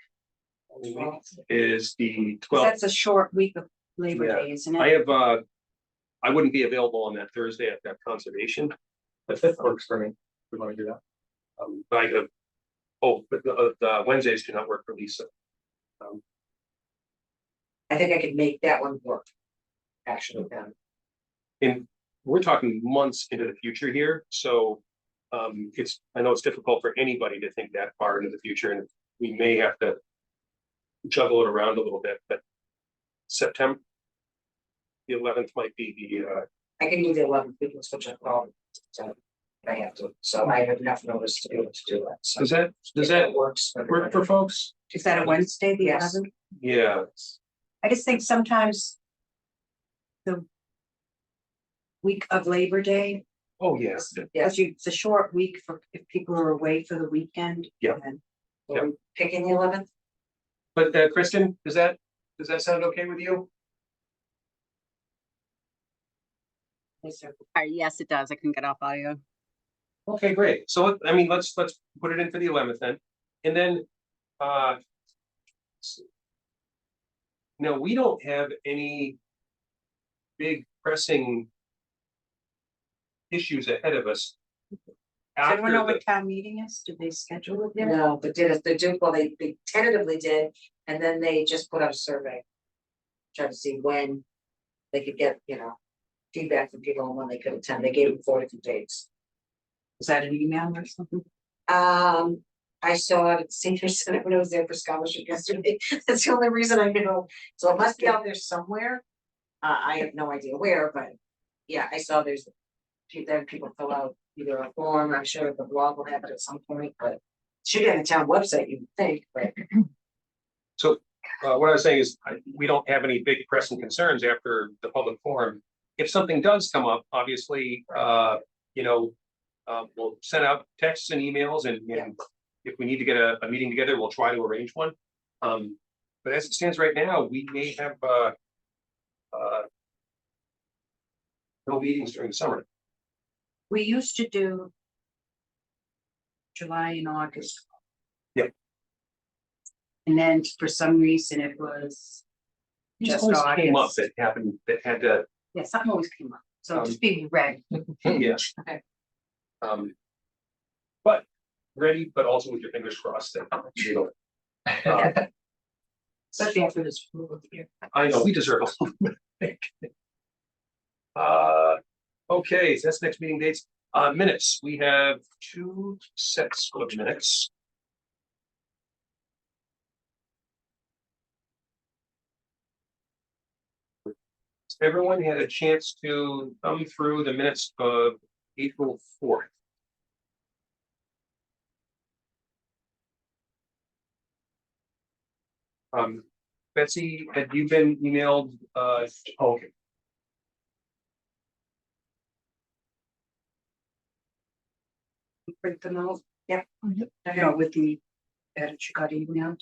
Is the 'Cause 12th. that's a short week of Labor Yeah. Day, isn't I it? have, I wouldn't be available on that Thursday. I've got conservation. The 5th works for me. We want to do that. But I have, but the Wednesdays do not work for Lisa. I think I could make that one work. Actually, then. And we're talking months into the future here, so I know it's difficult for anybody to think that far into the future, and we may have to juggle it around a little bit, but September the 11th might be I can do the 11th, we can switch it all. So I have to, so I have enough notice to be able to do it. So does if that works? work for folks? Is that a Wednesday, the Yes. 11th? Yeah, I just think sometimes the week of Labor Day, oh, yes, it's a short week for if people are away for the weekend. Yeah. and- Are we picking the 11th? but Kristen, does that sound okay with you? Yes, it does. I can get off audio. Okay, great. So let's put it in for the 11th then, and then no, we don't have any big pressing issues ahead of us. Does anyone know After what town meeting is? Did they schedule it yet? No, but they tentatively did, and then they just put out a survey. Try to see when they could get, feedback from people on when they could attend. They gave them 4 different dates. Was that an email or something? I saw it at senior center when I was there for scholarship yesterday. That's the only reason I know. So it must be out there somewhere. I have no idea where, but yeah, I saw there's people fill out either a form. I'm sure the blog will have it at some point, but it should be on the town website, you would think, but So what I was saying is, we don't have any big pressing concerns after the public forum. If something does come up, obviously, we'll send out texts and emails, and if we need to get a meeting together, we'll try to arrange one. But as it stands right now, we may have No meetings during the summer. We used to do July and August. Yep. And then for some reason it was Just just always came up August. that happened, that had to, Yeah, something always came up. So just be ready. yeah. Okay. But ready, but also with your fingers crossed that, you know. Especially after this. I know, we deserve a little break. Okay, so that's next meeting dates. Minutes, we have 2 sets of minutes. Everyone had a chance to thumb through the minutes of April 4th. Betsy, had you been emailed, okay. Print them out. Yep. No, with the edit you got emailed.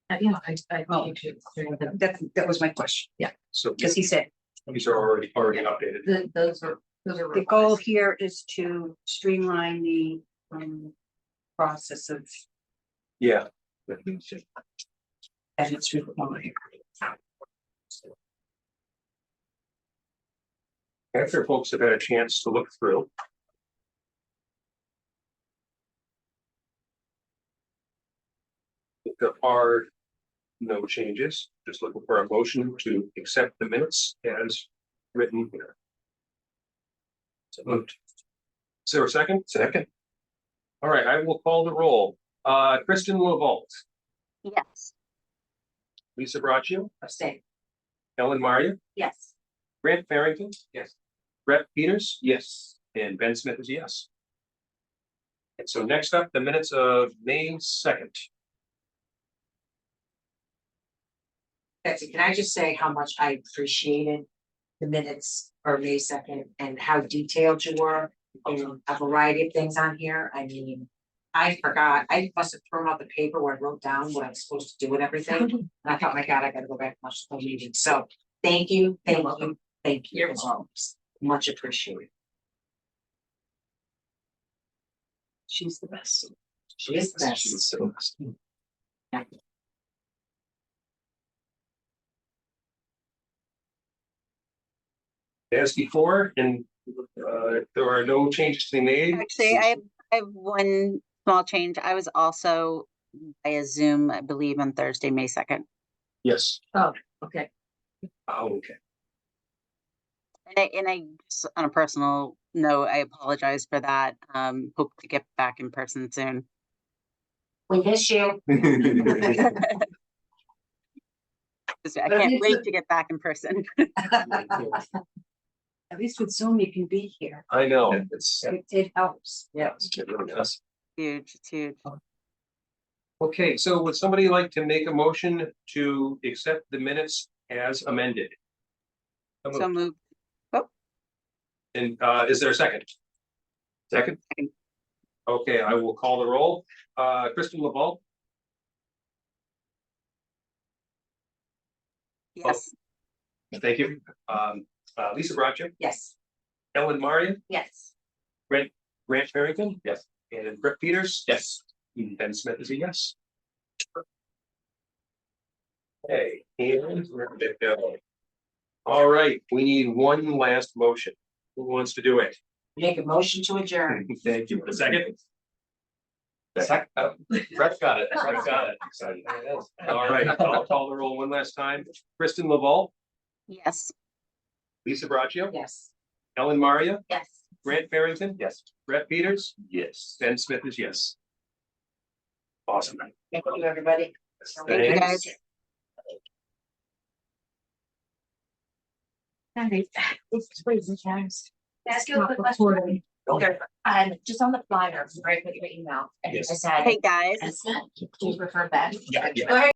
Yeah, I Oh. need to. That was my question. So Because he said, these are already updated. Those are the goal here is to streamline the process of Yeah. edits required. After folks have had a chance to look through. If there are no changes, just looking for a motion to accept the minutes as written here. So moved. Is there a second? Second. All right, I will call the roll. Kristen Levault, Yes. Lisa Braccio, Abstain. Ellen Maria, Yes. Grant Farrington. Yes. Brett Peters. Yes. And Ben Smith is yes. And so next up, the minutes of May 2nd. Betsy, can I just say how much I appreciated the minutes for May 2nd and how detailed you were in a variety of things on here? I mean, I forgot, I must have thrown out the paper where I wrote down what I was supposed to do and everything. And I thought, my God, I gotta go back and watch the whole meeting. So thank you, thank you, thank you. Much appreciated. She's the best. She is the best. She's the best. As before, and there are no changes to be made. Actually, I have one small change. I was also via Zoom, I believe, on Thursday, May 2nd. Yes. Okay. Oh, okay. And I, just on a personal note, I apologize for that. Hope to get back in person soon. We miss you. I can't wait to get back in person. At least with Zoom, you can be here. I know, it's, It helps. yeah, it really does. Huge, it's huge. Okay, so would somebody like to make a motion to accept the minutes as amended? So moved. And is there a second? Second? Second. Okay, I will call the roll. Kristen Levault, Yes. thank you. Lisa Braccio, Yes. Ellen Maria, Yes. Grant Farrington. Yes. And Brett Peters. Yes. And Ben Smith is a yes. Okay, and we're gonna go. All right, we need one last motion. Who wants to do it? Make a motion to adjourn. Thank you. A second? Brett's got it. Brett's got it. All right, I'll call the roll one last time. Kristen Levault, Yes. Lisa Braccio, Yes. Ellen Maria, Yes. Grant Farrington. Yes. Brett Peters, Yes. Ben Smith is yes. Awesome. Thank you, everybody. Thank you, guys. Ask you a quick question. Okay. Just on the flyer, right, with your email, and I Yes. said, Hey, guys. do you prefer Ben? Yeah. Go ahead.